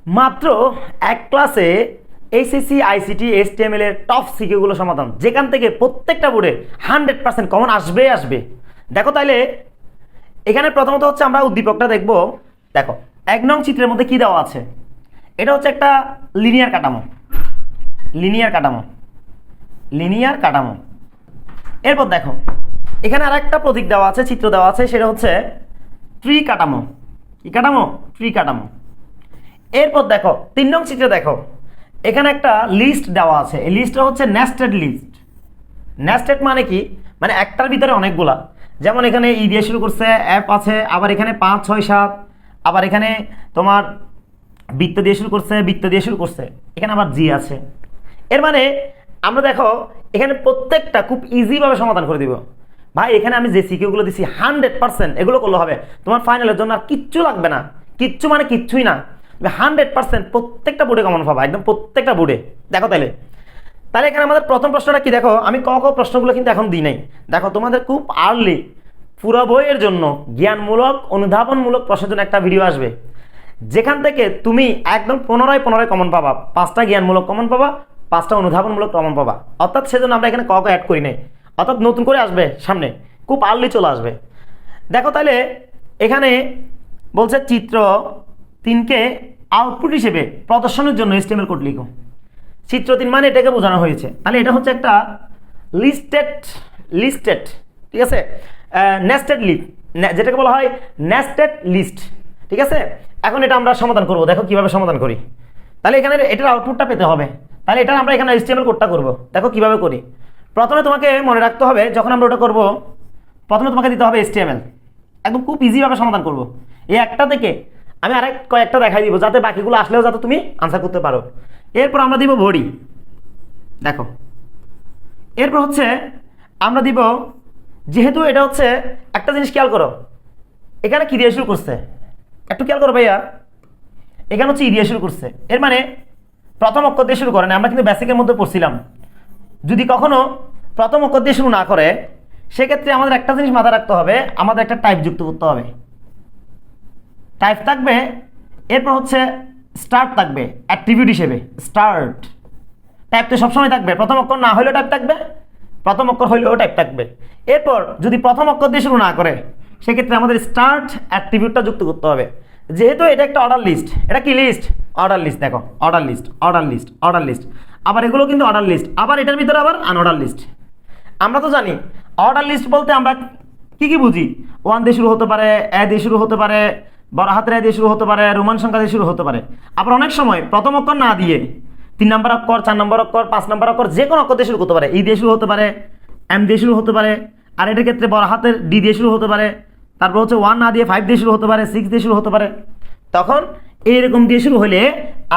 মাত্র এক ক্লাসে এইচএসসি আইসিটি এইচটিএমএল এর টপ সিকিউগুলো সমাধান, যেখান থেকে প্রত্যেকটা বোর্ডে 100% কমন আসবে আসবে। দেখো তাইলে এখানে প্রথমত হচ্ছে আমরা উদ্দীপকটা দেখব। দেখো 1 নং চিত্রের মধ্যে কি দেওয়া আছে, এটা হচ্ছে একটা লিনিয়ার কাঠামো, লিনিয়ার কাঠামো, লিনিয়ার কাঠামো। এরপর দেখো এখানে আর একটা প্রতীক দেওয়া আছে, চিত্র দেওয়া আছে, সেটা হচ্ছে ট্রি কাঠামো। কি কাঠামো? ট্রি কাঠামো। এরপর দেখো 3 নং চিত্রে দেখো এখানে একটা লিস্ট দেওয়া আছে, এই লিস্টটা হচ্ছে নেস্টেড লিস্ট। নেস্টেড মানে কি? মানে একটার ভিতরে অনেকগুলা, যেমন এখানে ই দিয়ে শুরু করছে, অ্যাপ আছে, আবার এখানে 5 6 7, আবার এখানে তোমার বৃত্ত দিয়ে শুরু করছে, বৃত্ত দিয়ে শুরু করছে, এখানে আবার জি আছে। এর মানে আমরা দেখো এখানে প্রত্যেকটা খুব ইজিভাবে সমাধান করে দিব। ভাই এখানে আমি যে সিকিউগুলো দিচ্ছি 100% এগুলো করলে হবে, তোমার ফাইনালের জন্য আর কিচ্ছু লাগবে না। কিচ্ছু মানে কিচ্ছুই না, 100% প্রত্যেকটা বোর্ডে কমন পাবা, একদম প্রত্যেকটা বোর্ডে। দেখো তাহলে তাহলে এখানে আমাদের প্রথম প্রশ্নটা কি? দেখো আমি ক প্রশ্নগুলো কিন্তু এখন দিই নাই। দেখো তোমাদের খুব আর্লি পুরো বইয়ের জন্য জ্ঞানমূলক অনুধাবনমূলক প্রশ্নের জন্য একটা ভিডিও আসবে, যেখান থেকে তুমি একদম 15 কমন পাবা, 5টা জ্ঞানমূলক কমন পাবা, 5টা অনুধাবনমূলক কমন পাবা। অর্থাৎ সেজন্য আমরা এখানে ক অ্যাড করি নাই, অর্থাৎ নতুন করে আসবে সামনে, খুব আর্লি চলে আসবে। দেখো তাহলে এখানে বলছে চিত্র 3কে আউটপুট হিসেবে প্রদর্শনের জন্য HTML কোড লিখো। চিত্র 3 মানে এটাকে বোঝানো হয়েছে, তাহলে এটা হচ্ছে একটা লিস্টেড, ঠিক আছে, নেস্টেড লিস্ট, যেটাকে বলা হয় নেস্টেড লিস্ট, ঠিক আছে। এখন এটা আমরা সমাধান করব, দেখো কিভাবে সমাধান করি। তাহলে এখানে এটার আউটপুটটা পেতে হবে, তাহলে এটা আমরা এখানে HTML কোডটা করব। দেখো কিভাবে করি। প্রথমে তোমাকে মনে রাখতে হবে, যখন আমরা ওটা করব প্রথমে তোমাকে দিতে হবে HTML। একদম খুব ইজিভাবে সমাধান করব। এই একটা থেকে আমি আরেক কয়েকটা দেখাই দিব, যাতে বাকিগুলো আসলেও যাতে তুমি আনসার করতে পারো। এরপর আমরা দিব বডি। দেখো এরপর হচ্ছে আমরা দিব, যেহেতু এটা হচ্ছে একটা জিনিস খেয়াল করো, এখানে কি দিয়ে শুরু করছে একটু খেয়াল করো ভাইয়া, এখানে হচ্ছে ই দিয়ে শুরু করছে, এর মানে প্রথম অক্ষর দিয়ে শুরু করে না। আমরা কিন্তু বেসিকের মধ্যে পড়ছিলাম, যদি কখনো প্রথম অক্ষর দিয়ে শুরু না করে সেক্ষেত্রে আমাদের একটা জিনিস মাথায় রাখতে হবে, আমাদের একটা টাইপ যুক্ত করতে হবে। টাইপ থাকবে, এরপর হচ্ছে স্টার্ট থাকবে অ্যাট্রিবিউট হিসেবে। স্টার্ট টাইপ তো সবসময় থাকবে, প্রথম অক্ষর না হলেও টাইপ থাকবে, প্রথম অক্ষর হইলেও টাইপ থাকবে। এরপর যদি প্রথম অক্ষর দিয়ে শুরু না করে সেক্ষেত্রে আমাদের স্টার্ট অ্যাট্রিবিউটটা যুক্ত করতে হবে। যেহেতু এটা একটা অর্ডার লিস্ট, এটা কি লিস্ট? Order list. দেখো order list, order list, order list, আবার এগুলো কিন্তু অর্ডার লিস্ট, আবার এটার ভিতরে আবার আনঅর্ডার লিস্ট। আমরা তো জানি অর্ডার লিস্ট বলতে আমরা কি কি বুঝি, 1 দিয়ে শুরু হতে পারে, এ দিয়ে শুরু হতে পারে, বড় হাতের এ দিয়ে শুরু হতে পারে, রোমান সংখ্যা দিয়ে শুরু হতে পারে। আবার অনেক সময় প্রথম অক্ষর না দিয়ে 3 নম্বর অক্ষর, 4 নম্বর অক্ষর, 5 নম্বর অক্ষর, যে কোনো অক্ষর দিয়ে শুরু করতে পারে। ই দিয়ে শুরু হতে পারে, এম দিয়ে শুরু হতে পারে, আর এটার ক্ষেত্রে বড় হাতের ডি দিয়ে শুরু হতে পারে। তারপর হচ্ছে 1 না দিয়ে 5 দিয়ে শুরু হতে পারে, 6 দিয়ে শুরু হতে পারে। তখন এইরকম দিয়ে শুরু হলে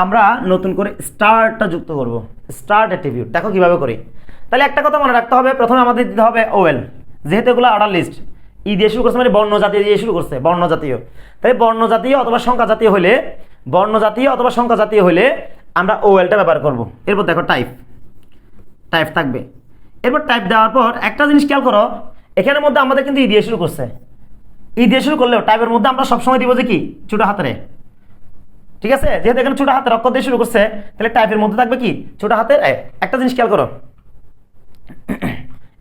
আমরা নতুন করে স্টার্টটা যুক্ত করব, স্টার্ট অ্যাট্রিবিউট। দেখো কিভাবে করি। তাহলে একটা কথা মনে রাখতে হবে, প্রথমে আমাদের দিতে হবে ওয়েল, যেহেতু এগুলো অর্ডার লিস্ট। ই দিয়ে শুরু করছে মানে বর্ণ জাতীয় দিয়ে শুরু করছে, বর্ণ জাতীয়। তাই বর্ণ জাতীয় অথবা সংখ্যা জাতীয় হলে, বর্ণ জাতীয় অথবা সংখ্যা জাতীয় হলে আমরা ওয়েলটা ব্যবহার করব। এরপর দেখো টাইপ, টাইপ থাকবে। এরপর টাইপ দেওয়ার পর একটা জিনিস খেয়াল করো, এখানের মধ্যে আমাদের কিন্তু ই দিয়ে শুরু করছে। ই দিয়ে শুরু করলেও টাইপের মধ্যে আমরা সবসময় দিব যে কি, ছোট হাতের। ঠিক আছে, যেহেতু এখানে ছোট হাতের অক্ষর দিয়ে শুরু করছে, তাহলে টাইপের মধ্যে থাকবে কি, ছোট হাতের এ। একটা জিনিস খেয়াল করো।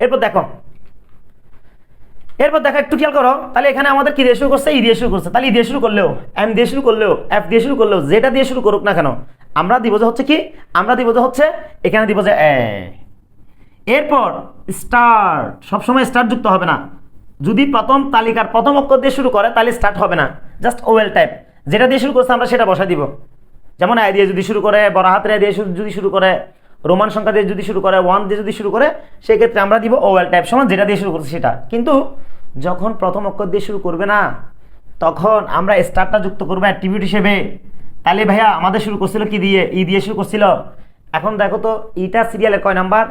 এরপর দেখো, এরপর দেখো একটু খেয়াল করো, তাহলে এখানে আমাদের কি দিয়ে শুরু করছে, ই দিয়ে শুরু করছে। তাহলে ই দিয়ে শুরু করলেও, এম দিয়ে শুরু করলেও, এফ দিয়ে শুরু করলেও, যেটা দিয়ে শুরু করুক না কেন, আমরা দিব যে হচ্ছে কি, আমরা দিব যে হচ্ছে এখানে দিব যে এ। এরপর স্টার্ট, সবসময় স্টার্ট যুক্ত হবে না। যদি প্রথম তালিকার প্রথম অক্ষর দিয়ে শুরু করে তাহলে স্টার্ট হবে না, জাস্ট ওয়েল টাইপ। যেটা দিয়ে শুরু করছে আমরা সেটা বসাই দিব। যেমন এ দিয়ে যদি শুরু করে, বড় হাতের এ দিয়ে যদি শুরু করে, রোমান সংখ্যা দিয়ে যদি শুরু করে, 1 দিয়ে যদি শুরু করে, সেক্ষেত্রে আমরা দিব ওয়েল টাইপ সমান যেটা দিয়ে শুরু করছে সেটা। কিন্তু যখন প্রথম অক্ষর দিয়ে শুরু করবে না, তখন আমরা স্টার্টটা যুক্ত করবো অ্যাট্রিবিউট হিসেবে। তাহলে ভাইয়া আমাদের শুরু করছিল কি দিয়ে, ই দিয়ে শুরু করছিল। এখন দেখো তো ইটা সিরিয়ালের কয় number,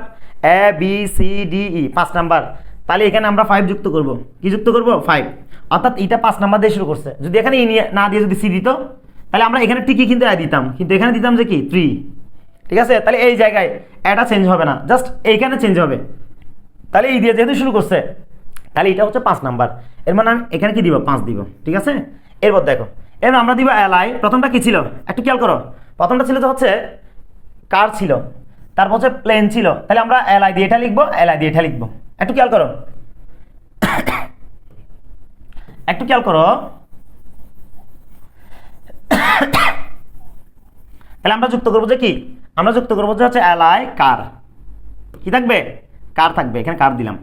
A B C D E 5 number. তাহলে এখানে আমরা 5 যুক্ত করব। কি যুক্ত করব? 5। অর্থাৎ ইটা 5 নাম্বার দিয়ে শুরু করছে। যদি এখানে ই না দিয়ে যদি সি দিত, তাহলে আমরা এখানে ঠিকই কিন্তু এ দিতাম, কিন্তু এখানে দিতাম যে কি 3। ঠিক আছে, তাহলে এই জায়গায় এটা চেঞ্জ হবে না, জাস্ট এইখানে চেঞ্জ হবে। তাহলে ই দিয়ে যেহেতু শুরু করছে, তাহলে এটা হচ্ছে 5 নাম্বার। এর মানে আমি এখানে কি দিব, 5 দিব। ঠিক আছে, এরপর দেখো এবার আমরা দিব এলআই। প্রথমটা কি ছিল একটু খেয়াল করো, প্রথমটা ছিল তো হচ্ছে কার ছিল, তারপর হচ্ছে প্লেন ছিল, তাহলে আমরা এলআই দিয়ে এটা লিখবো, এলআই দিয়ে এটা লিখবো। একটু খেয়াল করো, একটু খেয়াল করো, তাহলে আমরা যুক্ত করবো যে কি, আমরা যুক্ত করবো যে হচ্ছে এলআই কার, কি থাকবে কার থাকবে, এখানে কার দিলাম।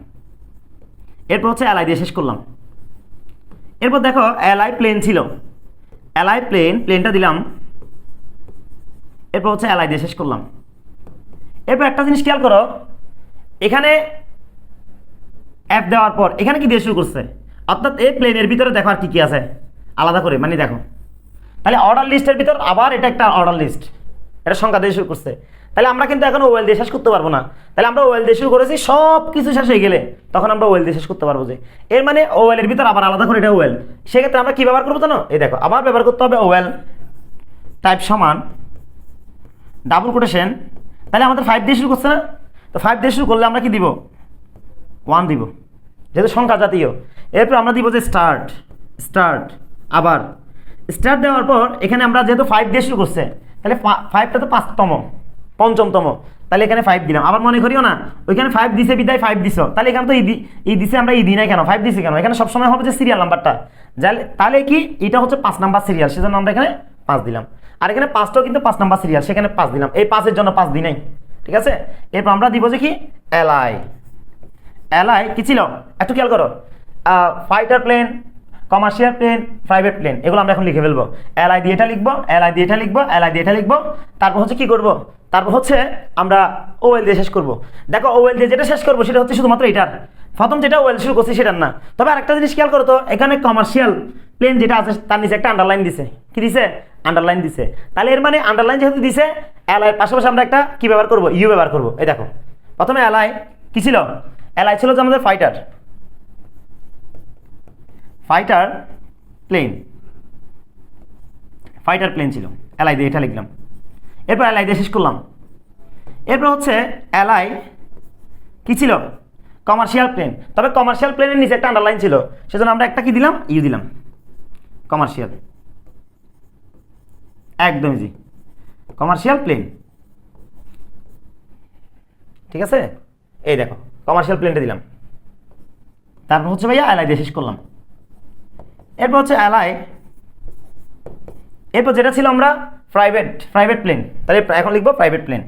এরপর হচ্ছে এলআই দিয়ে শেষ করলাম। এরপর দেখো এলআই প্লেন ছিল, এলআই প্লেন, প্লেনটা দিলাম। এরপর হচ্ছে এলআই দিয়ে শেষ করলাম। এরপর একটা জিনিস খেয়াল করো, এখানে অ্যাপ দেওয়ার পর এখানে কি দিয়ে শুরু করছে, অর্থাৎ এই প্লেনের ভিতরে দেখো আর কি কি আছে আলাদা করে, মানে দেখো তাহলে অর্ডার লিস্টের ভিতর আবার এটা একটা অর্ডার লিস্ট, এটা সংখ্যা দিয়ে শুরু করছে। তাহলে আমরা কিন্তু এখন ওয়েল দিয়ে শেষ করতে পারবো না, তাহলে আমরা ওয়েল দিয়ে শুরু করেছি, সব কিছু শেষ হয়ে গেলে তখন আমরা ওয়েল দিয়ে শেষ করতে পারবো। যে এর মানে ওয়েলের ভিতর আবার আলাদা করে এটা ওয়েল, সেক্ষেত্রে আমরা কি ব্যবহার করবো জানো, এই দেখো আবার ব্যবহার করতে হবে ওয়েল টাইপ সমান ডাবল কোটেশন। তাহলে আমাদের 5 দিয়ে শুরু করছে না, তো 5 দিয়ে শুরু করলে আমরা কি দিব 1 দিব, যেহেতু সংখ্যা জাতীয়। এরপর আমরা দিব যে স্টার্ট, স্টার্ট আবার স্টার্ট দেওয়ার পর এখানে আমরা যেহেতু 5 দিয়ে শুরু করছে, তাহলে 5টা তো 5তম, পঞ্চমতম, তাহলে এখানে 5 দিলাম। আবার মনে করিও না ওইখানে 5 দিছে বিদায় 5 দিছ, তাহলে এখানে তো ই দিছে, আমরা ই দিই নাই কেন, 5 দিছি কেন, এখানে সবসময় হবে যে সিরিয়াল নাম্বারটা, তাহলে কি এটা হচ্ছে 5 নাম্বার সিরিয়াল, সেজন্য আমরা এখানে 5 দিলাম। আর এখানে 5টাও কিন্তু 5 নাম্বার সিরিয়াল, সেখানে 5 দিলাম, এই 5-এর জন্য 5 দিই নাই, ঠিক আছে। এরপর আমরা দিব যে কি এলআই, এলআই কি ছিল একটু খেয়াল করো, fighter plane, commercial plane, private plane, এগুলো আমরা এখন লিখে ফেলবো। এলআই দিয়ে এটা লিখবো, এলআই দিয়ে এটা লিখবো, এলআই দিয়ে এটা লিখবো। তারপর হচ্ছে কি করব, তারপর হচ্ছে আমরা ওয়েল দিয়ে শেষ করব। দেখো ওয়েল দিয়ে যেটা শেষ করবো সেটা হচ্ছে শুধুমাত্র এটার, প্রথম যেটা ওয়েল শুরু করছি সেটার না। তবে আরেকটা জিনিস খেয়াল করো তো, এখানে কমার্শিয়াল প্লেন যেটা আছে তার নিচে একটা আন্ডারলাইন দিছে, কি দিছে আন্ডারলাইন দিছে। তাহলে এর মানে আন্ডারলাইন যেহেতু দিছে, এলআই পাশাপাশি আমরা একটা কি ব্যবহার করবো, ইউ ব্যবহার করবো। এই দেখো প্রথমে এলআই কি ছিল, এলআই ছিল যে আমাদের fighter, fighter plane, fighter plane ছিল, এলআই দিয়ে এটা লিখলাম। এরপর এলআই দিয়ে শেষ করলাম। এরপর হচ্ছে এলআই কি ছিল কমার্শিয়াল প্লেন, তবে কমার্শিয়াল প্লেনের নিচে একটা আন্ডারলাইন ছিল, সেজন্য আমরা একটা কি দিলাম ইউ দিলাম, কমার্শিয়াল, একদম জি কমার্শিয়াল প্লেন, ঠিক আছে। এই দেখো কমার্শিয়াল প্লেনটা দিলাম। তারপর হচ্ছে ভাইয়া এলআই দিয়ে শেষ করলাম। এরপর হচ্ছে এলআই, এরপর যেটা ছিল আমরা প্রাইভেট প্লেন, তাহলে এখন লিখবো প্রাইভেট প্লেন,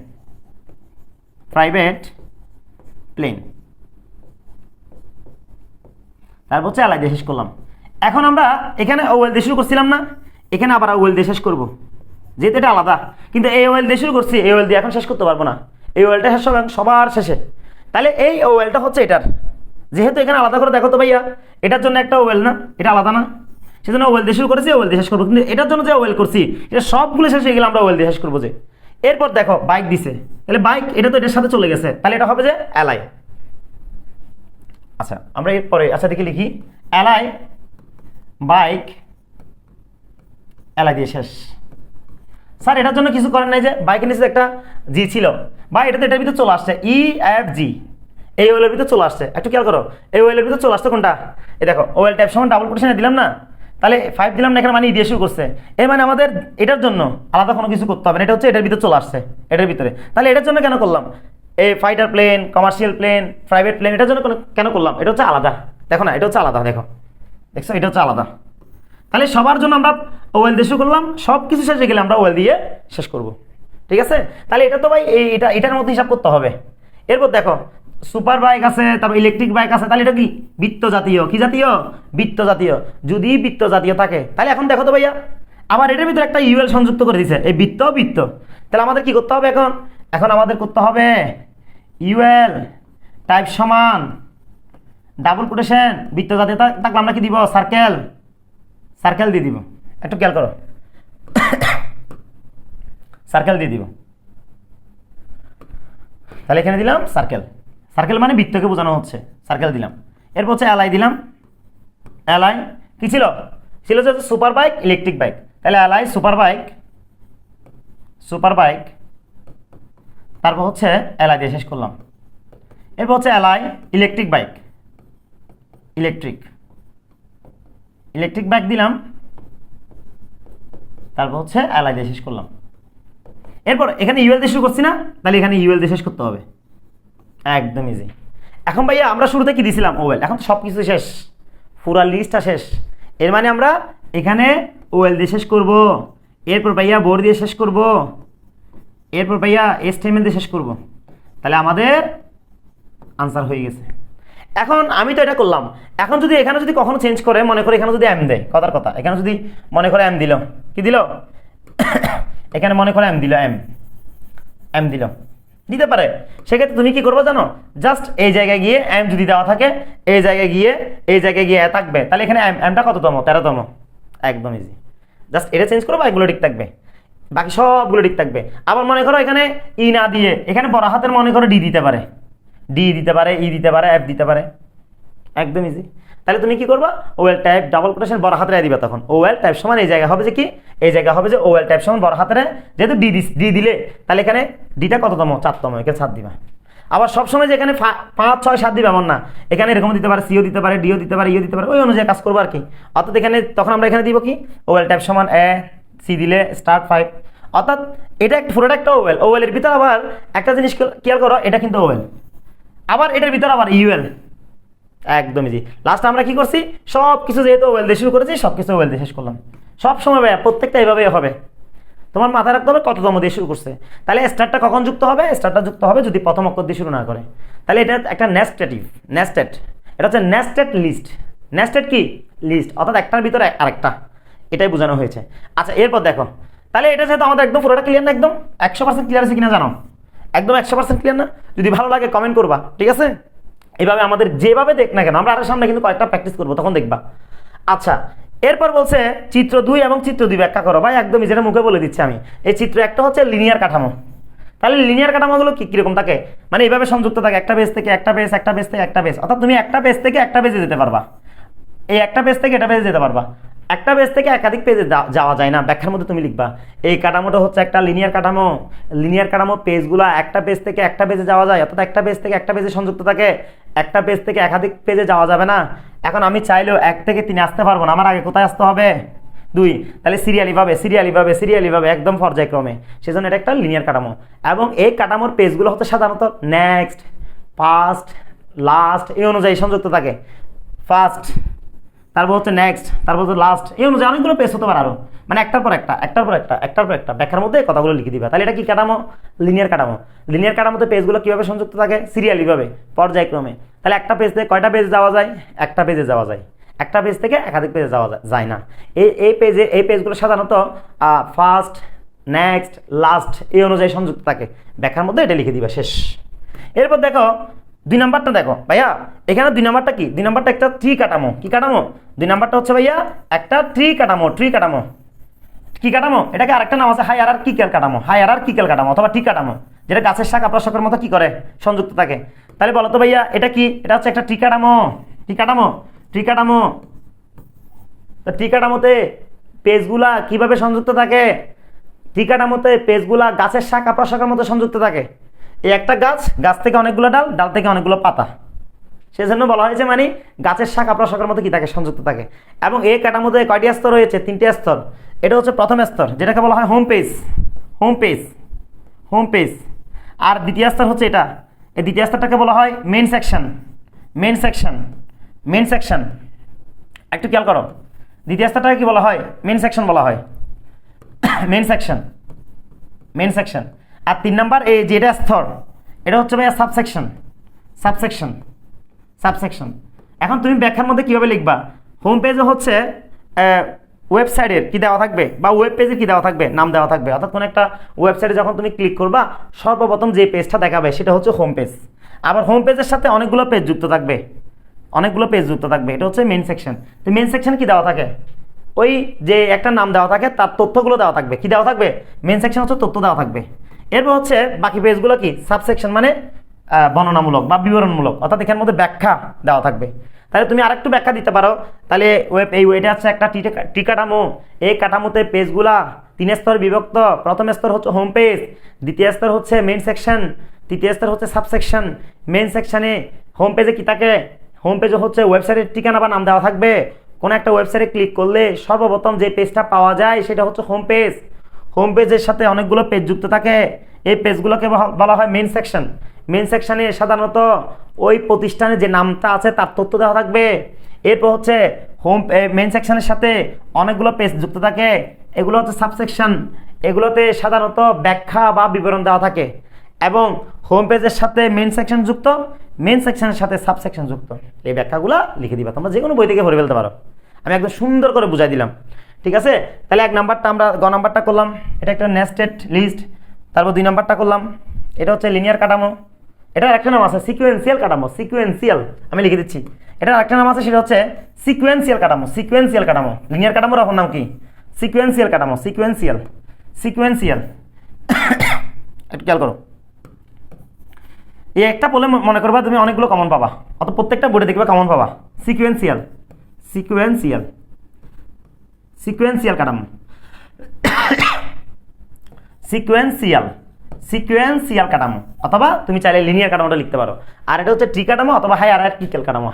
প্রাইভেট প্লেন। তারপর হচ্ছে এলআই দিয়ে শেষ করলাম। এখন আমরা এখানে ওয়েল দিয়ে শুরু করছিলাম না, এখানে আবার ওয়েল দিয়ে শেষ করবো, যেহেতু এটা আলাদা। কিন্তু এই ওয়েল দিয়ে শুরু করছি, এই ওয়েল দিয়ে এখন শেষ করতে পারবো না, এই ওয়েলটা শেষ হবে সবার শেষে। তাহলে এই ওয়েলটা হচ্ছে এটার, যেহেতু এখানে আলাদা করে দেখো তো ভাইয়া, এটার জন্য একটা ওয়েল না, এটা আলাদা না, সেজন্য ওয়েল দিয়ে শুরু করেছি, ওয়েল দিয়ে শেষ করবো। কিন্তু এটার জন্য যে ওয়েল করছি এটা সবগুলো শেষ হয়ে গেলে আমরা ওয়েল দিয়ে শেষ করবো। যে এরপর দেখো বাইক দিছে, তাহলে বাইক এটা তো এটার সাথে চলে গেছে, তাহলে এটা হবে যে এলআই। আচ্ছা আমরা এরপরে আচ্ছা দেখে লিখি এলআই বাইক, এলআই দিয়ে শেষ। স্যার এটার জন্য কিছু করেন নাই, যে বাইকের নিচে একটা জি ছিল বা এটা তো এটার ভিতরে চলে আসছে ই এফ জি, এই ওয়েলের ভিতরে চলে আসছে। একটু খেয়াল করো এই ওয়েলের ভিতরে চলে আসছে কোনটা, এই দেখো ওয়েল টাইপ সমান ডাবল কোটেশনে দিলাম না, তাহলে 5 দিলাম না, এখানে মানে দিয়ে শুরু করছে, এর মানে আমাদের এটার জন্য আলাদা কোনো কিছু করতে হবে না, এটা হচ্ছে এটার ভিতরে চলে আসছে, এটার ভিতরে। তাহলে এটার জন্য কেন করলাম, এই fighter plane, commercial plane, private plane, এটার জন্য কেন করলাম, এটা হচ্ছে আলাদা, দেখো না এটা হচ্ছে আলাদা, দেখো দেখছো এটা হচ্ছে আলাদা। তাহলে সবার জন্য আমরা ওয়েল দিয়ে শুরু করলাম, সব কিছু শেষ হয়ে গেলে আমরা ওয়েল দিয়ে শেষ করব, ঠিক আছে। তাহলে এটা তো ভাই এটার মধ্যে হিসাব করতে হবে। এরপর দেখো সুপার বাইক আছে, তারপর ইলেকট্রিক বাইক আছে, তাহলে এটা কি বৃত্ত জাতীয়, কি জাতীয় বৃত্ত জাতীয়। যদি বৃত্ত জাতীয় থাকে তাহলে এখন দেখো তো ভাইয়া আবার এটার ভিতরে একটা ইউএল সংযুক্ত করে দিয়েছে, এই বৃত্ত বৃত্ত। তাহলে আমাদের কি করতে হবে এখন, এখন আমাদের করতে হবে ইউএল টাইপ সমান ডাবল কোটেশন বৃত্ত জাতীয় থাকলে আমরা কি দিব সার্কেল, সার্কেল দিয়ে দিব। একটু খেয়াল করো সার্কেল দিয়ে দিব, তাহলে এখানে দিলাম সার্কেল, সার্কেল মানে বৃত্তকে বোঝানো হচ্ছে, সার্কেল দিলাম। এরপর হচ্ছে এলআই দিলাম, এলআই কি ছিল, ছিল যে সুপার বাইক ইলেকট্রিক বাইক, তাহলে LI super bike, super bike, তারপর হচ্ছে এলআই দিয়ে শেষ করলাম। এরপর হচ্ছে LI electric bike, electric, electric bike দিলাম। তারপর হচ্ছে এলআই দিয়ে শেষ করলাম। এরপর এখানে ইউএল দিয়ে শুরু করছি না, তাহলে এখানে ইউএল দিয়ে শেষ করতে হবে, একদম ইজি। এখন ভাইয়া আমরা শুরুতে কি দিয়েছিলাম? ওয়েল। এখন তো সব কিছু শেষ, পুরা লিস্টটা শেষ। এর মানে আমরা এখানে ওয়েল দিয়ে শেষ করব, এরপর ভাইয়া বোর্ড দিয়ে শেষ করব, এরপর ভাইয়া HTML দিয়ে শেষ করব। তাহলে আমাদের আনসার হয়ে গেছে। এখন আমি তো এটা করলাম, এখন যদি এখানে যদি কখনো চেঞ্জ করে, মনে করে এখানে যদি এম দেয়, কথার কথা, এখানে যদি মনে করে এম দিল, কি দিল এখানে মনে করে এম দিল, এম দিল, দিতে পারে। সেক্ষেত্রে তুমি কি করবে জানো? জাস্ট এই জায়গায় গিয়ে এম যদি দেওয়া থাকে, এই জায়গায় গিয়ে এ থাকবে, তাহলে এখানে এমটা কততম? 13তম, একদম ইজি। জাস্ট এটা চেঞ্জ করবো, এগুলো ঠিক থাকবে, বাকি সবগুলো ঠিক থাকবে। আবার মনে করো এখানে ই না দিয়ে, এখানে বড় হাতের মনে করো ডি দিতে পারে, ডি দিতে পারে, ই দিতে পারে, এফ দিতে পারে, একদম ইজি। তাহলে তুমি কি করবা? ওয়েল টাইপ ডাবল কোটেশন বড় হাতের দিবা, তখন ওয়েল টাইপ সমান এই জায়গা হবে যে কি, এই জায়গা হবে যে ওয়েল টাইপ সমান বড় হাতের, যেহেতু ডি দিলে তাহলে এখানে ডিটা কততম? 4তম, এখানে 7 দিবা। আবার সবসময় যে এখানে 5, 6, 7 দিবে এমন না, এখানে এরকম দিতে পারে, সিও দিতে পারে, ডিও দিতে পারে, ইও দিতে পারে, ওই অনুযায়ী কাজ করবো আর কি। অর্থাৎ এখানে তখন আমরা এখানে দিব কি, ওয়েল টাইপ সমান সি দিলে স্টার্ট 5, অর্থাৎ এটা পুরোটা একটা ওয়েল। ওয়েলের ভিতর আবার একটা জিনিস খেয়াল করো, এটা কিন্তু ওয়েল, আবার এটার ভিতর আবার ইউএল, একদম ইজি। লাস্ট আমরা কি করছি? সব কিছু যেহেতু ওয়েল দিয়ে শুরু করেছি, সব কিছু ওয়েল দিয়ে শেষ করলাম। সব সময় ভাইয়া প্রত্যেকটা এইভাবেই হবে, তোমার মাথায় রাখতে হবে কততম দিয়ে শুরু করছে। তাহলে স্টারটা কখন যুক্ত হবে? স্টারটা যুক্ত হবে যদি প্রথম অক্ষর দিয়ে শুরু না করে। তাহলে এটা একটা নেস্টেড, এটা হচ্ছে নেস্টেড লিস্ট। নেস্টেড কি? লিস্ট, অর্থাৎ একটার ভিতরে আরেকটা, এটাই বোঝানো হয়েছে। আচ্ছা, এরপর দেখো, তাহলে এটা যেহেতু আমাদের একদম পুরোটা ক্লিয়ার না, একদম 100% ক্লিয়ার আছে কিনা জানো? একদম 100% ক্লিয়ার না? যদি ভালো লাগে কমেন্ট করবা, ঠিক আছে? এইভাবে আমাদের যেভাবে দেখ না কেন, আমরা আরো সামনে কিন্তু কয়েকটা প্র্যাকটিস করবো, তখন দেখবা। আচ্ছা, এরপর বলছে চিত্র 2 এবং চিত্র 2 ব্যাখ্যা করো। ভাই একদমই, যেটা মুখে বলে দিচ্ছি আমি। এই চিত্র একটা হচ্ছে লিনিয়ার কাঠামো। তাহলে লিনিয়ার কাঠামোগুলো কিরকম থাকে? মানে এইভাবে সংযুক্ত থাকে, একটা পেজ থেকে একটা পেজ, একটা পেজ থেকে একটা পেজ, অর্থাৎ তুমি একটা পেজ থেকে একটা পেজে যেতে পারবা, এই একটা পেজ থেকে এটা পেজে যেতে পারবা। একটা পেজ থেকে একাধিক পেজে যাওয়া যায় না, ব্যাখ্যার মধ্যে তুমি লিখবা এই কাঠামোটা হচ্ছে একটা লিনিয়ার কাঠামো। লিনিয়ার কাঠামো পেজগুলো একটা পেজ থেকে একটা পেজে যাওয়া যায়, অর্থাৎ একটা পেজ থেকে একটা পেজে সংযুক্ত থাকে, একটা পেজ থেকে একাধিক পেজে যাওয়া যাবে না। এখন আমি চাইলেও 1 থেকে 3 আসতে পারবো না, আমার আগে কোথায় আসতে হবে? 2। তাহলে সিরিয়ালিভাবে একদম পর্যায়ক্রমে, সেজন্য এটা একটা লিনিয়ার কাঠামো। এবং এই কাঠামোর পেজগুলো হচ্ছে সাধারণত নেক্সট, ফার্স্ট, লাস্ট এই অনুযায়ী সংযুক্ত থাকে। ফার্স্ট, তারপর হচ্ছে নেক্সট, তারপর হচ্ছে লাস্ট, এই অনুযায়ী অনেকগুলো পেজ হতে পারে আরো, মানে একটার পর একটা ব্যাখ্যার মধ্যে কথাগুলো লিখে দিবা। তাহলে এটা কি কাঠামো? লিনিয়ার কাঠামো। লিনিয়ার কাঠামোতে পেজগুলো কিভাবে সংযুক্ত থাকে? সিরিয়ালিভাবে, পর্যায়ক্রমে। তাহলে একটা পেজ থেকে কয়টা পেজ যাওয়া যায়? একটা পেজে যাওয়া যায়, একটা পেজ থেকে একাধিক পেজে যাওয়া যায় না। এই পেজগুলো সাধারণত ফার্স্ট, নেক্সট, লাস্ট এই অনুযায়ী সংযুক্ত থাকে, ব্যাখ্যার মধ্যে এটা লিখে দিবা, শেষ। এরপর দেখো 2 নাম্বারটা দেখো ভাইয়া, এখানে 2 নাম্বারটা কি? 2 নাম্বারটা একটা ট্রি কাঠামো। কি কাঠামো? 2 নাম্বারটা হচ্ছে ভাইয়া একটা ট্রি কাঠামো। কি কাঠামো? এটাকে আরেকটা নাম আছে হায়ারার্কিক্যাল কাঠামো অথবা ট্রি কাঠামো, যেটা গাছের শাখা প্রশাখার মতো কি করে? সংযুক্ত থাকে। তাহলে বলো তো ভাইয়া এটা কি? এটা হচ্ছে একটা ট্রি কাঠামো। ট্রি কাঠামোতে পেজগুলা কিভাবে সংযুক্ত থাকে? ট্রি কাঠামোতে পেজগুলা গাছের শাখা প্রশাখার মতো সংযুক্ত থাকে। এই একটা গাছ থেকে অনেকগুলো ডাল থেকে অনেকগুলো পাতা, সেজন্য বলা হয়েছে মানে গাছের শাখা প্রশাখার মতো কি থাকে? সংযুক্ত থাকে। এবং এই কাঠামোতে কয়টি স্তর রয়েছে? 3টি স্তর। এটা হচ্ছে প্রথম স্তর, যেটাকে বলা হয় হোম পেজ। আর দ্বিতীয় স্তর হচ্ছে এটা, এই দ্বিতীয় স্তরটাকে বলা হয় মেইন সেকশন। একটু খেয়াল করো, দ্বিতীয় স্তরটাকে কি বলা হয়? মেইন সেকশন বলা হয়, মেইন সেকশন। আর 3 নাম্বার এই যেটা স্তর, এটা হচ্ছে ভাইয়া সাবসেকশন। এখন তুমি ব্যাখ্যার মধ্যে কিভাবে লিখবা? হোম পেজে হচ্ছে ওয়েবসাইটের কি দেওয়া থাকবে, বা ওয়েব পেজের কি দেওয়া থাকবে? নাম দেওয়া থাকবে। অর্থাৎ কোনো একটা ওয়েবসাইটে যখন তুমি ক্লিক করবা, সর্বপ্রথম যে পেজটা দেখাবে সেটা হচ্ছে হোম পেজ। আবার হোম পেজের সাথে অনেকগুলো পেজ যুক্ত থাকবে, এটা হচ্ছে মেইন সেকশন। তো মেইন সেকশন কি দেওয়া থাকে? ওই যে একটা নাম দেওয়া থাকে, তার তথ্যগুলো দেওয়া থাকবে। কি দেওয়া থাকবে? মেইন সেকশন হচ্ছে তথ্য দেওয়া থাকবে। এরপর হচ্ছে বাকি পেজগুলো কি? সাবসেকশন, মানে বর্ণনামূলক বা বিবরণমূলক, অর্থাৎ এখানের মধ্যে ব্যাখ্যা দেওয়া থাকবে। তাহলে তুমি আরেকটু ব্যাখ্যা দিতে পারো। তাহলে এটা হচ্ছে একটা ট্রি কাঠামো। এই কাঠামোতে পেজগুলা 3 স্তর বিভক্ত। প্রথম স্তর হচ্ছে হোম পেজ, দ্বিতীয় স্তর হচ্ছে মেইন সেকশন, তৃতীয় স্তর হচ্ছে সাবসেকশন। মেইন সেকশনে হোম পেজে কি থাকে? হোম পেজে হচ্ছে ওয়েবসাইটের ঠিকানা বা নাম দেওয়া থাকবে, কোনো একটা ওয়েবসাইটে ক্লিক করলে সর্বপ্রথম যে পেজটা পাওয়া যায় সেটা হচ্ছে হোম পেজ। হোম পেজের সাথে অনেকগুলো পেজ যুক্ত থাকে, এই পেজগুলোকে বলা হয় মেইন সেকশন। মেইন সেকশনে সাধারণত ওই প্রতিষ্ঠানে যে নামটা আছে তার তথ্য দেওয়া থাকবে। এরপর হচ্ছে মেইন সেকশনের সাথে অনেকগুলো পেজ যুক্ত থাকে, এগুলো হচ্ছে সাবসেকশন। এগুলোতে সাধারণত ব্যাখ্যা বা বিবরণ দেওয়া থাকে। এবং হোম পেজের সাথে মেইন সেকশন যুক্ত, মেইন সেকশনের সাথে সাবসেকশন যুক্ত। এই ব্যাখ্যাগুলো লিখে দিবা, তোমরা যে কোনো বই থেকে পড়ে ফেলতে পারো। আমি একদম সুন্দর করে বুঝাই দিলাম, ঠিক আছে? তাহলে 1 নাম্বারটা আমরা নাম্বারটা করলাম, এটা একটা নেস্টেড লিস্ট। তারপর 2 নাম্বারটা করলাম, এটা হচ্ছে লিনিয়ার কাঠামো। এটার একটা নাম আছে সিকোয়েন্সিয়াল কাঠামো। সিকোয়েন্সিয়াল আমি লিখে দিচ্ছি, এটার একটা নাম আছে, সেটা হচ্ছে সিকোয়েন্সিয়াল কাঠামো। সিকোয়েন্সিয়াল কাঠামো, লিনিয়ার কাঠামোর অপর নাম কি? সিকোয়েন্সিয়াল কাঠামো। সিকোয়েন্সিয়াল একটু খেয়াল করো, এই একটা বলে মনে করবা তুমি অনেকগুলো কমন পাবা, অত প্রত্যেকটা বোর্ডে দেখবে কমন পাবা। সিকোয়েন্সিয়াল কাঠামো। সিকোয়েন্সিয়াল কাঠামো, অথবা তুমি চাইলে লিনিয়ার কাঠামোটা লিখতে পারো। আর এটা হচ্ছে ট্রি কাঠামো অথবা হায়ারার্কিক্যাল কাঠামো।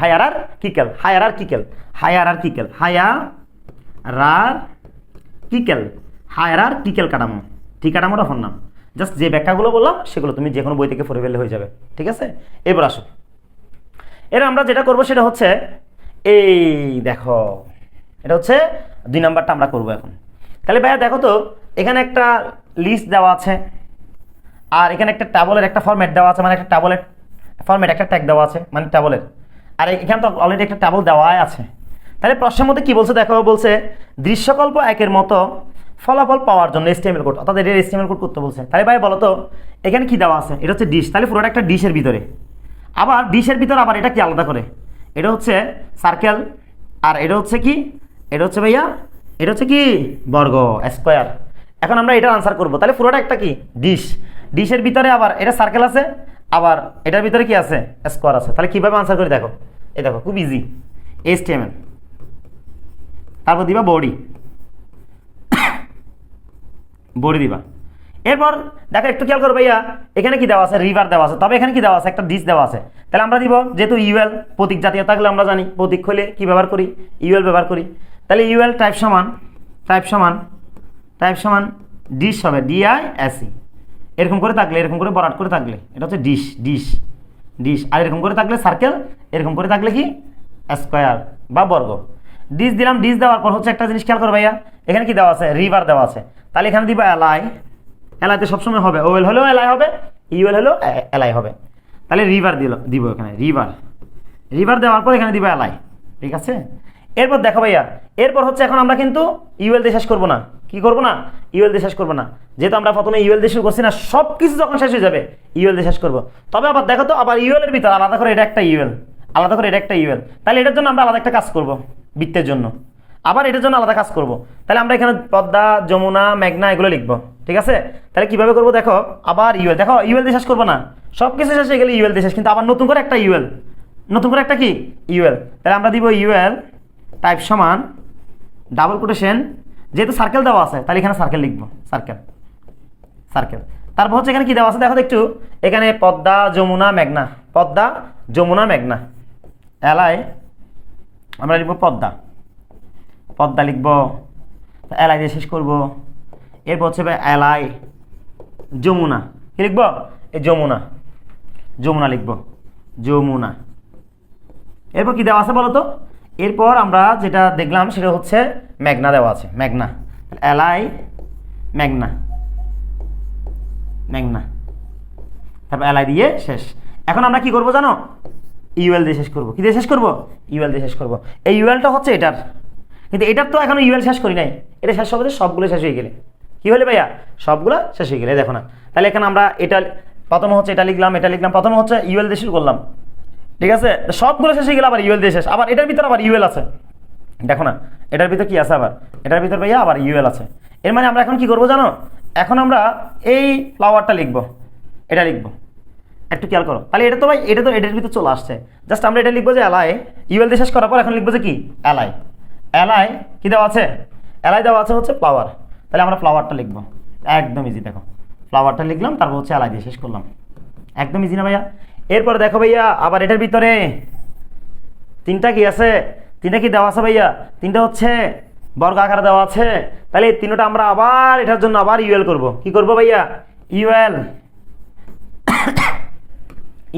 হায়ারার্কিক্যাল কাঠামো, ট্রি কাঠামোর অপর নাম। জাস্ট যে ব্যাখ্যাগুলো বললাম সেগুলো তুমি যে কোনো বই থেকে পড়ে ফেললে হয়ে যাবে, ঠিক আছে? এবার আসো, এর আমরা যেটা করব সেটা হচ্ছে এই দেখো, এটা হচ্ছে 2 নাম্বারটা আমরা করব এখন। তাহলে ভাইয়া দেখো তো, এখানে একটা লিস্ট দেওয়া আছে, আর এখানে একটা টেবলের একটা ফরম্যাট দেওয়া আছে, মানে একটা টেবলের ফরম্যাট একটা ট্যাগ দেওয়া আছে, মানে টেবলের। আর এখানে তো অলরেডি একটা টেবল দেওয়াই আছে। তাহলে প্রশ্নের মধ্যে কি বলছে দেখো, বলছে দৃশ্যকল্প 1-এর মতো ফলাফল পাওয়ার জন্য HTML কোড, অর্থাৎ এর HTML কোড করতে বলছে। তাহলে ভাই বলো তো এখানে কি দেওয়া আছে? এটা হচ্ছে ডিশ, তাহলে পুরোটা একটা ডিশের ভিতরে। আবার ডিশের ভিতরে আবার এটা কি আলাদা করে, এটা হচ্ছে সার্কেল, আর এটা হচ্ছে কি, এটা হচ্ছে ভাইয়া, এটা হচ্ছে কি বর্গ, স্কোয়ার। এখন আমরা এটার আনসার করব। তাহলে পুরোটা একটা কি ডিশের ভিতরে আবার এটা সার্কেল আছে, আবার এটার ভিতরে কি আছে, স্কোয়ার আছে। তাহলে কিভাবে আনসার করি দেখো, এই দেখো খুব ইজি। HTML, তারপর দিবা বডি দিবা। এরপর দেখো একটু খেয়াল করো ভাইয়া, এখানে কি দেওয়া আছে, রিভার দেওয়া আছে, তবে এখানে কি দেওয়া আছে, একটা ডিশ দেওয়া আছে। তাহলে আমরা দিব, যেহেতু ইউএল প্রতীক জাতীয় থাকলে আমরা জানি প্রতীক হলে কি ব্যবহার করি, ইউএল ব্যবহার করি। তাহলে ইউএল টাইপ সমান ডিশ হবে, DISE। এরকম করে থাকলে, এরকম করে বরাট করে থাকলে এটা হচ্ছে ডিশ। আর এরকম করে থাকলে সার্কেল, এরকম করে থাকলে কি স্কোয়ার বা বর্গ। ডিশ দিলাম, ডিশ দেওয়ার পর হচ্ছে একটা জিনিস খেয়াল করো ভাইয়া, এখানে কি দেওয়া আছে, রিভার দেওয়া আছে। তাহলে এখানে দিবা এলআইতে সবসময় হবে, ওয়েল হলেও এলআই হবে, ইউএল হলেও এলআই হবে। তাহলে রিভার দিব এখানে, রিভার দেওয়ার পর এখানে দিবা এলআই, ঠিক আছে? এরপর দেখো ভাইয়া, এরপর হচ্ছে এখন আমরা কিন্তু ইউএল দিয়ে শেষ করবো না। কি করবো না? ইউএল দিয়ে শেষ করবো না, যেহেতু আমরা প্রথমে ইউএল দিয়ে শুরু করছি না, সব কিছু যখন শেষ হয়ে যাবে ইউএল দিয়ে শেষ করবো। তবে আবার দেখো তো, আবার ইউএল এর ভিতর আলাদা করে এটা একটা ইউএল, আলাদা করে এটা একটা ইউএল। তাহলে এটার জন্য আমরা আলাদা একটা কাজ করব, বৃত্তের জন্য আবার এটার জন্য আলাদা কাজ করব। তাহলে আমরা এখানে পদ্মা, যমুনা, মেঘনা এগুলো লিখবো, ঠিক আছে? তাহলে কিভাবে করবো দেখো, আবার ইউএল, দেখো ইউএল দিয়ে শেষ করবো না, সব কিছু শেষ হয়ে গেলে ইউএল দিয়ে শেষ, কিন্তু আবার নতুন করে একটা ইউএল, নতুন করে একটা কি ইউএল। তাহলে আমরা দিব ইউএল টাইপ সমান ডাবল কোটেশন, যেহেতু সার্কেল দেওয়া আছে তাহলে এখানে সার্কেল লিখবো, সার্কেল। তারপর হচ্ছে এখানে কি দেওয়া আছে দেখো একটু, এখানে পদ্মা, যমুনা, মেঘনা, এলআই আমরা লিখবো পদ্মা লিখবো, এলআই দিয়ে শেষ করবো। এরপর হচ্ছে এলআই যমুনা, কি লিখবো, এই যমুনা লিখবো, যমুনা। এরপর কি দেওয়া আছে বলো তো, এরপর আমরা যেটা দেখলাম সেটা হচ্ছে মেঘনা দেওয়া আছে, মেঘনা, এলআই মেঘনা, তারপর এলআই দিয়ে শেষ। এখন আমরা কি করবো জানো, ইউএল দিয়ে শেষ করবো। কি দিয়ে শেষ করবো? ইউএল দিয়ে শেষ করবো। এই ইউএলটা হচ্ছে এটার, কিন্তু এটার তো এখন ইউএল শেষ করি নাই, এটা শেষ হবে সবগুলো শেষ হয়ে গেলে। কি হলে ভাইয়া? সবগুলো শেষ হয়ে গেলে, দেখো না। তাহলে এখানে আমরা এটা প্রথমে হচ্ছে এটা লিখলাম, প্রথমে হচ্ছে ইউএল দিয়ে শুরু করলাম, ঠিক আছে? সবগুলো শেষ হয়ে গেলে আবার ইউএল দিয়ে শেষ, আবার এটার ভিতরে আবার ইউএল আছে, দেখো না এটার ভিতরে কি আছে, আবার এটার ভিতরে ভাইয়া আবার ইউএল আছে। এর মানে আমরা এখন কি করবো জানো, এখন আমরা এই ফ্লাওয়ারটা লিখবো, এটা লিখবো, একটু খেয়াল করো। তাহলে এটা তো ভাই, এটা তো এটার ভিতরে চলে আসছে, জাস্ট আমরা এটা লিখবো যে এলআই, ইউএল দিয়ে শেষ করার পর এখন লিখবো যে কি এলআই কি দেওয়া আছে, এলআই দেওয়া আছে হচ্ছে ফ্লাওয়ার। তাহলে আমরা ফ্লাওয়ারটা লিখবো, একদম ইজি। দেখো ফ্লাওয়ারটা লিখলাম, তারপর হচ্ছে এলআই দিয়ে শেষ করলাম, একদম ইজি না ভাইয়া? এরপরে দেখো ভাইয়া, আবার এটার ভিতরে তিনটা কি আছে, তিনটা কি দেওয়া আছে ভাইয়া? তিনটা হচ্ছে বর্গ আকারে দেওয়া আছে। তাহলে এই তিনটা আমরা আবার এটার জন্য আবার ইউএল করব। কি করব ভাইয়া? ইউএল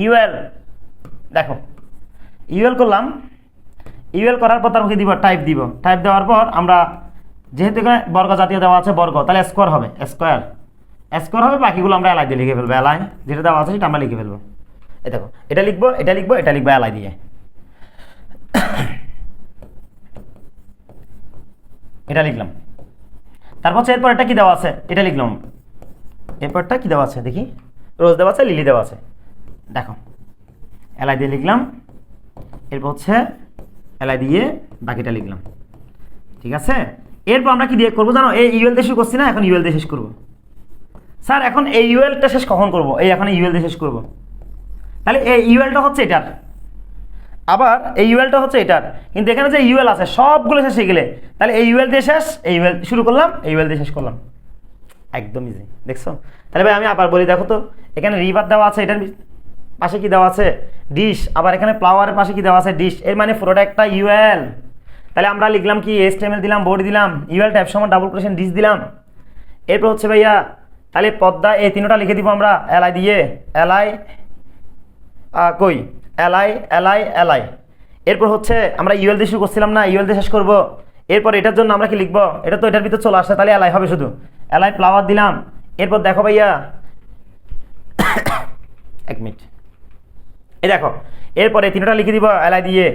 ইউএল দেখো ইউএল করলাম। ইউএল করার পর তার মুখে দিব টাইপ দিব। টাইপ দেওয়ার পর আমরা যেহেতু এখানে বর্গ জাতীয় দেওয়া আছে বর্গ, তাহলে স্কোয়ার হবে, স্কোয়ার স্কোয়ার হবে। বাকিগুলো আমরা এলাই দিয়ে লিখে ফেলবো। এলাই যেটা দেওয়া আছে সেটা আমরা লিখে ফেলবো। এই দেখো এটা লিখবো, এটা লিখবো, এটা লিখবো এলাই দিয়ে। এটা লিখলাম। তারপর হচ্ছে এরপর এটা কি দেওয়া আছে এটা লিখলাম। এরপরটা কি দেওয়া আছে দেখি, রোজ দেওয়া আছে, লিলি দেওয়া আছে। দেখো এলাই দিয়ে লিখলাম। এরপর হচ্ছে এলাই দিয়ে বাকিটা লিখলাম। ঠিক আছে, এরপর আমরা কি দিয়ে করবো জানো? এই ইউএল দিয়ে শুরু করছি না, এখন ইউএল দিয়ে শেষ করবো। স্যার এখন এই ইউএলটা শেষ কখন করবো? এই এখন ইউএল দিয়ে শেষ করবো। তাহলে এই ইউএলটা হচ্ছে এটার, আবার এই ইউএলটা হচ্ছে এটার, কিন্তু এখানে যে ইউএল আছে সবগুলো শেষে গেলে তাহলে এই ইউএল দিয়ে শেষ, এই ইউএল শুরু করলাম, এই ইউএল দিয়ে শেষ করলাম। একদম ইজি, দেখছো? তাহলে ভাই আমি আবার বলি, দেখো তো এখানে রিভার দেওয়া আছে, এটার পাশে কি দেওয়া আছে? ডিশ। আবার এখানে ফ্লাওয়ারের পাশে কি দেওয়া আছে? ডিশ। এর মানে পুরোটা একটা ইউএল। তাহলে আমরা লিখলাম কি? HTML দিলাম, বডি দিলাম, ইউএল টাইপ সমান ডাবল কোটেশন ডিশ দিলাম। এরপর হচ্ছে ভাইয়া তাহলে পদ্মা এই তিনটা লিখে দিব আমরা এলআই দিয়ে। এলআই কই? LI LI LI. এরপর হচ্ছে আমরা ইউএল দিয়ে শুরু করছিলাম না, ইউএল দিয়ে শেষ করবো। এরপর এটার জন্য আমরা কি লিখবো? এটা তো এটার ভিতর চলে আসছে, তাহলে এলআই হবে শুধু। এলআই ফ্লাওয়ার দিলাম। এরপর দেখো ভাইয়া এক মিনিট, এই দেখো এরপরে তিনটা লিখে দিব এলআই দিয়ে।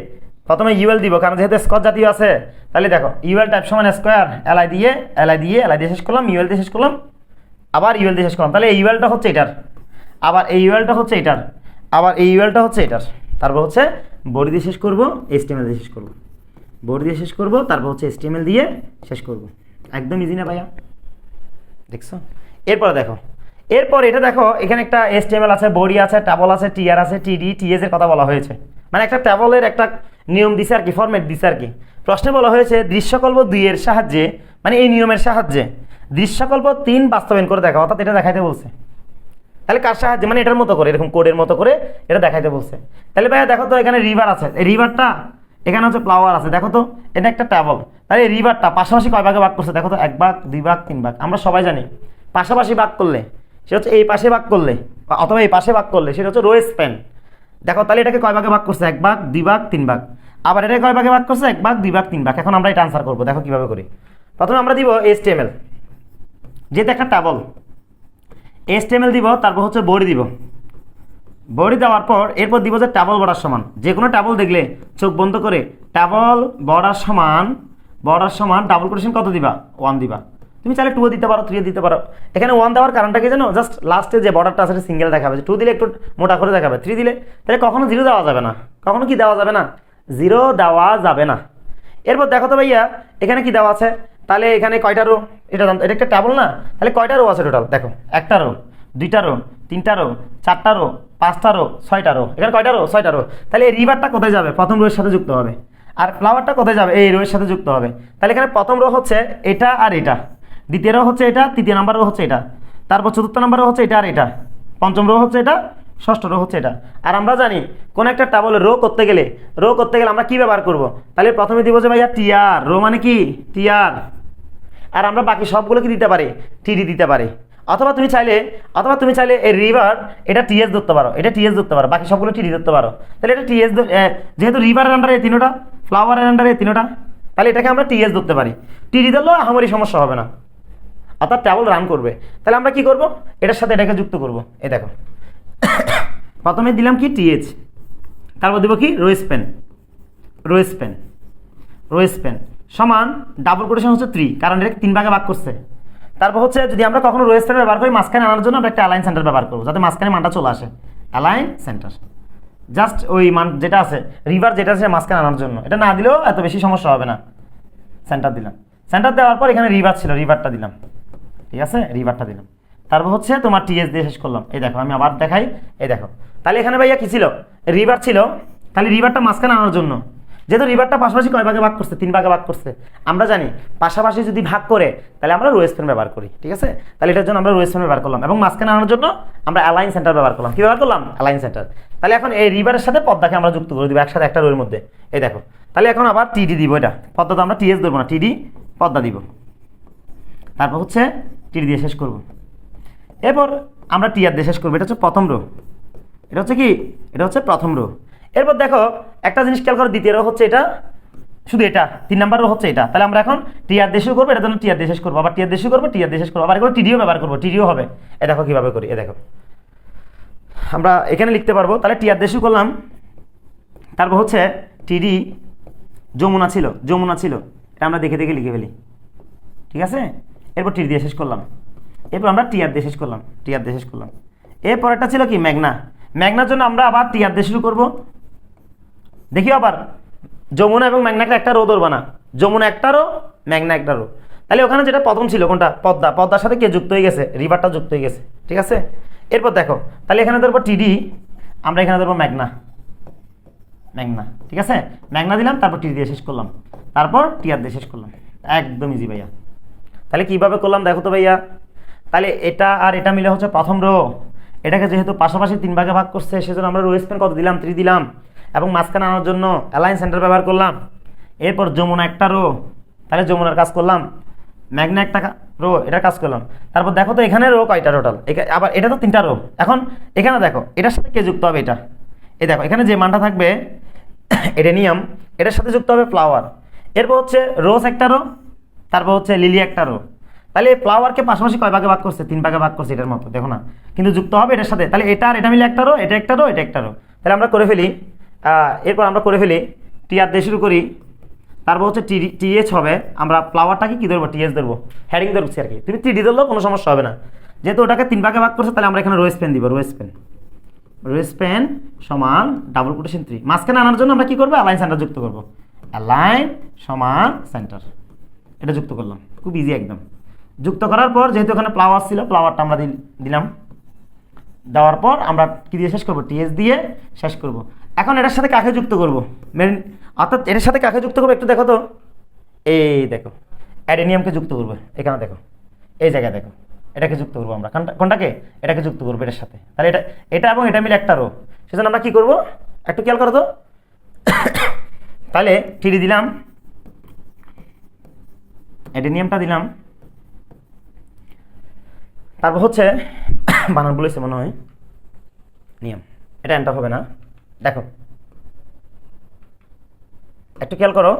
প্রথমে ইউএল দিব, কারণ যেহেতু স্কোয়ার জাতীয় আছে। তাহলে দেখো ইউএল টাইপ সমান স্কোয়ার, এলআই দিয়ে এলআই দিয়ে এলআই দিয়ে শেষ করলাম, ইউএল দিয়ে শেষ করলাম, আবার ইউএল দিয়ে শেষ করলাম। তাহলে এই ইউএলটা হচ্ছে এটার, আবার এই ইউএলটা হচ্ছে এটার, আবার এই ইউএলটা হচ্ছে এটার। তারপর হচ্ছে বডি দিয়ে শেষ করবো, HTML দিয়ে শেষ করবো, বডি দিয়ে শেষ করবো, তারপর হচ্ছে HTML দিয়ে শেষ করবো। একদম ইজি না ভাইয়া? দেখছো? এরপরে দেখো, এরপর এটা দেখো এখানে একটা HTML আছে, বডি আছে, ট্যাবল আছে, টিআর আছে, টিডি টিএস এর কথা বলা হয়েছে। মানে একটা ট্যাবলের একটা নিয়ম দিছে আর কি, ফরম্যাট দিছে আর কি। প্রশ্নে বলা হয়েছে দৃশ্যকল্প 2 এর সাহায্যে, মানে এই নিয়মের সাহায্যে দৃশ্যকল্প 3 বাস্তবায়ন করে দেখা, অর্থাৎ এটা দেখাইতে বলছে। তাহলে কার সাহায্যে? মানে এটার মতো করে, এরকম কোডের মতো করে এটা দেখাইতে বলছে। তাহলে ভাইয়া দেখো তো এখানে রিভার আছে, এই রিভারটা এখানে হচ্ছে ফ্লাওয়ার আছে। দেখো তো এটা একটা ট্যাবল। তাহলে এই রিভারটা পাশাপাশি কয় ভাগে ভাগ করছে? দেখো তো 1 ভাগ, 2 ভাগ, 3 ভাগ। আমরা সবাই জানি পাশাপাশি ভাগ করলে সেটা হচ্ছে এই পাশে ভাগ করলে, অথবা এই পাশে ভাগ করলে সেটা হচ্ছে রো স্প্যান। দেখো তাহলে এটাকে কয় ভাগে ভাগ করছে? 1 ভাগ, 2 ভাগ, 3 ভাগ। আবার এটাকে কয় ভাগে ভাগ করছে? 1 ভাগ, 2 ভাগ, 3 ভাগ। এখন আমরা এটা আনসার করবো। দেখো কিভাবে করি। প্রথমে আমরা দিব HTML, যেহেতু একটা ট্যাবল, HTML দিব। তারপর হচ্ছে বডি দিব, বডি দেওয়ার পর এরপর দিব যে ট্যাবল বর্ডার সমান। যে কোনো ট্যাবল দেখলে চোখ বন্ধ করে ট্যাবল বর্ডার সমান, বর্ডার সমান ডাবল কোটেশন কত দিবা? 1 দিবা। তুমি চাইলে 2 দিতে পারো, 3 দিতে পারো। এখানে 1 দেওয়ার কারণটা কি জানো? জাস্ট লাস্টে যে বর্ডারটা আছে সিঙ্গেল দেখাবে। 2 দিলে একটু মোটা করে দেখাবে, 3 দিলে তাহলে কখনো 0 দেওয়া যাবে না। কখনো কি দেওয়া যাবে না? 0 দেওয়া যাবে না। এরপর দেখো তো ভাইয়া এখানে কি দেওয়া আছে? তাহলে এখানে কয়টা রো? এটা একটা ট্যাবল না? তাহলে কয়টা রো আছে টোটাল? দেখো 1টা রো, 2টা রো, 3টা রো, 4টা রো, 5টা রো, 6টা রো। এখানে কয়টা রো? 6টা রো। তাহলে এই রিভারটা কোথায় যাবে? প্রথম রোয়ের সাথে যুক্ত হবে। আর ফ্লাওয়ারটা কোথায় যাবে? এই রোয়ের সাথে যুক্ত হবে। তাহলে এখানে প্রথম রো হচ্ছে এটা আর এটা, দ্বিতীয় রো হচ্ছে এটা, তৃতীয় নাম্বার রো হচ্ছে এটা, তারপর চতুর্থ নাম্বার রো হচ্ছে এটা আর এটা, পঞ্চম রো হচ্ছে এটা, ষষ্ঠ রো হচ্ছে এটা। আর আমরা জানি কোন একটা ট্যাবলে রো করতে গেলে আমরা কি ব্যবহার করব? তাহলে প্রথমে দিব যে ভাইয়া টিআর, রো মানে কি? টিআর। আর আমরা বাকি সবগুলো কি দিতে পারি? টিডি দিতে পারি। অথবা তুমি চাইলে এই রিভার এটা টিএস ধরতে পারো, এটা টিএস ধরতে পারো, বাকি সবগুলো টিডি ধরতে পারো। তাহলে এটা টিএস, যেহেতু রিভারের আন্ডারে এই তিনটা, ফ্লাওয়ারের আন্ডারে এই তিনটা, তাহলে এটাকে আমরা টিএস ধরতে পারি। টিডি ধরলেও আমারই সমস্যা হবে না, অর্থাৎ ট্যাবল রান করবে। তাহলে আমরা কি করব? এটার সাথে এটাকে যুক্ত করব। এই দেখো প্রথমে দিলাম কি? টিএচ। তারপর দিব কি? Rho span, rho span, rho span সমান ডাবল কোটেশন হচ্ছে 3, কারণ এটা 3 ভাগে ভাগ করছে। তারপর হচ্ছে যদি আমরা কখনো রো স্প্যান ব্যবহার করি মাঝখানে আনার জন্য, আমরা একটা অ্যালাইন সেন্টার ব্যবহার করবো, যাতে মাঝখানে মানটা চলে আসে। অ্যালাইন সেন্টার জাস্ট ওই মান যেটা আছে, রিভার যেটা আছে মাঝখানে আনার জন্য। এটা না দিলেও এত বেশি সমস্যা হবে না। সেন্টার দিলাম, সেন্টার দেওয়ার পর এখানে রিভার ছিল, রিভারটা দিলাম। ঠিক আছে, রিভারটা দিলাম। তারপর হচ্ছে তোমার টিএস দিয়ে শেষ করলাম। এই দেখো আমি আবার দেখাই, এই দেখো। তাহলে এখানে ভাইয়া কি ছিল? রিভার ছিল। তাহলে রিভারটা মাঝখানে আনার জন্য যেহেতু রিভারটা পাশাপাশি কয় ভাগে ভাগ করছে, 3 ভাগে ভাগ করছে। আমরা জানি পাশাপাশি যদি ভাগ করে তাহলে আমরা রো স্প্যান ব্যবহার করি, ঠিক আছে। তাহলে এটার জন্য আমরা রো স্প্যান ব্যবহার করলাম এবং মাঝখানে আনার জন্য আমরা অ্যালাইন সেন্টার ব্যবহার করলাম। কি ব্যবহার করলাম? Align centre. তাহলে এখন এই রিভারের সাথে পদ্মাকে আমরা যুক্ত করে দিব একসাথে একটা রোর মধ্যে। এই দেখো, তাহলে এখন আবার টিডি দিব, এটা পদ্মা তো আমরা টিএস দেবো না, টিডি পদ্মা দিব। তারপর হচ্ছে টিডি দিয়ে শেষ করব। এরপর আমরা টিআর দিয়ে শেষ করবো। এটা হচ্ছে প্রথম রো, এটা হচ্ছে কি, এটা হচ্ছে প্রথম রো। এরপর দেখো একটা জিনিস খেয়াল করো, দ্বিতীয় রো হচ্ছে এটা, শুধু এটা 3 নাম্বার রো হচ্ছে এটা। তাহলে আমরা এখন টিআর দিয়ে শুরু করবো, এটার জন্য টিআর দিয়ে শেষ করবো, আবার টিআর দিয়ে শুরু করবো, টিআর দিয়ে শেষ করবো, আবার এগুলো টিডিও ব্যবহার করবো, টিডিও হবে। এ দেখো কীভাবে করি, এ দেখো আমরা এখানে লিখতে পারবো। তাহলে টিআর দিয়ে শুরু করলাম, তারপর হচ্ছে টিডি যমুনা ছিল, যমুনা ছিল, এটা আমরা দেখে দেখে লিখে ফেলি, ঠিক আছে। এরপর টিডি দিয়ে শেষ করলাম, এরপর আমরা টিআর দিয়ে শেষ করলাম, টিআর দিয়ে শেষ করলাম। এরপর একটা ছিল কি মেঘনা, মেঘনার জন্য আমরা আবার টিআর দিয়ে শুরু করবো। দেখি আবার যমুনা এবং মেঘনাকে একটা রো ধরবা না, যমুনা একটা রো, মেঘনা একটা রো। তাহলে ওখানে যেটা প্রথম ছিল কোনটা, পদ্মা, পদ্মার সাথে কে যুক্ত হয়ে গেছে, রিভারটা যুক্ত হয়ে গেছে, ঠিক আছে। এরপর দেখো, তাহলে এখানে ধরবো টিডি, আমরা এখানে ধরবো মেঘনা, মেঘনা, ঠিক আছে। মেঘনা দিলাম, তারপর টিডি দিয়ে শেষ করলাম, তারপর টিআর দিয়ে শেষ করলাম। একদম ইজি ভাইয়া। তাহলে কিভাবে করলাম দেখো তো ভাইয়া। তাহলে এটা আর এটা মিলে হচ্ছে প্রথম রো। এটাকে যেহেতু পাশাপাশি 3 ভাগে ভাগ করছে, সেজন্য আমরা রো স্প্যান কত দিলাম, 3 দিলাম, এবং মাঝখানে আনার জন্য অ্যালাইন সেন্টার ব্যবহার করলাম। এরপর যমুনা একটা রো, তাহলে যমুনার কাজ করলাম, মেঘনা একটা রো, এটার কাজ করলাম। তারপর দেখো তো এখানে রো কয়টা টোটাল, আবার এটা তো 3টা রো। এখন এখানে দেখো এটার সাথে কে যুক্ত হবে, এটা, এই দেখো এখানে যে মানটা থাকবে এডেনিয়াম, এটার সাথে যুক্ত হবে ফ্লাওয়ার। এরপর হচ্ছে রোজ একটা রো, তারপর হচ্ছে লিলি একটা রো। তাহলে ফ্লাওয়ারকে পাশাপাশি কয় ভাগে ভাগ করছে, 3 ভাগে ভাগ করছে, এটার মতো দেখো না, কিন্তু যুক্ত হবে এটার সাথে। তাহলে এটা আর এটা মিলে একটা রো, এটা একটা রো, এটা একটা রো। তাহলে আমরা করে ফেলি, এরপর আমরা করে ফেলি টিআর দিয়ে শুরু করি, তারপর হচ্ছে টিএইচ হবে। আমরা ফ্লাওয়ারটাকে কি ধরবো, টিএস ধরবো, হেডিং ধরছি আর কি। তুমি টিডি ধরলেও কোনো সমস্যা হবে না, যেহেতু ওটাকে 3 ভাগে ভাগ করছে। তাহলে আমরা এখানে রো স্প্যান দিব, রো স্প্যান, রো স্প্যান সমান ডাবল কোটেশন 3। মাঝখানে আনার জন্য আমরা কি করবো, অ্যালাইন সেন্টার যুক্ত করবো, অ্যালাইন সমান সেন্টার, এটা যুক্ত করলাম, খুব ইজি একদম। যুক্ত করার পর যেহেতু এখানে ফ্লাওয়ার ছিল, ফ্লাওয়ারটা আমরা দিলাম, দেওয়ার পর আমরা কি দিয়ে শেষ করবো, টিএস দিয়ে শেষ করব। এখন এটার সাথে কাকে যুক্ত করবো, অর্থাৎ এটার সাথে কাকে যুক্ত করবো একটু দেখো তো। এই দেখো অ্যাডেনিয়ামকে যুক্ত করবো, এখানে দেখো এই জায়গায় দেখো, এটাকে যুক্ত করবো আমরা, কোনটাকে, এটাকে যুক্ত করবো এটার সাথে। তাহলে এটা, এটা এবং এটা মিলে একটা রো, সেজন্য আমরা কি করবো একটু খেয়াল করো তো। তাহলে টিডি দিলাম, অ্যাডেনিয়ামটা দিলাম, তারপর হচ্ছে বানান বলেছে মনে হয়, নিয়ম, এটা এন্টার হবে না, দেখো একটু খেয়াল করো,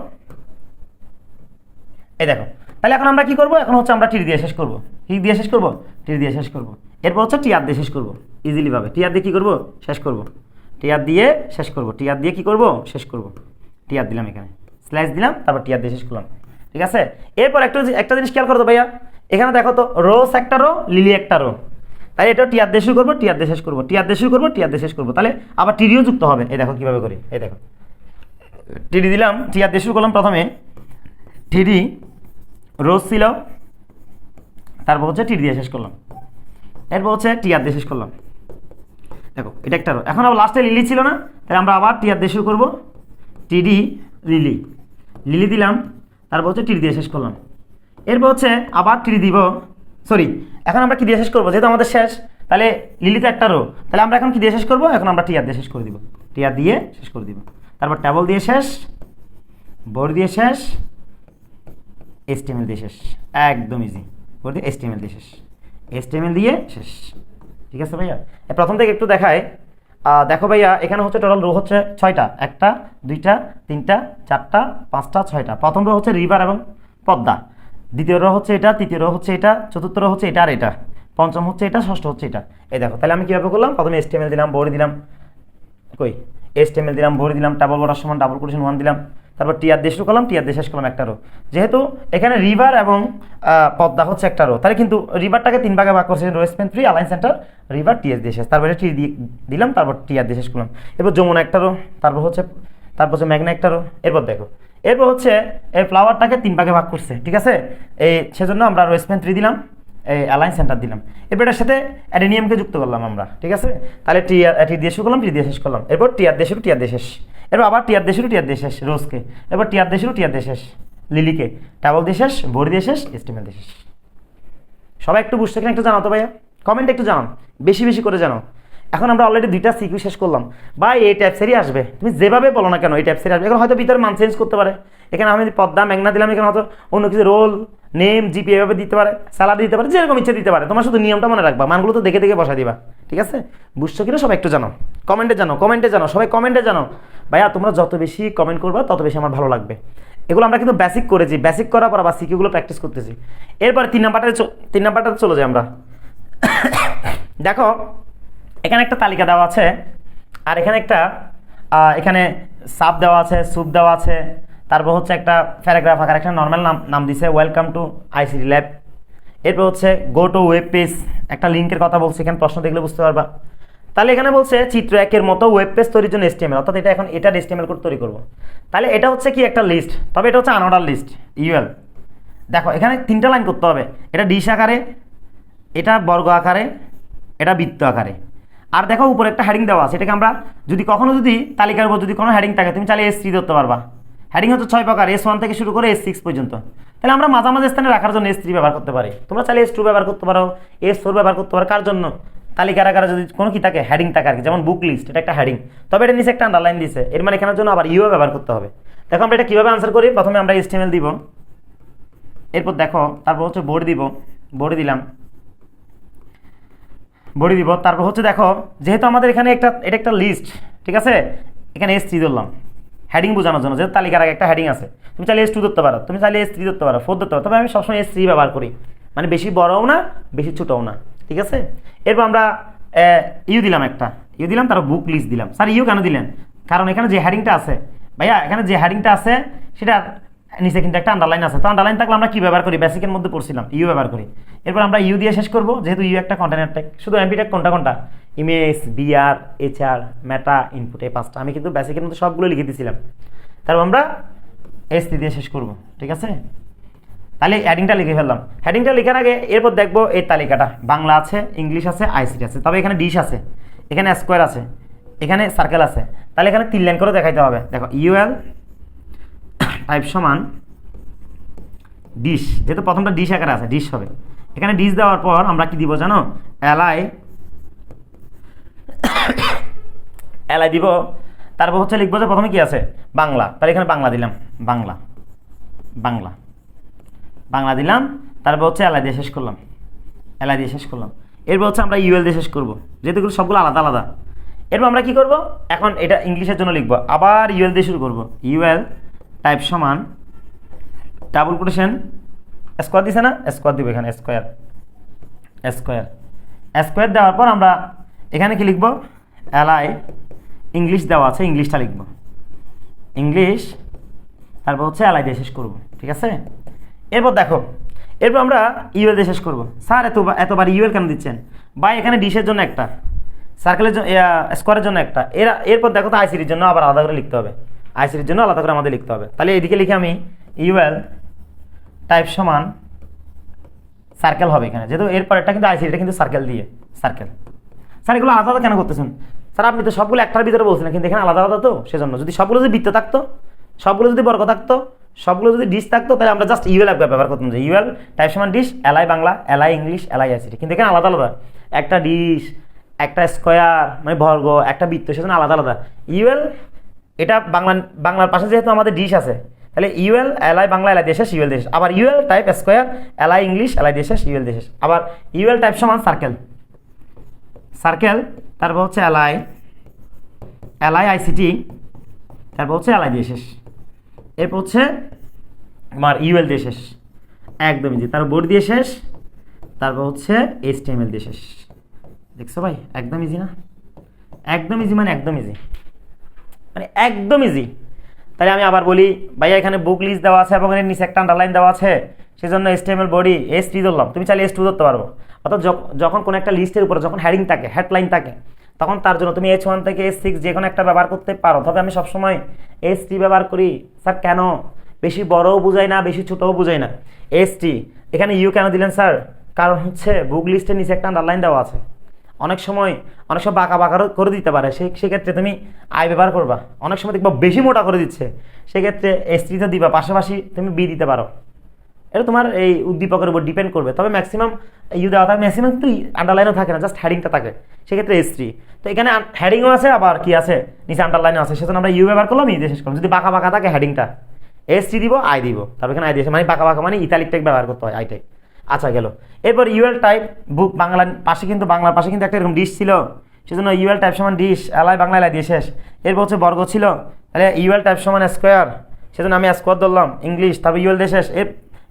এই দেখো। তাহলে এখন আমরা কি করবো, এখন হচ্ছে আমরা টিডি দিয়ে শেষ করবো, কি দিয়ে শেষ করবো, টিডি দিয়ে শেষ করবো। এরপর হচ্ছে টিআর দিয়ে শেষ করবো, ইজিলি ভাবে টিআর দিয়ে কি করবো, শেষ করবো, টিআর দিয়ে শেষ করবো, টিআর দিয়ে কি করবো, শেষ করবো। টিআর দিলাম, এখানে স্ল্যাশ দিলাম, তারপর টিআর দিয়ে শেষ করলাম, ঠিক আছে। এরপর একটা জিনিস খেয়াল করো তো ভাইয়া, এখানে দেখো তো রোজ একটা রো, লিলি একটা রো। তাই এটা টিআর দিয়ে শুরু করবো, টিআর দিয়ে শেষ করবো, টিআর দিয়ে শুরু করবো, টিআর দিয়ে শেষ করবো। তাহলে আবার টিডিও যুক্ত হবে, এই দেখো কিভাবে করি, এই দেখো টিডি দিলাম, টিআর দিয়ে শুরু করলাম, প্রথমে টিডি রোজ ছিল, তারপর হচ্ছে টিডি দিয়ে শেষ করলাম, এরপর হচ্ছে টিআর দিয়ে শেষ করলাম, দেখো এটা একটা রো। এখন আবার লাস্টে লিলি ছিল না, তাহলে আমরা আবার টিআর দিয়ে শুরু করবো, টিডি লিলি, লিলি দিলাম, তারপর হচ্ছে টিডি দিয়ে শেষ করলাম। এরপর হচ্ছে আবার টিডি দিব, সরি এখন আমরা কি দিয়ে শেষ করবো, যেহেতু আমাদের শেষ, তাহলে লিলিতে একটা রো, তাহলে আমরা এখন কি দিয়ে শেষ করবো, এখন আমরা টিআর দিয়ে শেষ করে দিব, টিআর দিয়ে শেষ করে দিব। তারপর টেবল দিয়ে শেষ, বোর্ড দিয়ে শেষ, HTML দিয়ে শেষ, একদম ইজি। বোর্ড দিয়ে HTML দিয়ে শেষ, HTML দিয়ে শেষ, ঠিক আছে ভাইয়া। প্রথম থেকে একটু দেখায়, দেখো ভাইয়া এখানে হচ্ছে টোটাল রো হচ্ছে 6টা, 1টা 2টা 3টা 4টা 5টা 6টা। প্রথম রো হচ্ছে রিভার এবং পদ্মা, দ্বিতীয় রো হচ্ছে এটা, তৃতীয় রো হচ্ছে এটা, চতুর্থ রো হচ্ছে এটা আর এটা, পঞ্চম হচ্ছে এটা, ষষ্ঠ হচ্ছে এটা। এই দেখো, তাহলে আমি কীভাবে করলাম, প্রথমে HTML দিলাম, বোর্ড দিলাম, কই HTML দিলাম, বোর্ড দিলাম, ডাবল বর্ডার সমান ডাবল কোটেশন 1 দিলাম, তারপর টিআর দিয়ে শুরু করলাম, টিআর দিয়ে শেষ করলাম একটা রো। যেহেতু এখানে রিভার এবং পদ্মা হচ্ছে একটা রো, তাহলে কিন্তু রিভারটাকে 3 ভাগে ভাগ করছে, row span 3, align center, river, TS দিয়ে শেষ, তারপরে টি দিলাম, তারপর টিআর দিয়ে শেষ করলাম। এরপর যমুনা একটা রো, তারপর হচ্ছে মেঘনা একটা রো। এরপর দেখো, এরপর হচ্ছে এই ফ্লাওয়ারটাকে 3 ভাগে ভাগ করছে, ঠিক আছে, এই সেজন্য আমরা রো স্প্যান 3 দিলাম, এই অ্যালাইন সেন্টার দিলাম। এরপর এটার সাথে অ্যাডেনিয়ামকে যুক্ত করলাম আমরা, ঠিক আছে। তাহলে টি দিয়ে শুরু করলাম, টি দিয়ে শেষ করলাম, এরপর টিআর দিয়ে শুরু, টিআর দিয়ে শেষ। এরপর আবার টিয়ার দিয়ে শুরু, টিয়ার দিয়ে শেষ রোজকে, এরপর টিয়ার দিয়ে শুরু, টিয়ার দিয়ে শেষ লিলিকে, ডাবল দিয়ে শেষ, ভরি দিয়ে শেষ, এস্টিমেল দিয়ে শেষ। সবাই একটু বুঝতে কিনা একটু জানাও তো ভাইয়া, কমেন্ট একটু জানাও, বেশি বেশি করে জানাও। এখন আমরা অলরেডি 2টা সিকিউ শেষ করলাম। ভাই এই টাইপসেরই আসবে, তুমি যেভাবে বলো না কেন এই টাইপসেরই আসবে। এখন হয়তো ভিতরে মান চেঞ্জ করতে পারে, এখানে আমি পদ্মা মেঘনা দিলাম, এখানে হয়তো অন্য কিছু রোল নেম জিপি এভাবে দিতে পারে, স্যালাড দিতে পারে, যেরকম ইচ্ছে দিতে পারে। তোমার শুধু নিয়মটা মনে রাখবা, মানগুলো তো দেখে দেখে বসাই দিবা, ঠিক আছে? বুঝছো কিনা সবাই একটু জানো, কমেন্টে জানাও, কমেন্টে জানাও, সবাই কমেন্টে জানাও। ভাইয়া তোমরা যত বেশি কমেন্ট করবা তত বেশি আমার ভালো লাগবে। এগুলো আমরা কিন্তু বেসিক করেছি, বেসিক করার পর আবার সিকিউগুলো প্র্যাকটিস করতেছি। এরপরে 3 নাম্বারটাতে চলে যাই আমরা। দেখো এখানে একটা তালিকা দেওয়া আছে, আর এখানে একটা এখানে সাব দেওয়া আছে, সুপ দেওয়া আছে, তারপর হচ্ছে একটা প্যারাগ্রাফ আকার একটা নর্মাল নাম দিছে, ওয়েলকাম টু আইসিটি ল্যাব। এরপর হচ্ছে গো টু ওয়েব পেজ, একটা লিঙ্কের কথা বলছে, এখানে প্রশ্ন দেখলে বুঝতে পারবা। তাহলে এখানে বলছে চিত্র 1-এর মতো ওয়েব পেজ তৈরির জন্য HTML, অর্থাৎ এটা এখন এটার HTML কোড তৈরি করবো। তাহলে এটা হচ্ছে কি একটা লিস্ট, তবে এটা হচ্ছে আনঅর্ডার লিস্ট ইউএল। দেখো এখানে 3টা লাইন করতে হবে, এটা ডিশ আকারে, এটা বর্গ আকারে, এটা বৃত্ত আকারে। আর দেখো উপরে একটা হেডিং দেওয়া আছে, এটাকে আমরা যদি কখনো যদি তালিকার উপর যদি কোনো হেডিং থাকে তুমি চাইলে S3 ধরতে পারবা। হেডিং হচ্ছে 6 প্রকার, S1 থেকে শুরু করে S6 পর্যন্ত। তাহলে আমরা মাঝামাঝি স্থানে রাখার জন্য S3 ব্যবহার করতে পারি, তোমরা চাইলে S2 ব্যবহার করতে পারো, S4 ব্যবহার করতে পারো। কার জন্য? তালিকার আকারে যদি কোনো কি থাকে, হেডিং থাকে আর কি, যেমন বুক লিস্ট, এটা একটা হেডিং, তবে এটা নিচে একটা আন্ডারলাইন দিছে, এর মানে এখানের জন্য আবার ইউ ব্যবহার করতে হবে। দেখো আমরা এটা কীভাবে আনসার করি, প্রথমে আমরা HTML দিব, এরপর দেখো তারপর হচ্ছে বডি দিব, বডি দিলাম, বডি দিব, তারপর হচ্ছে দেখো যেহেতু আমাদের এখানে এটা একটা লিস্ট, ঠিক আছে, এখানে S3 ধরলাম হেডিং বোঝানোর জন্য, যেহেতু তালিকার আগে একটা হেডিং আছে। তুমি চাইলে S2 ধরতে পারো, তুমি চাইলে S3 ধরতে পারো, 4 ধরতে পারো, তবে আমি সবসময় S3 ব্যবহার করি, মানে বেশি বড়ও না বেশি ছোটও না, ঠিক আছে। এরপর আমরা ইউ দিলাম, একটা ইউ দিলাম, তারপর বুক লিস্ট দিলাম। স্যার ইউ কেন দিলেন? কারণ এখানে যে হেডিংটা আছে ভাইয়া, এখানে যে হেডিংটা আছে সেটা নিচে কিন্তু একটা আন্ডারলাইন আছে, তো আন্ডারলাইন থাকলে আমরা কি ব্যবহার করি, বেসিকের মধ্যে পড়ছিলাম ইউ ব্যবহার করি। এরপর আমরা ইউ দিয়ে শেষ করব, যেহেতু ইউ একটা কন্টেনার ট্যাগ। শুধু এমপি ট্যাগ কোনটা, ইমেজ, বিআর, এইচআর, মেটা, ইনপুট, এই 5টা আমি কিন্তু বেসিকের মধ্যে সবগুলো লিখে দিয়েছিলাম। তারপর আমরা S3 দিয়ে শেষ করব, ঠিক আছে। তাহলে হেডিংটা লিখে ফেললাম, হেডিংটা লেখার আগে এরপর দেখবো এই তালিকাটা বাংলা আছে, ইংলিশ আছে, আইসিটি আছে, তবে এখানে ডিশ আছে, এখানে স্কোয়ার আছে, এখানে সার্কেল আছে। তাহলে এখানে 3 লাইন করে দেখাইতে হবে। দেখো ইউএল টাইপ সমান ডিশ, যেহেতু প্রথমটা ডিশ আকারে আছে ডিশ হবে। এখানে ডিশ দেওয়ার পর আমরা কি দিব জানো, এলআই দিব। তারপর হচ্ছে লিখবো যে প্রথমে কি আছে, বাংলা, তাহলে এখানে বাংলা দিলাম, বাংলা বাংলা বাংলা দিলাম। তারপর হচ্ছে এলআই দিয়ে শেষ করলাম, এলআই দিয়ে শেষ করলাম। এরপর হচ্ছে আমরা ইউএল দিয়ে শেষ করবো, যেহেতু সবগুলো আলাদা আলাদা। এরপর আমরা কি করব, এখন এটা ইংলিশের জন্য লিখবো, আবার ইউএল দিয়ে শুরু করবো। ইউএল টাইপ সমান ডাবল কোটেশন স্কোয়ার দিছে না, স্কোয়ার দিব, এখানে স্কোয়ার স্কোয়ার স্কোয়ার দেওয়ার পর আমরা এখানে কি লিখবো, এলআই ইংলিশ দেওয়া আছে, ইংলিশটা লিখবো ইংলিশ, তারপর হচ্ছে এলআই দিয়ে শেষ করবো, ঠিক আছে। এরপর দেখো এরপর আমরা ইউএল দিয়ে শেষ করবো। স্যার এতবার ইউএল কেন দিচ্ছেন? বা এখানে ডিশের জন্য একটা, সার্কেলের জন্য, স্কোয়ারের জন্য একটা, এরপর দেখো তো আইসিটির জন্য আবার আলাদা করে লিখতে হবে, আইসিটির জন্য আলাদা করে আমাদের লিখতে হবে। তাহলে এদিকে লিখে আমি ইউএল টাইপ সমান সার্কেল হবে এখানে, যেহেতু এরপর একটা কিন্তু আইসিটিটা কিন্তু সার্কেল দিয়ে সার্কেল। স্যার এগুলো আলাদা আলাদা কেন করতেছেন? স্যার আপনি তো সবগুলো একটার ভিতরে বলছিলেন, কিন্তু এখানে আলাদা আলাদা, তো সেজন্য। যদি সবগুলো যদি বৃত্ত থাকতো, সবগুলো যদি বর্গ থাকতো, সবগুলো যদি ডিশ থাকতো, তাহলে আমরা জাস্ট ইউএল ব্যবহার করতাম, যে ইউএল টাইপ সমান dish, LI Bangla, LI English, LI ICT. কিন্তু এখানে আলাদা আলাদা, একটা ডিশ, একটা স্কোয়ার মানে বর্গ, একটা বৃত্ত, সেজন্য আলাদা আলাদা। ইউএল এটা বাংলার পাশে যেহেতু আমাদের ডিশ আছে, তাহলে ইউএল এলআই বাংলা, এলআই দিয়ে শেষ, ইউএল দিয়ে শেষ। আবার UL type square, LI English, LI দিয়ে শেষ, ইউএল দিয়ে শেষ। আবার ইউএল টাইপ সমান সার্কেল, সার্কেল, তারপর হচ্ছে এলআই, এলআই আইসিটি, তারপর হচ্ছে এলআই দিয়ে শেষ। এরপর হচ্ছে আমার ইউএল দিয়ে শেষ, একদম ইজি। তারপর বোর্ড দিয়ে শেষ, তারপর হচ্ছে HTML দিয়ে শেষ। দেখছো ভাই, একদম ইজি না? একদম ইজি মানে একদম ইজি, মানে একদম ইজি। তাহলে আমি আবার বলি ভাইয়া, এখানে বুক লিস্ট দেওয়া আছে এবং এর নিচে একটা আন্ডারলাইন দেওয়া আছে, সেজন্য HTML বডি S3 ধরলাম। তুমি চাইলে S2 ধরতে পারবো। অর্থাৎ যখন কোনো একটা লিস্টের উপরে যখন হেডিং থাকে, হেডলাইন থাকে, তখন তার জন্য তুমি H1 থেকে S6 যে কোনো একটা ব্যবহার করতে পারো। তবে আমি সবসময় S3 ব্যবহার করি। স্যার কেন? বেশি বড়ও বুঝাই না, বেশি ছোটও বুঝাই না, S3। এখানে ইউ কেন দিলেন স্যার? কারণ হচ্ছে বুক লিস্টের নিচে একটা আন্ডারলাইন দেওয়া আছে, অনেক সময় বাঁকা বাঁকা করে দিতে পারে, সেক্ষেত্রে তুমি আই ব্যবহার করবা। অনেক সময় দেখবা বেশি মোটা করে দিচ্ছে, সেক্ষেত্রে এস3তে দিবা, পাশাপাশি তুমি বি দিতে পারো। এটা তোমার এই উদ্দীপকের উপর ডিপেন্ড করবে, তবে ম্যাক্সিমাম ইউ দেওয়া থাকে, ম্যাক্সিমাম কিন্তু আন্ডারলাইনও থাকে না, জাস্ট হেডিংটা থাকে, সেক্ষেত্রে এস3। তো এখানে হেডিংও আছে, আবার কি আছে নিচে আন্ডারলাইনও আছে, সেজন্য আমরা ইউ ব্যবহার করলাম, ই দিয়ে শেষ করলাম। যদি বাঁকা বাঁকা থাকে হেডিংটা এস3 দিব, আই দিব, তারপর এখানে আই দিয়েছে, মানে বাঁকা বাঁকা মানে ইতালিক টাইপ ব্যবহার করতে হয়, আই টাইপ। আচ্ছা গেল। এরপর ইউএল টাইপ বুক, বাংলার পাশে কিন্তু একটা এরকম ডিশ ছিল, সেজন্য ইউএল টাইপ সমান ডিশ, এলাই বাংলা এলাই দিয়ে শেষ। এরপর হচ্ছে বর্গ ছিল, তাহলে ইউএল টাইপ সমান স্কোয়ার, সেজন্য আমি স্কোয়ার ধরলাম, ইংলিশ, তারপর ইউএল দিয়ে শেষ।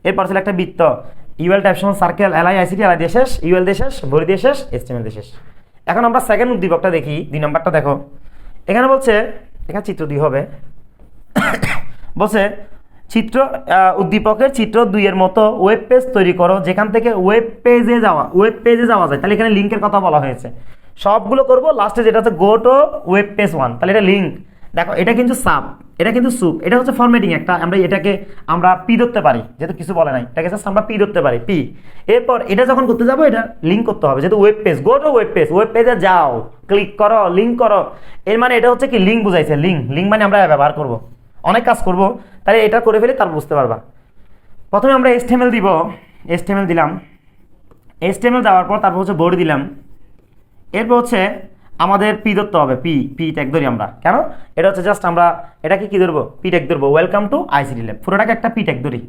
এরপর ছিল একটা বৃত্ত, ইউএল টাইপ সমান সার্কেল, এলাই আইসিটি এলাই দিয়ে শেষ, ইউএল দিয়ে শেষ, ভরি দিয়ে শেষ, এসটিএমএল দিয়ে শেষ। এখন আমরা সেকেন্ড উদ্দীপকটা দেখি, 2 নম্বরটা দেখো। এখানে বলছে, এখানে চিত্র 2 হবে, বলছে চিত্র উদ্দীপকের চিত্র 2 এর মতো ওয়েব পেজ তৈরি করো যেখান থেকে ওয়েব পেজে যাওয়া যায়। তাহলে এখানে লিঙ্কের কথা বলা হয়েছে, সবগুলো করব, লাস্টে যেটা হচ্ছে গো টু ওয়েব পেজ 1, তাহলে এটা লিঙ্ক। দেখো এটা কিন্তু সাব, এটা কিন্তু সুপ, এটা হচ্ছে ফরম্যাটিং একটা, আমরা পি ধরতে পারি, যেহেতু কিছু বলে নাই, এটাকে জাস্ট আমরা পি ধরতে পারি, পি। এরপর এটা যখন করতে যাবো, এটা লিঙ্ক করতে হবে, যেহেতু web page, go to web পেজে যাও, ক্লিক করো, লিঙ্ক করো, এর মানে এটা হচ্ছে কি লিঙ্ক বুঝাইছে, লিঙ্ক মানে আমরা ব্যবহার করব, অনেক কাজ করব, তাহলে এটা করে ফেলে তারপর বুঝতে পারবা। প্রথমে আমরা HTML দিব, HTML দিলাম, HTML দেওয়ার পর তারপর হচ্ছে বডি দিলাম। এরপর হচ্ছে আমাদের পি ধরতে হবে, পি ট্যাগ ধরি আমরা, কেন এটা হচ্ছে জাস্ট আমরা এটাকে কি ধরবো, পি ট্যাগ ধরবো, ওয়েলকাম টু আইসিটি ল্যাব, পুরোটাকে একটা পি ট্যাগ ধরি।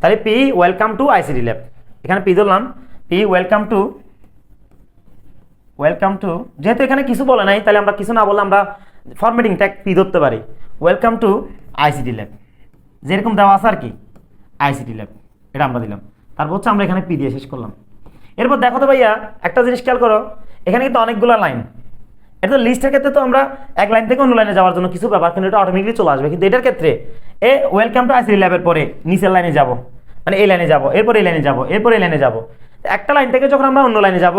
তাহলে P welcome to ICT lab, এখানে পি ধরলাম, পি ওয়েলকাম টু, যেহেতু এখানে কিছু বলে নাই, তাহলে আমরা কিছু না বললে আমরা ফরম্যাটিং ট্যাগ পি ধরতে পারি, ওয়েলকাম টু আইসিটি ল্যাব, যেরকম দেওয়া আছে আর কি, আইসিটি ল্যাব, এটা আমরা দিলাম। তারপর হচ্ছে আমরা এখানে পি দিয়ে শেষ করলাম। এরপর দেখো তো ভাইয়া, একটা জিনিস খেয়াল করো, এখানে কিন্তু অনেকগুলো লাইন, এটা তো লিস্টের ক্ষেত্রে তো আমরা এক লাইন থেকে অন্য লাইনে যাওয়ার জন্য কিছু ব্যাপার, কিন্তু এটা অটোমেটিকলি চলে আসবে, কিন্তু এটার ক্ষেত্রে ওয়েলকাম টু আইসিটি ল্যাবের পরে নিচের লাইনে যাব, মানে এই লাইনে যাব, এরপর এই লাইনে যাব, এরপর এই লাইনে যাব, একটা লাইন থেকে যখন আমরা অন্য লাইনে যাব,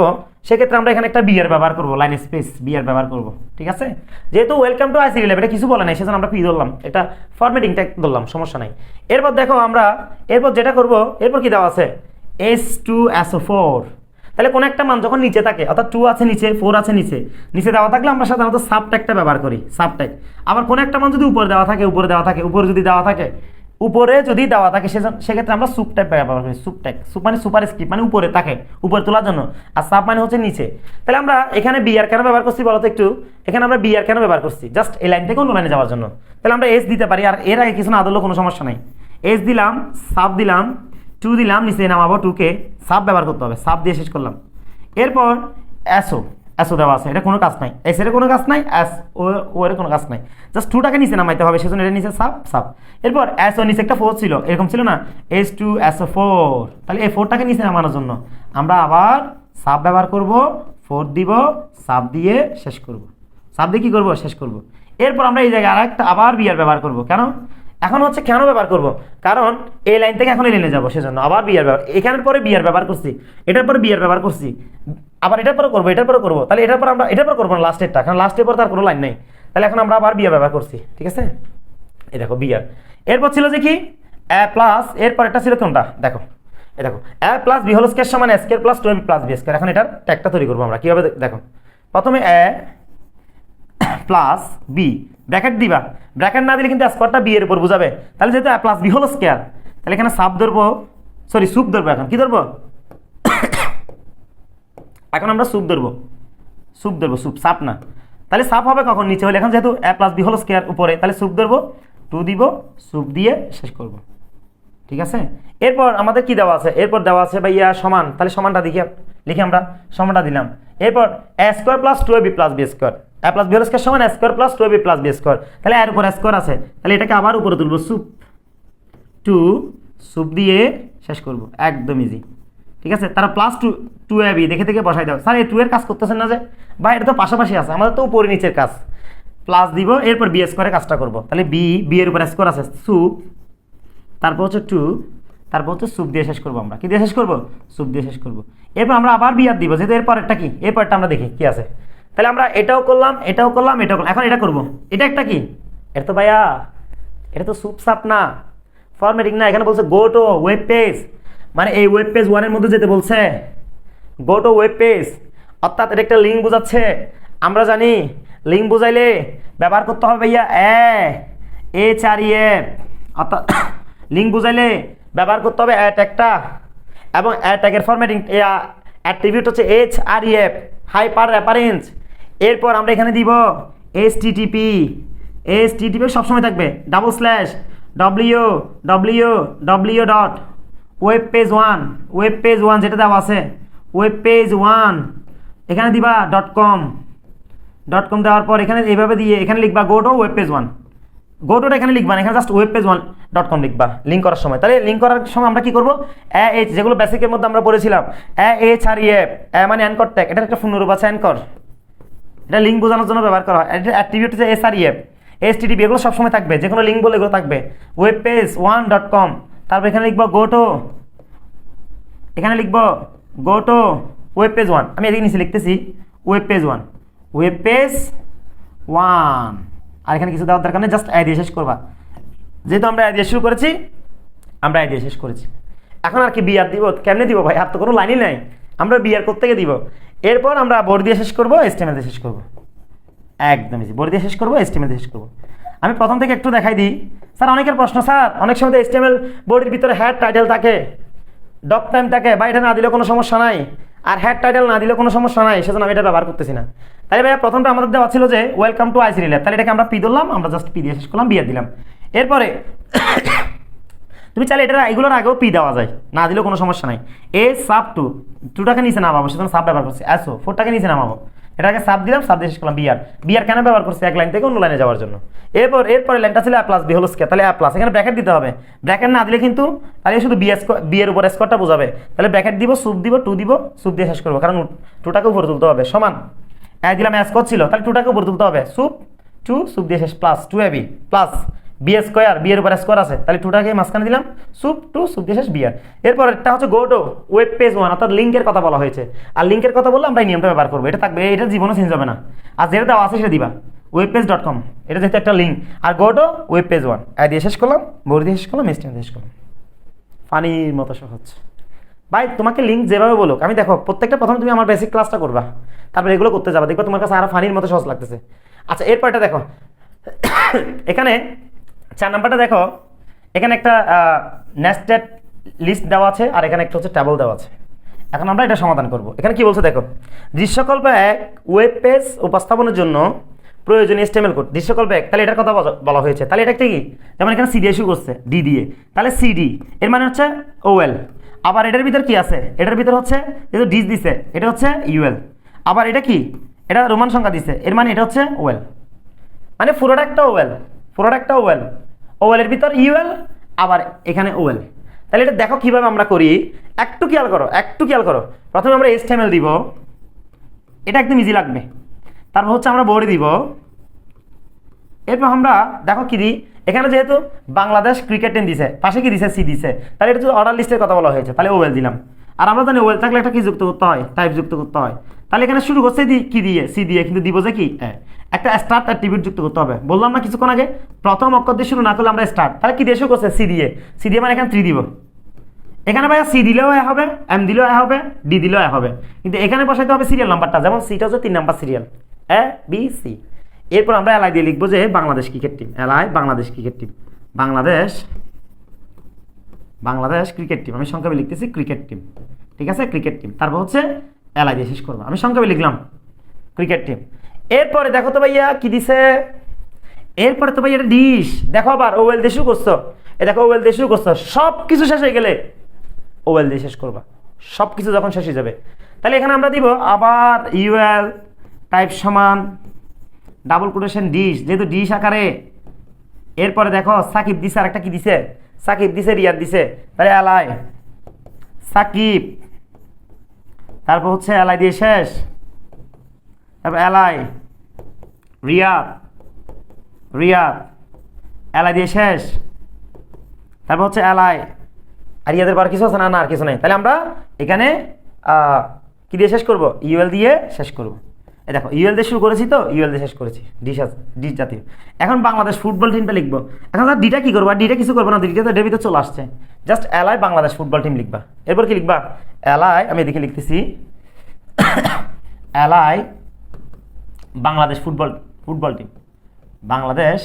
সেক্ষেত্রে আমরা এখানে একটা বিয়ার ব্যবহার করবো, লাইন স্পেস বিয়ার ব্যবহার করবো, ঠিক আছে। যেহেতু ওয়েলকাম টু আইসিটি ল্যাব এটা কিছু বলে নাই, সেজন্য আমরা পি ধরলাম, এটা ফরম্যাটিং ট্যাগ ধরলাম, সমস্যা নাই। এরপর দেখো আমরা এরপর যেটা করব, এরপর কি দেওয়া আছে, S2SO4, তাহলে কোনো একটা মান যখন নিচে থাকে, অর্থাৎ 2 আছে নিচে, 4 আছে নিচে দেওয়া থাকলে আমরা সাধারণত সাব ট্যাগটা ব্যবহার করি, সাব ট্যাগ। আবার কোনো একটা মান যদি উপরে দেওয়া থাকে, উপরে যদি দেওয়া থাকে সেক্ষেত্রে আমরা সুপ ট্যাগ ব্যবহার করি, সুপ ট্যাগ, সুপ মানে সুপার স্ক্রিপ্ট, মানে উপরে থাকে, উপরে তোলার জন্য, আর সাব মানে হচ্ছে নিচে। তাহলে আমরা এখানে বিআর কেন ব্যবহার করছি বলতো একটু, এখানে আমরা বিআর কেন ব্যবহার করছি, জাস্ট এই লাইন থেকে অন্য লাইনে যাওয়ার জন্য। তাহলে আমরা এস দিতে পারি, আর এর আগে কিছু না আদলেও কোনো সমস্যা নাই, এস দিলাম, সাব দিলাম, 2 দিলাম, নিচে নামাবো 2কে, সাব ব্যবহার করতে হবে, সাব দিয়ে শেষ করলাম। এরপর এসও দেওয়া আছে, এটা কোনো কাজ নাই, এস এর কোনো কাজ নাই, ও এর কোনো কাজ নাই, জাস্ট 2টাকে নিচে নামাইতে হবে, সেজন্য এটা নিচে সাব। এরপর এসও নিচে একটা 4 ছিল, এরকম ছিল না, S2SO4, তাহলে এই 4টাকে নিচে নামানোর জন্য আমরা আবার সাব ব্যবহার করব, 4 দিব, সাব দিয়ে শেষ করব, সাব দিয়ে কি করব, শেষ করব। এরপর আমরা এই জায়গায় আরেকটা আবার বিআর ব্যবহার করব, কেন ব্যবহার করব, কারণ এই লাইন থেকে এখন এই লাইনে যাবো, সেজন্য আবার বিআর ব্যবহার, এখানের পরে বিআর ব্যবহার করছি, এটার পরে বিআর ব্যবহার করছি, আবার এটার পরে করবো, তাহলে এটার পর আমরা এটার পর করবো না, লাস্টেরটা, কারণ লাস্টের পর তার কোনো লাইন নেই, তাহলে এখন আমরা আবার বিআর ব্যবহার করছি, ঠিক আছে। এই দেখো বিআর, এরপর ছিল যে কি এ প্লাস, এরপর একটা ছিল কোনটা, দেখো A plus B whole square সমান square plus 2ab plus B square. এখন এটার ট্যাগটা তৈরি করবো আমরা কিভাবে, দেখো প্রথমে এ প্লাস বি, ব্র্যাকেট দিবা, ব্র্যাকেট না দিলে কিন্তু স্কোয়ারটা বি এর উপর বুঝাবে, তাহলে যেহেতু এ প্লাস বি হোল স্কয়ার, তাহলে এখানে সাব ধরবো, সরি সুপ ধরবো, এখন কি ধরবো, এখন আমরা সুপ ধরবো, সাপ না, তাহলে সাপ হবে কখন, নিচে হলে, এখন যেহেতু এ প্লাস বি হোল স্কয়ার উপরে, তাহলে সুপ ধরবো, 2 দিব, সুপ দিয়ে শেষ করব, ঠিক আছে। এরপর আমাদের কি দেওয়া আছে, এরপর দেওয়া আছে ভাইয়া সমান, তাহলে সমানটা লিখি আমরা, সমানটা দিলাম। এরপর A square plus 2ab plus B square, A plus B whole square সমান A square plus 2ab plus B square, তাহলে এর উপর স্কোয়ার আছে, তাহলে এটাকে আবার উপরে তুলবো, সুপ দিয়ে শেষ করব, একদম ইজি, ঠিক আছে। তারা প্লাস 2ab দেখে বসাই দাও, স্যার এই 2 এর কাজ করতেছেন না যে, বা এটা তো পাশাপাশি আছে, আমাদের তো উপরে নিচের কাজ, প্লাস দিব, এরপর বি স্কোয়ারে কাজটা করবো, তাহলে বি এর উপর স্কোয়ার আছে, সুপ, তারপর হচ্ছে 2, তারপর হচ্ছে সুপ দিয়ে শেষ করবো, আমরা কি দিয়ে শেষ করবো, সুপ দিয়ে শেষ করবো। এরপর আমরা আবার বিআর দিব, যেহেতু এরপরটা কি, এরপরটা আমরা দেখি কি আছে, তাহলে আমরা এটাও করলাম, এখন এটা করবো, এটা একটা কি, এটা তো ভাইয়া এটা তো সুপ সাপ না, ফরম্যাটিং না, এখানে বলছে গো টু ওয়েব পেজ, মানে এই ওয়েব পেজ 1 এর মধ্যে যেতে বলছে, গো টু ওয়েব পেজ, অর্থাৎ এটা একটা লিঙ্ক বোঝাচ্ছে। আমরা জানি লিঙ্ক বোঝাইলে ব্যবহার করতে হবে ভাইয়া এইচ আর ই এফ, অর্থাৎ লিঙ্ক বুঝাইলে ব্যবহার করতে হবে অ্যাট একটা, এবং অ্যাটেকের ফরম্যাটিং অ্যাট্রিবিউট হচ্ছে H R E F, hyper reference. এরপর আমরা এখানে দিব এইচটিটিপি, এইচটিটিপি সবসময় থাকবে double slash W W W dot web page one, web page one যেটা দেওয়া আছে ওয়েব পেজ ওয়ান, এখানে দিবা ডট কম, ডট কম দেওয়ার পর এখানে এইভাবে দিয়ে এখানে লিখবা go to web page one, go টুটা এখানে লিখবা না, এখানে just web page one dot com লিখবা লিঙ্ক করার সময়। তাহলে লিঙ্ক করার সময় আমরা কি করবো, এইচ যেগুলো বেসিকের মধ্যে আমরা পড়েছিলাম, এইচ আর ই এফ, মানে অ্যানকর ট্যাগ, এটার একটা পূর্ণরূপ আছে অ্যানকর, এটা লিঙ্ক বোঝানোর জন্য ব্যবহার করা হয়। এটা অ্যাট্রিবিউট হচ্ছে S R E F, HTTP, এগুলো সবসময় থাকবে, যে কোনো লিঙ্ক বলে এগুলো থাকবে, web page one dot com, তারপর এখানে লিখবো গো টু, এখানে লিখবো go to web page one, আমি এদিকে নিচে লিখতেছি web page one, web page one, আর এখানে কিছু দেওয়ার দরকার নেই, জাস্ট আই দিয়ে শেষ করবা। যেহেতু আমরা আই দিয়ে শুরু করেছি, আমরা আই দিয়ে শেষ করেছি। এখন আর কি বিআর দিব, কেমনে দিব ভাই, আর তো কোনো লাইনই নাই, আমরা বিআর করতে গিয়ে দিব। এরপর আমরা বোর্ড দিয়ে শেষ করবো, এসটিএমএল দিয়ে শেষ করবো, একদম ইজি, বোর্ড দিয়ে শেষ করবো, এসটিএমএল দিয়ে শেষ করবো। আমি প্রথম থেকে একটু দেখাই দিই। স্যার অনেকের প্রশ্ন, স্যার অনেক সময় এসটিএমএল বোর্ডের ভিতরে হেড টাইটেল থাকে, ডক টাইম থাকে, বা এটা না দিলে কোনো সমস্যা নাই, আর হেড টাইটেল না দিলে কোনো সমস্যা নাই, সেজন্য আমি এটা ব্যবহার করতেছি না। তাই ভাইয়া প্রথমটা আমাদের দেওয়া ছিল যে ওয়েলকাম টু আইসিডি ল্যাব, তাহলে এটাকে আমরা পি ধরলাম, আমরা জাস্ট পি দিয়ে শেষ করলাম, বিআর দিলাম। এরপরে তুমি চাইলে এটা এগুলোর আগেও পি দেওয়া যায়, না দিলেও কোনো সমস্যা নাই। এ সাব টু, টুটাকে নিচে নামাবো, সেজন্য সাব ব্যবহার করছি। অ্যাসো ফোরটাকে নিচে নামাবো, এটাকে সাব দিলাম, সাব দিয়ে শেষ করলাম বিআর। বিআর কেন ব্যবহার করছি, এক লাইন থেকে অন্য লাইনে যাওয়ার জন্য। এরপরে লাইনটা ছিল প্লাস বি হোল স্কয়ার, তাহলে প্লাস, এখানে ব্র্যাকেট দিতে হবে, ব্র্যাকেট না দিলে কিন্তু তাহলে শুধু বি এর উপর স্কোয়ারটা বোঝাবে, তাহলে ব্র্যাকেট দিব, সুপ দিব, টু দিব, সুপ দিয়ে শেষ করবো, কারণ টুটাকে উপরে তুলতে হবে, সমান দিলাম স্কোয়ার ছিল, তাহলে টুটাকে উপরে তুলতে হবে, সুপ টু, সুপ দিয়ে শেষ, plus two AB plus B square, B এর উপর স্কোয়ার আছে, তাহলে টুটাকে মাঝখানে দিলাম, সুপ টু, সুপ দিয়ে শেষ বিআর। এরপর এটা হচ্ছে গো টু ওয়েব পেজ ওয়ান, অর্থাৎ লিঙ্কের কথা বলা হয়েছে, আর লিঙ্কের কথা বললে আমরা এই নিয়মটা ব্যবহার করবো, এটা থাকবে, এটা জীবনও চেঞ্জ হবে না, আর যেটা দেওয়া আছে সেটা দিবা, ওয়েব পেজ ডট কম, এটা যেহেতু একটা লিঙ্ক, আর go to web page one, দিয়ে শেষ করলাম, বোর্ড দিয়ে শেষ করলাম, এসটিএমএল দিয়ে শেষ করলাম, ফানির মতো সহজ ভাই। তোমাকে লিঙ্ক যেভাবে বলুক, আমি দেখো প্রত্যেকটা প্রথমে তুমি আমার বেসিক ক্লাসটা করবা, তারপর এগুলো করতে যাবা, দেখবো তোমার কাছে আরো ফানির মতো সহজ লাগতেছে। আচ্ছা এরপর এটা দেখো, এখানে 4 নাম্বারটা দেখো, এখানে একটা নেস্টেড লিস্ট দেওয়া আছে, আর এখানে একটা হচ্ছে টেবল দেওয়া আছে। এখন আমরা এটা সমাধান করব। এখানে কি বলছে দেখো, দৃশ্যকল্প এক ওয়েব পেজ উপস্থাপনের জন্য প্রয়োজনীয় এসটিএমএল কোড, দৃশ্যকল্প এক, তাহলে এটার কথা বলা হয়েছে, তাহলে এটা কি, যেমন এখানে সি দিয়ে শুরু করছে, ডি দিয়ে, তাহলে সিডি এর মানে হচ্ছে ওএল। আবার এটার ভিতর কি আছে, এটার ভিতর হচ্ছে যেহেতু ডিস দিছে, এটা হচ্ছে ইউএল। আবার এটা কি, এটা রোমান সংখ্যা দিছে, এর মানে এটা হচ্ছে ওএল, মানে পুরোটা একটা ওএল, পুরোটা একটা ওএল, ওএল এর ভিতর ইউএল, আবার এখানে ওএল। তাহলে এটা দেখো কিভাবে আমরা করি, একটু খেয়াল করো, একটু খেয়াল করো। প্রথমে আমরা এইচটিএমএল দিব, এটা একদম ইজি লাগবে। তারপর হচ্ছে আমরা বোর্ডে দিব, এরপর আমরা দেখো কি দিই, এখানে যেহেতু বাংলাদেশ ক্রিকেট টিম দিছে, পাশে কি দিছে, সি দিছে, তাহলে এটা যদি অর্ডার লিস্টের কথা বলা হয়েছে, তাহলে ওয়েল দিলাম। আর আমরা জানি ওয়েল থাকলে একটা কি যুক্ত করতে হয়, টাইপ যুক্ত করতে হয়, তাহলে এখানে শুরু করছে কি দিয়ে, সি দিয়ে, কিন্তু দিব যে কি, একটা স্টার্ট অ্যাট্রিবিউট যুক্ত করতে হবে। বললাম না কিছুক্ষণ আগে, প্রথম অক্ষর দিয়ে শুরু না করলে আমরা স্টার্ট, তাহলে কি দিয়ে শুরু করছে, সি দিয়ে, সি দিয়ে মানে এখানে 3 দিব। এখানে ভাইয়া সি দিলেও হবে, এম দিলেও হবে, ডি দিলেও হবে, কিন্তু এখানে বসাইতে হবে সিরিয়াল নাম্বারটা, যেমন সিটা হচ্ছে 3 নাম্বার সিরিয়াল, এ বি সি। এরপর আমরা এলআই দিয়ে লিখবো যে Bangladesh cricket team, LI Bangladesh cricket team, Bangladesh cricket team, আমি সংক্ষেপে লিখতেছি ক্রিকেট টিম, ঠিক আছে, ক্রিকেট টিম। তারপর হচ্ছে এলআই দিয়ে শেষ করবো, আমি সংক্ষেপে লিখলাম ক্রিকেট টিম। এরপরে দেখো তো ভাইয়া কি দিছে, এরপরে তো ভাইয়া এটা ডিশ, দেখো আবার ওয়েল দিয়ে শুরু করছো, দেখো ওয়েল দিয়ে শুরু করছো, সব কিছু শেষ হয়ে গেলে ওয়েল দিয়ে শেষ করবা, সব কিছু যখন শেষ হয়ে যাবে। তাহলে এখানে আমরা দিব আবার ইউএল টাইপ সমান ডাবল কোটেশন ডিশ, যেহেতু ডিশ আকারে। এরপরে দেখো সাকিব দিছে, আর একটা কি দিছে, সাকিব দিছে, রিয়াদ দিছে, তাহলে এলআই সাকিব, তারপর হচ্ছে এলআই দিয়ে শেষ, তারপর এলআই রিয়াদ, এলআই দিয়ে শেষ, তারপর হচ্ছে এলআই, আর রিয়াদের পর কিছু আছে না, আর কিছু নেই। তাহলে আমরা এখানে কি দিয়ে শেষ করব, ইউএল দিয়ে শেষ করব। এই দেখো ইউএল দিয়ে শুরু করেছি, তো ইউএল দিয়ে শেষ করেছি, ডিশ জাতীয়। এখন বাংলাদেশ ফুটবল টিমটা লিখবো। এখন ডিটা কি করবো, ডিটা কিছু করবো না, ডিটা তো ডেবিতে চলে আসছে, just LI Bangladesh football team লিখবা। এরপর কি লিখবা, এলআই, আমি এদিকে লিখতেছি LI Bangladesh football team, Bangladesh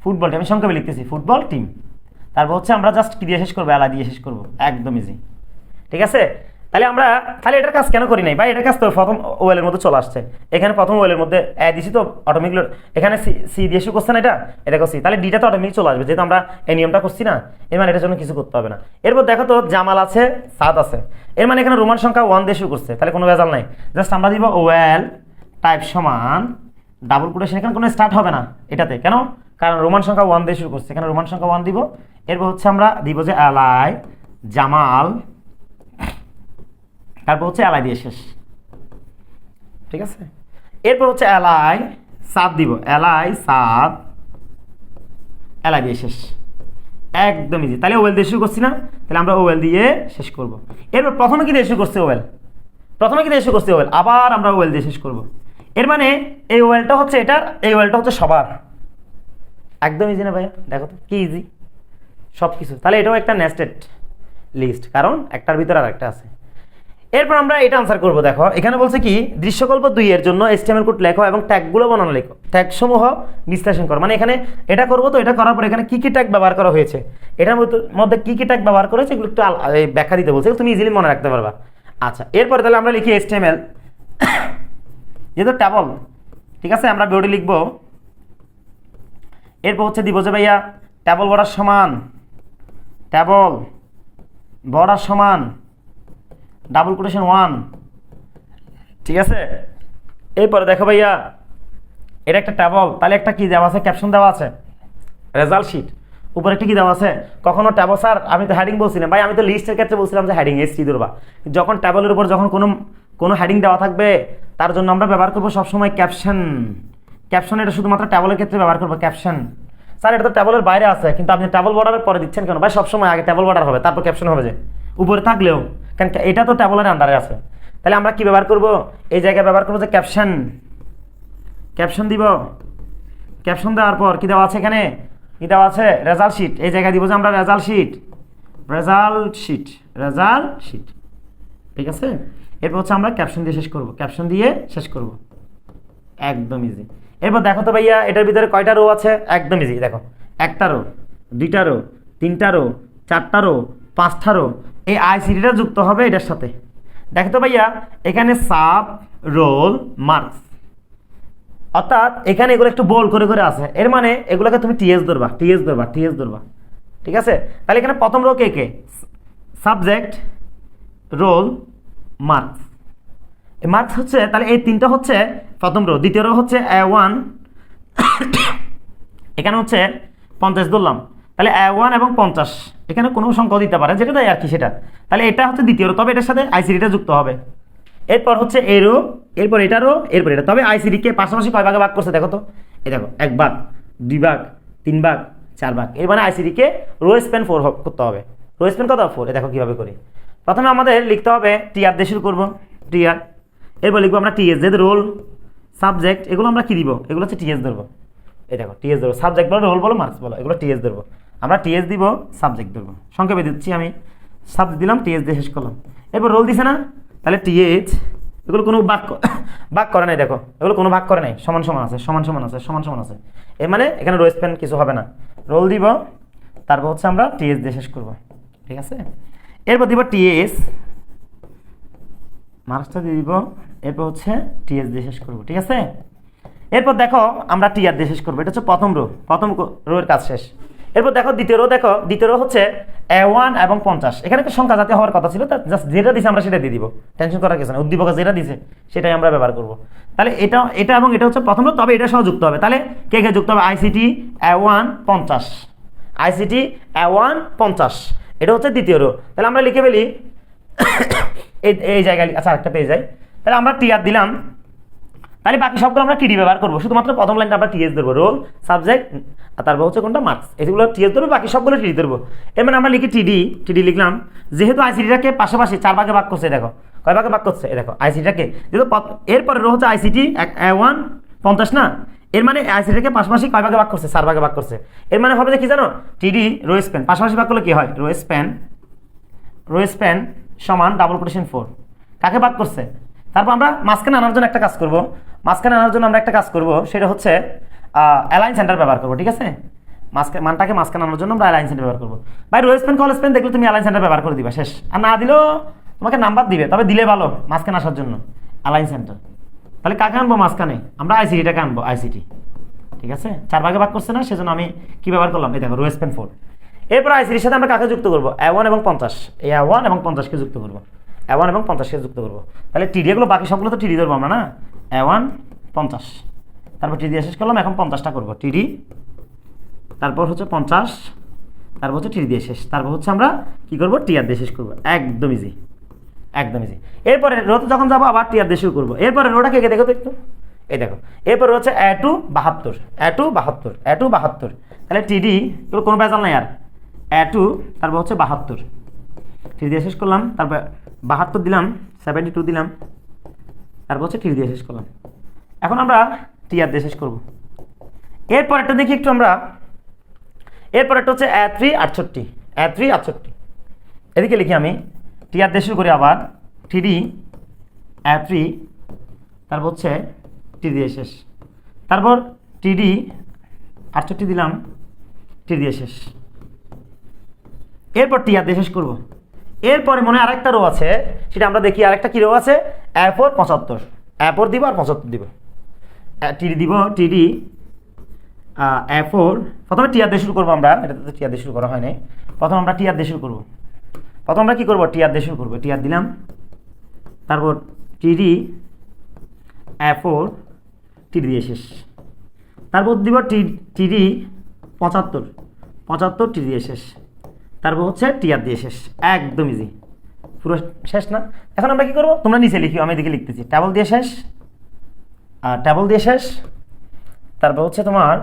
football team, আমি সংক্ষেপে লিখতেছি ফুটবল টিম। তারপর হচ্ছে আমরা জাস্ট কি দিয়ে শেষ করবো, এলআই দিয়ে শেষ করবো, একদম ইজি। ঠিক আছে, তাহলে এটার কাজ কেন করি নাই ভাই? এটার কাজ তো প্রথম ওয়েলের মধ্যে চলে আসছে, এখানে প্রথম ওয়েলের মধ্যে দিছি তো অটোমেটিক, এখানে সি দিয়ে শুরু করছে না, এটা করছি, তাহলে ডিটা তো অটোমেটিক চলে আসবে, যেহেতু আমরা এই নিয়মটা করছি না, এর মানে এটার জন্য কিছু করতে হবে না। এরপর দেখো তো জামাল আছে, সাদ আছে, এর মানে এখানে রোমান সংখ্যা 1 দিয়ে শুরু করছে, তাহলে কোনো ভেজাল নাই, জাস্ট আমরা দিব ওয়েল টাইপ সমান ডাবল কোটেশন, এখানে কোনো স্টার্ট হবে না এটাতে, কেন? কারণ রোমান সংখ্যা 1 দিয়ে শুরু করছে, এখানে রোমান সংখ্যা 1 দিব। এরপর হচ্ছে আমরা দিব যে এলআই জামাল, তারপর হচ্ছে এলআই দিয়ে শেষ। ঠিক আছে, এরপর হচ্ছে এলআই সাদ দিব, এলআই সাদ, এলআই দিয়ে শেষ, একদম ইজি। তাহলে ওয়েল দিয়ে শুরু করছি না, তাহলে আমরা ওয়েল দিয়ে শেষ করব। এরপর প্রথমে কি দিয়ে শুরু করছে ওয়েল, প্রথমে কি দিয়ে শুরু করছে ওয়েল, আবার আমরা ওয়েল দিয়ে শেষ করব। এর মানে এই ওয়েলটা হচ্ছে এটার, এই ওয়েলটা হচ্ছে সবার, একদম ইজি না ভাইয়া? দেখো তো কি ইজি সব কিছু। তাহলে এটাও একটা নেস্টেড লিস্ট, কারণ একটার ভিতরে আর একটা আছে। এরপর আমরা এটা আনসার করব। দেখো এখানে বলছে কি, দৃশ্যকল্প 2 এর জন্য HTML কোড লেখো এবং ট্যাগগুলো বানানো লেখো, ট্যাগ সমূহ বিশ্লেষণ করো। মানে এখানে এটা করব, তো এটা করার পর এখানে কি কি ট্যাগ ব্যবহার করা হয়েছে, এটার মধ্যে কি কি ট্যাগ ব্যবহার করেছে এগুলো একটু ব্যাখ্যা দিতে বলছে, তুমি ইজিলি মনে রাখতে পারবা। আচ্ছা, এরপরে তাহলে আমরা লিখি HTML, যেহেতু ট্যাবল, ঠিক আছে, আমরা বডি লিখব। এরপর হচ্ছে দিব যে ভাইয়া ট্যাবল বর্ডার সমান, ট্যাবল বর্ডার সমান ডাবল কোটেশন 1, ঠিক আছে। এরপরে দেখো ভাইয়া এটা একটা ট্যাবল, তাহলে একটা কি দেওয়া আছে, ক্যাপশন দেওয়া আছে, রেজাল্ট শিট, উপরে একটা কি দেওয়া আছে। কখনো ট্যাবল, স্যার আমি তো হেডিং বলছি না ভাই, আমি তো লিস্টের ক্ষেত্রে বলছিলাম যে হেডিং এসটি ধরবা। যখন ট্যাবলের উপর যখন কোনো হেডিং দেওয়া থাকবে, তার জন্য আমরা ব্যবহার করবো সবসময় ক্যাপশন। ক্যাপশন এটা শুধুমাত্র ট্যাবলের ক্ষেত্রে ব্যবহার করবো ক্যাপশন। স্যার এটা তো ট্যাবলের বাইরে আছে, কিন্তু আপনি ট্যাবল বর্ডারের পরে দিচ্ছেন কেন ভাই? সবসময় আগে ট্যাবল বর্ডার হবে, তারপর ক্যাপশন হবে, যে উপরে থাকলেও, কারণ এটা তো ট্যাবলের আন্ডারে আছে। তাহলে আমরা কি ব্যবহার করব, এই জায়গায় ব্যবহার করবো যে ক্যাপশন। ক্যাপশন দিব, ক্যাপশন দেওয়ার পর কি দেওয়া আছে, এখানে কি দেওয়া আছে, রেজাল্ট শিট, এই জায়গায় দিব যে আমরা result sheet, result sheet, result sheet, ঠিক আছে। এরপর হচ্ছে আমরা ক্যাপশন দিয়ে শেষ করব, ক্যাপশন দিয়ে শেষ করব, একদম ইজি। এরপর দেখো তো ভাইয়া এটার ভিতরে কয়টা রো আছে, একদম ইজি। দেখো একটা রো, দুইটা রো, তিনটা রো, চারটা রো, পাঁচটা রো, এই আইসিডিটা যুক্ত হবে এটার সাথে। দেখো তো ভাইয়া এখানে সাব রোল মার্কস, অর্থাৎ এখানে এগুলো একটু বোল্ড করে করে আছে, এর মানে এগুলোকে তুমি টিএস ধরবা, টিএস ধরবা, টিএস ধরবা, ঠিক আছে। তাহলে এখানে প্রথম রো কে কে, সাবজেক্ট রোল মার্কস, মার্কস হচ্ছে, তাহলে এই তিনটা হচ্ছে প্রথম রো। দ্বিতীয় রো হচ্ছে A1, এখানে হচ্ছে 50 ধরলাম, তাহলে A1 এবং 50, এখানে কোনো সংখ্যা দিতে পারে, যেটা দেয় আর কি সেটা। তাহলে এটা হচ্ছে দ্বিতীয় রো, তবে এটার সাথে আইসিডিটা যুক্ত হবে। এরপর হচ্ছে এ রো, এরপর এটা রো, এরপর এটা, তবে আইসিডিকে পাশাপাশি কয় ভাগে ভাগ করছে দেখো তো, এই দেখো 1 ভাগ, 2 ভাগ, 3 ভাগ, 4 ভাগ, এর মানে আইসিডিকে রো স্প্যান 4 করতে হবে। রো স্প্যান কত, 4। এ দেখো কীভাবে করি। প্রথমে আমাদের লিখতে হবে টিআর দিয়ে শুরু করবো, টিআর। এরপর লিখবো আমরা টিএস, যেহেতু রোল সাবজেক্ট এগুলো আমরা কি দিব, এগুলো হচ্ছে টিএস ধরবো। এই দেখো টিএস ধরবো, সাবজেক্ট বলো, রোল বলো, মার্কস বলো, এগুলো টিএস ধরবো। আমরা টিএস দিব, সাবজেক্ট ধরবো, সংক্ষেপে দিচ্ছি আমি, সাবজেক্ট দিলাম, টিএস দিয়ে শেষ করলাম। এরপর রোল দিছে না, তাহলে টিএস, এগুলো কোনো ভাগ করে নাই, দেখো এগুলো কোনো ভাগ করে নাই, সমান সমান আছে, সমান সমান আছে, সমান সমান আছে, এর মানে এখানে রো স্প্যান কিছু হবে না। রোল দিব, তারপর হচ্ছে আমরা টিএস দিয়ে শেষ করবো, ঠিক আছে। এরপর দিব টিএস, মার্কসটা দিয়ে দিব, এরপর হচ্ছে টিএস দিয়ে শেষ করবো, ঠিক আছে। এরপর দেখো আমরা টিআর দিয়ে শেষ করবো, এটা হচ্ছে প্রথম রো, প্রথম রোয়ের কাজ শেষ। এরপর দেখো দ্বিতীয় রো, দেখো দ্বিতীয় রো হচ্ছে A1 এবং 50, এখানে একটা সংখ্যা জাতীয় হওয়ার কথা ছিল, তা জাস্ট যেটা দিছে আমরা সেটা দিয়ে দিব, টেনশন করার কিছু না, উদ্দীপক যেটা দিছে সেটাই আমরা ব্যবহার করব। তাহলে এটা এবং এটা হচ্ছে প্রথম রো, তবে এটা সহ যুক্ত হবে। তাহলে কে কে যুক্ত হবে, আইসিটি A1 50, আইসিটি A1 50, এটা হচ্ছে দ্বিতীয় রো। তাহলে আমরা লিখে ফেলি এই জায়গায়, আচ্ছা আরেকটা পেয়ে যাই, তাহলে আমরা টিআর দিলাম, তাহলে বাকি সবগুলো আমরা টিডি ব্যবহার করবো, শুধুমাত্র প্রথম লাইনটা আমরা টিএস ধরবো, রোল সাবজেক্ট, আর তারপর হচ্ছে কোনটা মার্কস, এগুলো টিএস ধরবো, বাকি সবগুলো টিডি ধরবো। এর মানে আমরা লিখি টিডি লিখলাম, যেহেতু আইসিটিটাকে পাশাপাশি 4 ভাগে ভাগ করছে, দেখো কয় ভাগে ভাগ করছে, দেখো আইসিটিটাকে, যেহেতু এরপরে রো হচ্ছে আইসিটি A1 50 না, এর মানে আইসিটিটাকে পাশাপাশি কয় ভাগে ভাগ করছে, 4 ভাগে ভাগ করছে। এর মানে হবে যে কি জানো, টিডি রো স্প্যান পাশাপাশি ভাগ করলে কি হয়, রো স্প্যান সমান ডাবল কোটেশন 4, কাকে ভাগ করছে। তারপর আমরা মাঝখানে আনার জন্য একটা কাজ করব, সেটা হচ্ছে অ্যালাইন সেন্টার ব্যবহার করবো, ঠিক আছে। মানটাকে মাঝখানে আনার জন্য আমরা অ্যালাইন সেন্টার ব্যবহার করবো। ভাই রোজ পেন কলেজ পেন দেখলে তুমি অ্যালাইন সেন্টার ব্যবহার করে দিবা, শেষ। আর না দিলেও তোমাকে নাম্বার দিবে, তবে দিলে ভালো মাঝখানে আসার জন্য অ্যালাইন সেন্টার। তাহলে কাকে আনবো মাঝখানে, আমরা আইসিটিটাকে আনবো, আইসিটি, ঠিক আছে। 4 ভাগে ভাগ করছে না, সেজন্য আমি কি ব্যবহার করলাম, এই দেখো রোজ পেন 4। এরপর আইসিটির সাথে আমরা কাকে যুক্ত করবো, A1 এবং 50, এই A1 এবং 50কে যুক্ত করবো, A1 এবং 50কে যুক্ত করবো। তাহলে টিডি এগুলো বাকি সবগুলো তো টিডি ধরবো আমরা না, A1 50, তারপর টিডি দিয়ে শেষ করলাম। এখন 50টা করবো টিডি, তারপর হচ্ছে 50, তারপর হচ্ছে টিডি দিয়ে শেষ, তারপর হচ্ছে আমরা কি করবো, টিআর দিয়ে শেষ করবো। একদম ইজি, একদম ইজি। এরপরে রোতে যখন যাবো আবার টিআর দিয়ে শুরু করবো। এরপরে রোটা কে দেখো তো একটু, এই দেখো। এরপরে হচ্ছে A2 72, A2 72, A2 72। তাহলে টিডি এগুলো কোনো বেজাল নাই আর, A2 তারপর হচ্ছে 72, টিডি দিয়ে শেষ করলাম। তারপর 72 দিলাম, 72 দিলাম, তারপর হচ্ছে টিডি দিয়ে শেষ করলাম। এখন আমরা টিআর দিয়ে শেষ করবো। এরপরেরটা দেখি একটু আমরা, এরপরেরটা হচ্ছে A3 68, A3 68। এদিকে লিখি আমি, টিআর দিয়ে শুরু করি আবার, টিডি A3, তারপর হচ্ছে টি দিয়ে শেষ, তারপর টিডি 68 দিলাম, টি দিয়ে শেষ। এরপর টিআর দিয়ে শেষ করবো। এরপরে মনে আরেকটা রো আছে, সেটা আমরা দেখি। আরেকটা কি রো আছে, A4 75, A4 দিব আর 75 দিব, টিডি দিব, টিডি A4। প্রথমে টিআর দিয়ে শুরু করবো আমরা, এটা তো টিআর দিয়ে শুরু করা হয় নাই। প্রথম আমরা টিআর দিয়ে শুরু করবো। প্রথম আমরা কি করবো, টিআর দিয়ে শুরু করবো, টিআর দিলাম, তারপর টিডি A4, টিডি দিয়ে শেষ, তারপর দিব টিডি 75, 75 টিডি দিয়ে শেষ, তারপর হচ্ছে টিআর দিয়ে শেষ। একদম ইজি, পুরো শেষ না। এখন আমরা কি করবো, তোমরা নিচে লিখিও, আমি এদিকে লিখতেছি। টেবল দিয়ে শেষ, টেবল দিয়ে শেষ, তারপর হচ্ছে তোমার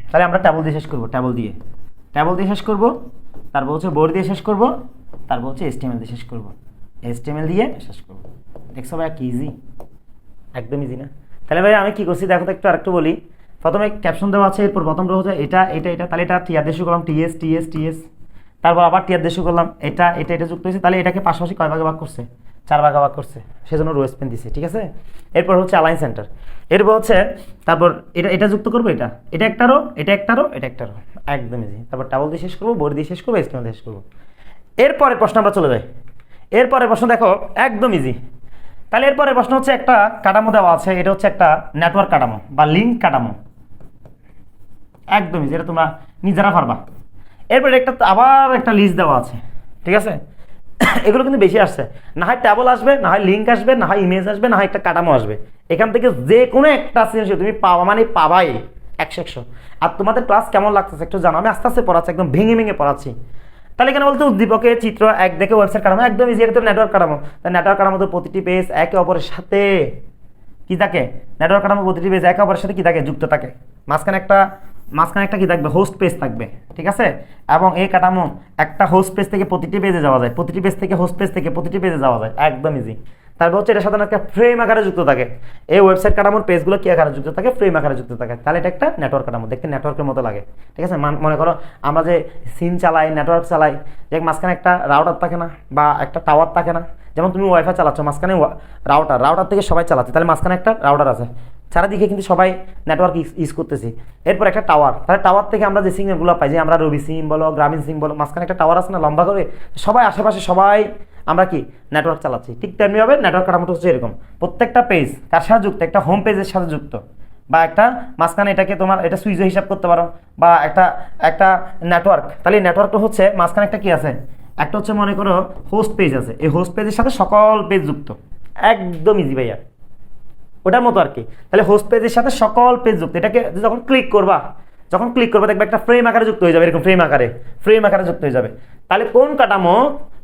তাহলে আমরা টেবল দিয়ে শেষ করবো, টেবল দিয়ে শেষ করবো, তারপর হচ্ছে বোর্ড দিয়ে শেষ করবো, তারপর হচ্ছে HTML দিয়ে শেষ করবো, HTML দিয়ে শেষ করবো। দেখছো ভাই কি ইজি, একদম ইজি না। তাহলে ভাই আমি কি করছি দেখো তো একটু, আরেকটু বলি। প্রথমে ক্যাপশন দেওয়া আছে, এরপর প্রথম রো হচ্ছে এটা এটা এটা, তাহলে এটা টিআর দিয়ে শুরু করলাম, টিএস টিএস টিএস, তারপর আবার টিআর দিয়ে শুরু করলাম, এটা এটা এটা যুক্ত হয়েছে। তাহলে এটাকে পাশাপাশি কয় ভাগে ভাগ করছে, 4 ভাগে ভাগ করছে, সেজন্য রো স্পেন দিছে, ঠিক আছে। এরপর হচ্ছে অ্যালাইন সেন্টার, এরপর হচ্ছে তারপর এটা এটা যুক্ত করবো, এটা এটা একটা রো, এটা একটা রো, এটা একটা রো, একদম ইজি। তারপর টেবল দিয়ে শেষ করবো, বোর্ড দিয়ে শেষ করবো, HTML দিয়ে শেষ করবো। এরপরের প্রশ্ন আমরা চলে যাই। এরপরের প্রশ্ন দেখো একদম ইজি। তাহলে এরপরের প্রশ্ন হচ্ছে একটা কাঠামো দেওয়া আছে, এটা হচ্ছে একটা নেটওয়ার্ক কাঠামো বা লিঙ্ক কাঠামো, একদম ইজি, এটা তোমরা নিজেরা পারবা। এরপরে একটা আবার একটা লিস্ট দেওয়া আছে, ঠিক আছে। এগুলো কিন্তু বেশি আসছে, না হয় ট্যাবল আসবে, না হয় লিঙ্ক আসবে, না হয় ইমেজ আসবে, না হয় একটা কাঠামো আসবে। এখান থেকে যে কোনো একটা জিনিস তুমি পাওয়া মানে পাবাই 100। আর তোমাদের ক্লাস কেমন লাগতেছে একটু জানো, আমি আস্তে আস্তে পড়াচ্ছি, একদম ভেঙে ভেঙে পড়াচ্ছি। তাহলে এখানে বলতে উদ্দীপকের চিত্র 1 দেখে ওয়েবসাইট কাঠামো, একদম ইজি, এটা তো নেটওয়ার্ক কাঠামো। তাই নেটওয়ার্ক কাঠামো তো প্রতিটি পেজ একে অপরের সাথে কি থাকে, নেটওয়ার্ক কাঠামো প্রতিটি পেজ একে অপরের সাথে কি থাকে, যুক্ত থাকে। মাঝখানে একটা কি থাকবে, হোস্ট পেজ থাকবে, ঠিক আছে। এবং এই কাঠামো একটা হোস্ট পেজ থেকে প্রতিটি পেজে যাওয়া যায়, প্রতিটি পেজ থেকে হোস্ট পেজ থেকে প্রতিটি পেজে যাওয়া যায়, একদম ইজি। তারপর হচ্ছে এটা সাধারণত একটা ফ্রেম আকারে যুক্ত থাকে। এই ওয়েবসাইট কাঠামোর পেজগুলো কি আকারে যুক্ত থাকে, ফ্রেম আকারে যুক্ত থাকে। তাহলে এটা একটা নেটওয়ার্ক কাঠামো, দেখতে নেটওয়ার্কের মতো লাগে, ঠিক আছে। মনে করো আমরা যে সিম চালাই, নেটওয়ার্ক চালাই, যে মাঝখানে একটা রাউটার থাকে না, বা একটা টাওয়ার থাকে না। যেমন তুমি ওয়াইফাই চালাচ্ছ, মাঝখানে রাউটার থেকে সবাই চালাচ্ছে, তাহলে মাঝখানে একটা রাউটার আছে, চারিদিকে কিন্তু সবাই নেটওয়ার্ক ইউজ করতেছি। এরপর একটা টাওয়ার, তাহলে টাওয়ার থেকে আমরা যে সিগন্যালগুলো পাই, যে আমরা রবি সিম বলো, গ্রামীণ সিম বলো, মাঝখানে একটা টাওয়ার আছে না লম্বা করে, সবাই আশেপাশে সবাই আমরা কি নেটওয়ার্ক চালাচ্ছি। ঠিক তেমনিভাবে নেটওয়ার্ক কাঠামোটা হচ্ছে এরকম, প্রত্যেকটা পেজ কার সাথে যুক্ত, একটা হোম পেজের সাথে যুক্ত, বা একটা মাঝখানে এটাকে তোমার এটা সুইচও হিসাব করতে পারো, বা একটা নেটওয়ার্ক। তাহলে এই নেটওয়ার্কটা হচ্ছে মাঝখানে একটা কি আছে, একটা হচ্ছে মনে করো হোস্ট পেজ আছে, এই হোস্ট পেজের সাথে সকল পেজ যুক্ত, একদম ইজি ভাইয়া, ওটার মতো আর কি। তাহলে হোস্ট পেজের সাথে সকল পেজ যুক্ত, এটাকে যখন ক্লিক করবা দেখবে একটা ফ্রেম আকারে যুক্ত হয়ে যাবে, এরকম ফ্রেম আকারে যুক্ত হয়ে যাবে। তাহলে কোন কাঠামো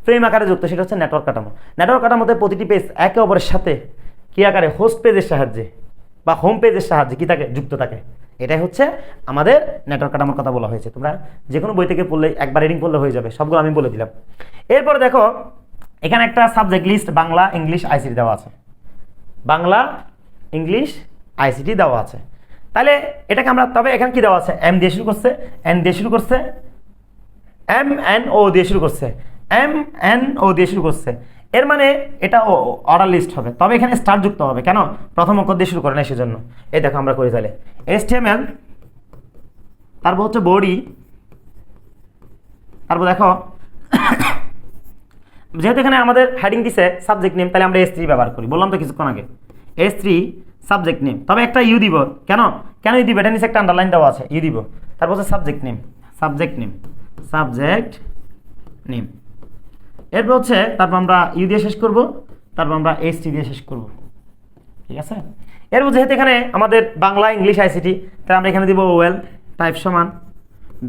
ফ্রেম আকারে যুক্ত, সেটা হচ্ছে নেটওয়ার্ক কাঠামো। নেটওয়ার্ক কাঠামোতে প্রতিটি পেজ একে অপরের সাথে কি আকারে, হোস্ট পেজের সাহায্যে বা হোম পেজের সাহায্যে কি থাকে, যুক্ত থাকে। এটাই হচ্ছে আমাদের নেটওয়ার্ক কাঠামোর কথা বলা হয়েছে। তোমরা যে কোনো বই থেকে পড়লে একবার রিডিং পড়লে হয়ে যাবে, সবগুলো আমি বলে দিলাম। এরপরে দেখো এখানে একটা subject list Bangla, English, ICT দেওয়া আছে, বাংলা, ইংলিশ, আইসিটি দেওয়া আছে। তাহলে এটাকে আমরা, তবে এখানে কি দেওয়া আছে, এম দিয়ে শুরু করছে, এন দিয়ে শুরু করছে, এম এন ও দিয়ে শুরু করছে, এম এন ও দিয়ে শুরু করছে, এর মানে এটা অর্ডার লিস্ট হবে, তবে এখানে স্টার যুক্ত হবে। কেন? প্রথম অক্ষর দিয়ে শুরু করে না, সেজন্য। এই দেখো আমরা করি তাহলে HTML, তারপর হচ্ছে বডি, তারপর দেখো যেহেতু এখানে আমাদের হেডিং দিছে সাবজেক্ট নেম, তাহলে আমরা S3 ব্যবহার করি, বললাম তো কিছুক্ষণ আগে, S3 সাবজেক্ট নেম, তবে একটা ইউ দিব। কেন কেন ইউ দিব? এটা নিচে একটা আন্ডারলাইন দেওয়া আছে, ইউ দিব। তারপর হচ্ছে subject name, subject name, subject name. এরপর হচ্ছে তারপর আমরা ইউ দিয়ে শেষ করব, তারপর আমরা S3 দিয়ে শেষ করব, ঠিক আছে। এরপর যেহেতু এখানে আমাদের বাংলা ইংলিশ ICT, তাহলে আমরা এখানে দিব OL টাইপ সমান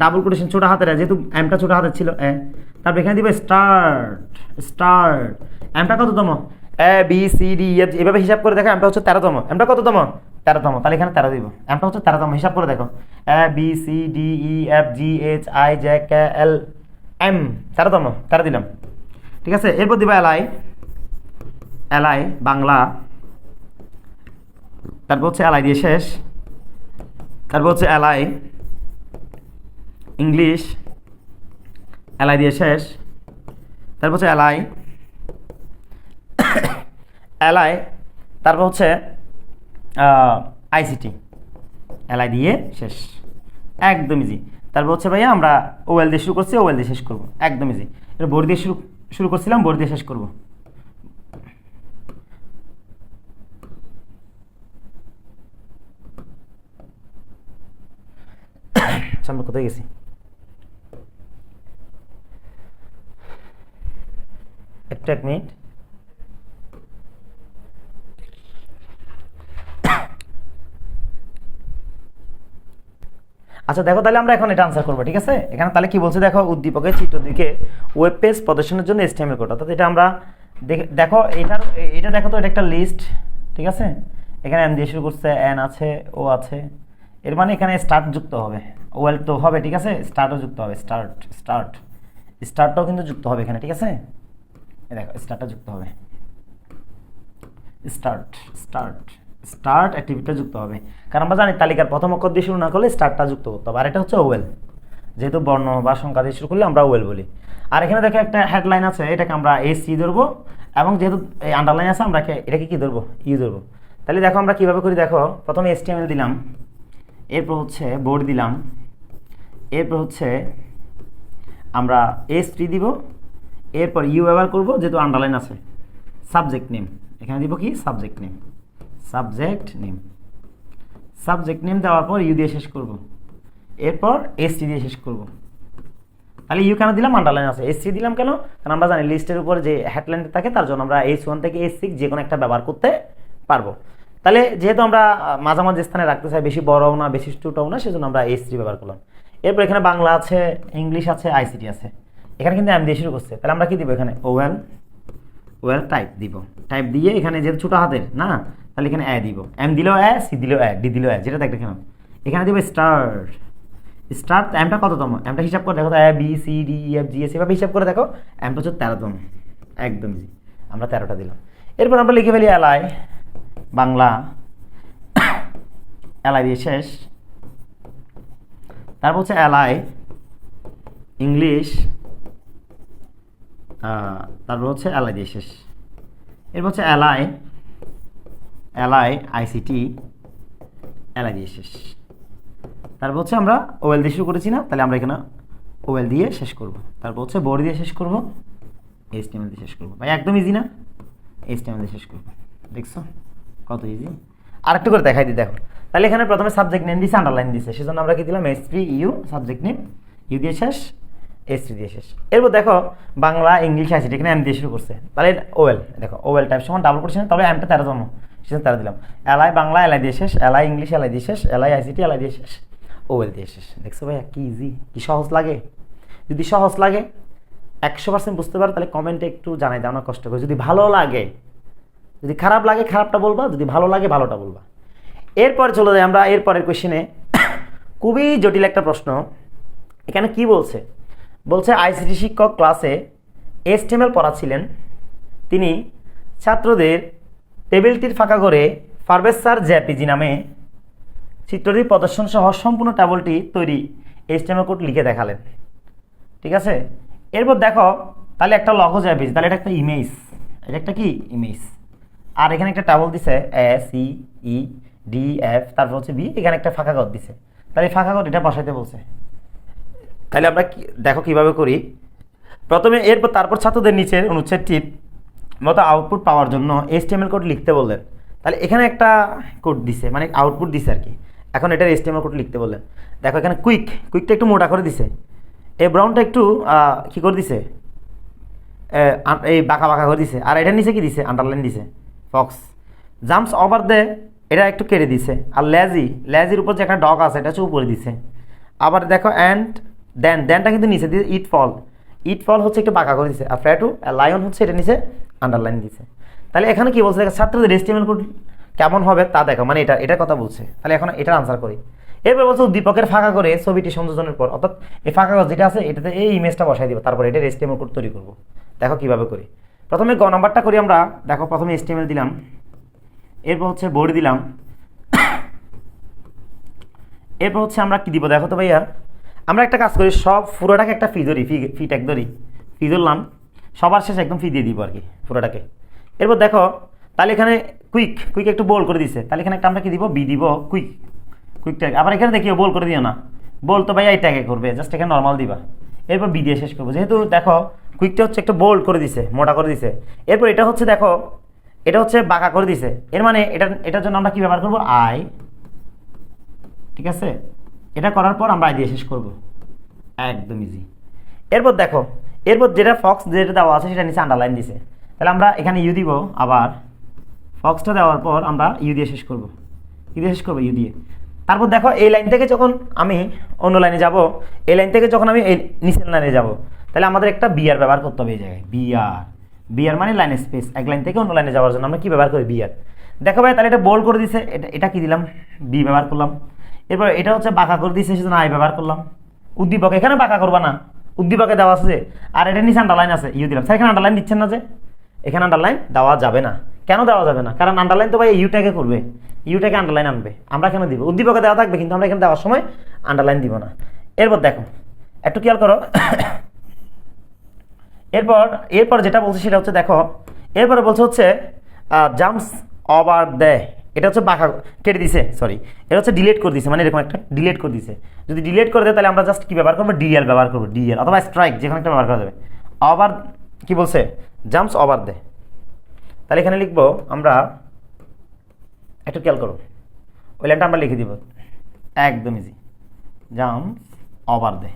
ডাবল কোটেশন ছোট হাতের, যেহেতু এমটা ছোট হাতের ছিল এ, তারপর এখানে দিব স্টার্ট, স্টার্ট। এমটা কততম? ABCDEF, এভাবে হিসাব করে দেখো, এমটা হচ্ছে 13তম। এমটা কততম? 13তম, তাহলে এখানে 13 দিব। এমটা হচ্ছে 13তম, হিসাব করে দেখো, ABCDEFGHIJKL M, 13তম, 13 দিলাম, ঠিক আছে। এরপর দিবা LI, LI বাংলা, তারপর হচ্ছে LI দিয়ে শেষ, তারপর হচ্ছে LI ইংলিশ, LI দিয়ে শেষ, তারপর হচ্ছে LI, তারপর হচ্ছে ICT, LI দিয়ে শেষ, একদম ইজি। তারপর হচ্ছে ভাইয়া আমরা OL দিয়ে শুরু করছি, OL দিয়ে শেষ করবো, একদম ইজি। এটা বোর্ড দিয়ে শুরু করছিলাম, বোর্ড দিয়ে শেষ করবো। আমরা কোথায় গেছি? এক মিনিট। আচ্ছা দেখো, তাহলে আমরা এখন এটা আনসার করবো, ঠিক আছে। এখানে তাহলে কি বলছে দেখো, উদ্দীপকের চিত্র দিকে ওয়েব পেজ প্রদর্শনের জন্য HTML কোড, অর্থাৎ এটা আমরা দেখো এটা দেখো তো, এটা একটা লিস্ট, ঠিক আছে। এখানে এম দিয়ে শুরু করছে, এন আছে, ও আছে, এর মানে এখানে স্টার্ট যুক্ত হবে, ওয়েল তো হবে, ঠিক আছে, স্টার্টও যুক্ত হবে, স্টার্টটাও কিন্তু যুক্ত হবে এখানে, ঠিক আছে। দেখো স্টার্টটা যুক্ত হবে, স্টার্ট অ্যাক্টিভিটিটা যুক্ত হবে, কারণ আমরা জানি তালিকার প্রথম অক্ষর দিয়ে শুরু না করলে স্টার্টটা যুক্ত করতে হবে। আর এটা হচ্ছে ওয়েল, যেহেতু বর্ণ বা সংখ্যা দিয়ে শুরু করলে আমরা ওয়েল বলি। আর এখানে দেখো একটা হেডলাইন আছে, এটাকে আমরা SC ধরবো, এবং যেহেতু এই আন্ডারলাইন আছে আমরা এটাকে কি ধরবো? ইউ ধরবো। তাহলে দেখো আমরা কীভাবে করি, দেখো প্রথমে HTML দিলাম, এরপর হচ্ছে বোর্ড দিলাম, এরপর হচ্ছে আমরা S3 দিব, এরপর ইউ ব্যবহার করবো, যেহেতু আন্ডারলাইন আছে, সাবজেক্ট নেম, এখানে দিব কি? সাবজেক্ট নেম দেওয়ার পর ইউ দিয়ে শেষ করব, এরপর SC দিয়ে শেষ করব। তাহলে ইউ কেন দিলাম? আন্ডারলাইন আছে। SC দিলাম কেন? কারণ আমরা জানি লিস্টের উপর যে হেডলাইনটা থাকে, তার জন্য আমরা S1 থেকে S6 যে কোনো একটা ব্যবহার করতে পারবো। তাহলে যেহেতু আমরা মাঝামাঝি স্থানে রাখতে চাই, বেশি বড়ও না বেশি ছোটও না, সেজন্য আমরা S3 ব্যবহার করলাম। এরপর এখানে বাংলা আছে, ইংলিশ আছে, ICT আছে, এখানে কিন্তু এম দিয়ে শুরু করছে, তাহলে আমরা কি দিব? এখানে ওয়েল টাইপ দিব, টাইপ দিয়ে এখানে যেহেতু ছোটো হাতের না, তাহলে এখানে দিব, এম দিলেও সি দিলেও ডি দিলেও যেটা দেখতে কেন, এখানে দিব স্টার্ট। এমটা কততম? এমটা হিসাব করে দেখো, ABCDEFGH এভাবে হিসাব করে দেখো, এমটা হচ্ছে 13তম, একদম ইজি, আমরা 13টা দিলাম। এরপর আমরা লিখে ফেলি LI বাংলা, LI দিয়ে শেষ, তারপর হচ্ছে LI ইংলিশ, তারপর হচ্ছে LI দিয়ে শেষ, এরপর হচ্ছে LI ICT, LI দিয়ে শেষ, তারপর হচ্ছে আমরা ওয়েল দিয়ে শুরু করেছি না, তাহলে আমরা এখানে ওয়েল দিয়ে শেষ করব, তারপর হচ্ছে বোর্ড দিয়ে শেষ করব, HTML দিয়ে শেষ করব। ভাই একদম ইজি না? HTML দিয়ে শেষ করব, দেখছো কত ইজি। আরেকটু করে দেখাই দিই, দেখো তাহলে এখানে প্রথমে সাবজেক্ট নেম দিয়েছে, আন্ডারলাইন দিয়েছে, সেজন্য আমরা কি দিলাম? S3 you, subject name, you দিয়ে শেষ, S3 দিয়ে শেষ। এরপর দেখো বাংলা ইংলিশ ICT, এখানে এম দিয়ে শুরু করছে, তাহলে ওয়েল, দেখো ওয়েল টাইপ সমান ডাবল করছে, তবে এমটা 13তম, সেজন্য 13 দিলাম। LI বাংলা, LI দিয়ে শেষ, LI ইংলিশ, LI দিয়ে শেষ, LI ICT, LI দিয়ে শেষ, ওয়েল দিয়ে শেষ। দেখছো ভাইয়া কি ইজি, কি সহজ লাগে? যদি সহজ লাগে 100% বুঝতে পারো, তাহলে কমেন্টে একটু জানাই দাও না, কষ্ট করে। যদি ভালো লাগে, যদি খারাপ লাগে খারাপটা বলবা, যদি ভালো লাগে ভালোটা বলবা। এরপর চলে যাই আমরা এরপরের কোয়েশ্চেনে। খুবই জটিল একটা প্রশ্ন। এখানে কি বলছে? বলছে ICT শিক্ষক ক্লাসে HTML পড়াচ্ছিলেন, তিনি ছাত্রদের টেবিলটির ফাঁকা করে ফারবেসার JPG নামে চিত্রটি প্রদর্শন সহ সম্পূর্ণ টেবিলটি তৈরি HTML কোড লিখে দেখালেন, ঠিক আছে। এরপর দেখো তাহলে একটা লগ হয়ে যাবে, তাহলে এটা একটা ইমেজ, এটা একটা কি ইমেজ। আর এখানে একটা টেবল দিছে A C E D F, তারপর হচ্ছে বি, এখানে একটা ফাঁকা ঘর দিছে, তাহলে এই ফাঁকা ঘর এটা বসাইতে বলছে। তাহলে আমরা দেখো কিভাবে করি। প্রথমে এরপর তারপর ছাত্রদের নিচের অনুচ্ছেদ টিপ মতো আউটপুট পাওয়ার জন্য HTML কোড লিখতে বললেন। তাহলে এখানে একটা কোড দিছে, মানে আউটপুট দিছে আর কি। এখন এটার HTML কোড লিখতে বললেন। দেখো এখানে কুইকটা একটু মোটা করে দিছে, এই ব্রাউনটা একটু কি করে দিছে, এই বাঁকা বাঁকা করে দিছে। আর এটার নিচে কি দিছে, আন্ডারলাইন দিছে। ফক্স জাম্পস ওভার দে, এটা একটু কেটে দিছে। আর লেজির উপর যে একটা ডগ আছে এটা হচ্ছে উপরে দিছে। আবার দেখো অ্যান্ড দেনটা কিন্তু নিচে দিছে। ইট ফল হচ্ছে একটু বাঁকা করে দিছে। আর ফ্লাই টু লায়ন হচ্ছে এটা নিচে আন্ডারলাইন দিছে। তাহলে এখানে কি বলছে, ছাত্রদের HTML কোড কেমন হবে তা দেখো, মানে এটার কথা বলছে। তাহলে এখন এটার আনসার করি। এরপর বলছে উদ্দীপকের ফাঁকা করে ছবিটি সংযোজনের পর, অর্থাৎ এই ফাঁকা ঘর যেটা আছে এটাতে এই ইমেজটা বসাই দিব, তারপর এটার HTML কোড তৈরি করব। দেখো কিভাবে করি। প্রথমে গ নাম্বারটা করি আমরা। দেখো প্রথমে HTML দিলাম, এরপর হচ্ছে বোর্ড দিলাম, এরপর হচ্ছে আমরা কি দিব দেখো তো ভাইয়া। আমরা একটা কাজ করি, সব পুরোটাকে একটা ফি ধরি, ফি ট্যাগ ধরি, ফি ধরলাম, সবার শেষে একদম ফি দিয়ে দিব আর কি পুরোটাকে। এরপর দেখো তাহলে এখানে কুইক একটু বোল্ড করে দিছে, তাহলে এখানে একটা আমরা কি দিব, বি দিব, কুইক ট্যাগ। আবার এখানে দেখিও বোল্ড করে দিও না, বোল্ড তো ভাইয়া এই ট্যাগে করবে, জাস্ট এখানে নর্মাল দিবা। এরপর বি দিয়ে শেষ করবো, যেহেতু দেখো কুইকটা হচ্ছে একটু বোল্ড করে দিছে, মোটা করে দিছে। এরপর এটা হচ্ছে দেখো, এটা হচ্ছে বাঁকা করে দিছে, এর মানে এটার জন্য আমরা কি ব্যবহার করবো, আই। ঠিক আছে, এটা করার পর আমরা আই দিয়ে শেষ করব, একদম ইজি। এরপর দেখো, এরপর যেটা ফক্স যেটা দেওয়া আছে সেটা নিচে আন্ডারলাইন দিছে, তাহলে আমরা এখানে ইউ দিব। আবার ফক্সটা দেওয়ার পর আমরা ইউ দিয়ে শেষ করব, ইউ দিয়ে। তারপর দেখো এই লাইন থেকে যখন আমি অন্য লাইনে যাব, এই লাইন থেকে যখন আমি এই নিচের লাইনে যাব, তাহলে আমাদের একটা বিআর ব্যবহার করতে হবে এই জায়গায়। বিআর মানে লাইন স্পেস, এক লাইন থেকে অন্য লাইনে যাওয়ার জন্য আমরা কি ব্যবহার করি, বিআর। দেখো ভাই তাহলে এটা বোল্ড করে দিছে, এটা কি দিলাম, বি ব্যবহার করলাম। এরপর এটা হচ্ছে বাঁকা করে দিচ্ছে, সেজন্য আই ব্যবহার করলাম। উদ্দীপক এখানে বাঁকা করবা না, উদ্দীপকে দেওয়া আছে, আর এটা নিচে আন্ডারলাইন আছে, ইউ দিলাম। এখানে আন্ডারলাইন দিচ্ছেন না, যে এখানে আন্ডারলাইন দেওয়া যাবে না। কেন দেওয়া যাবে না, কারণ আন্ডারলাইন তো ভাই ইউটাকে করবে, ইউটাকে আন্ডারলাইন আনবে, আমরা কেন দিব, উদ্দীপকে দেওয়া থাকবে কিন্তু আমরা এখানে দেওয়ার সময় আন্ডারলাইন দিব না। এরপর দেখো একটু খেয়াল করো, এরপর যেটা বলছে সেটা হচ্ছে দেখো, এরপরে বলছে হচ্ছে জাম্পস ওভার দে, এটা হচ্ছে বাঁকা কেটে দিছে, সরি এটা হচ্ছে ডিলিট করে দিছে, মানে এরকম একটা ডিলিট করে দিছে। যদি ডিলিট করে দেয় তাহলে আমরা জাস্ট কি ব্যবহার করবো, ডিএল ব্যবহার করবো, ডিএল অথবা স্ট্রাইক, যেখানে একটা ব্যবহার করা যাবে। ওভার কি বলছে, জাম্পস ওভার দে, তাহলে এখানে লিখবো আমরা, একটু খেয়াল করো, ওই লাইনটা আমরা লিখে দিব, একদম ইজি, জাম্পস ওভার দে,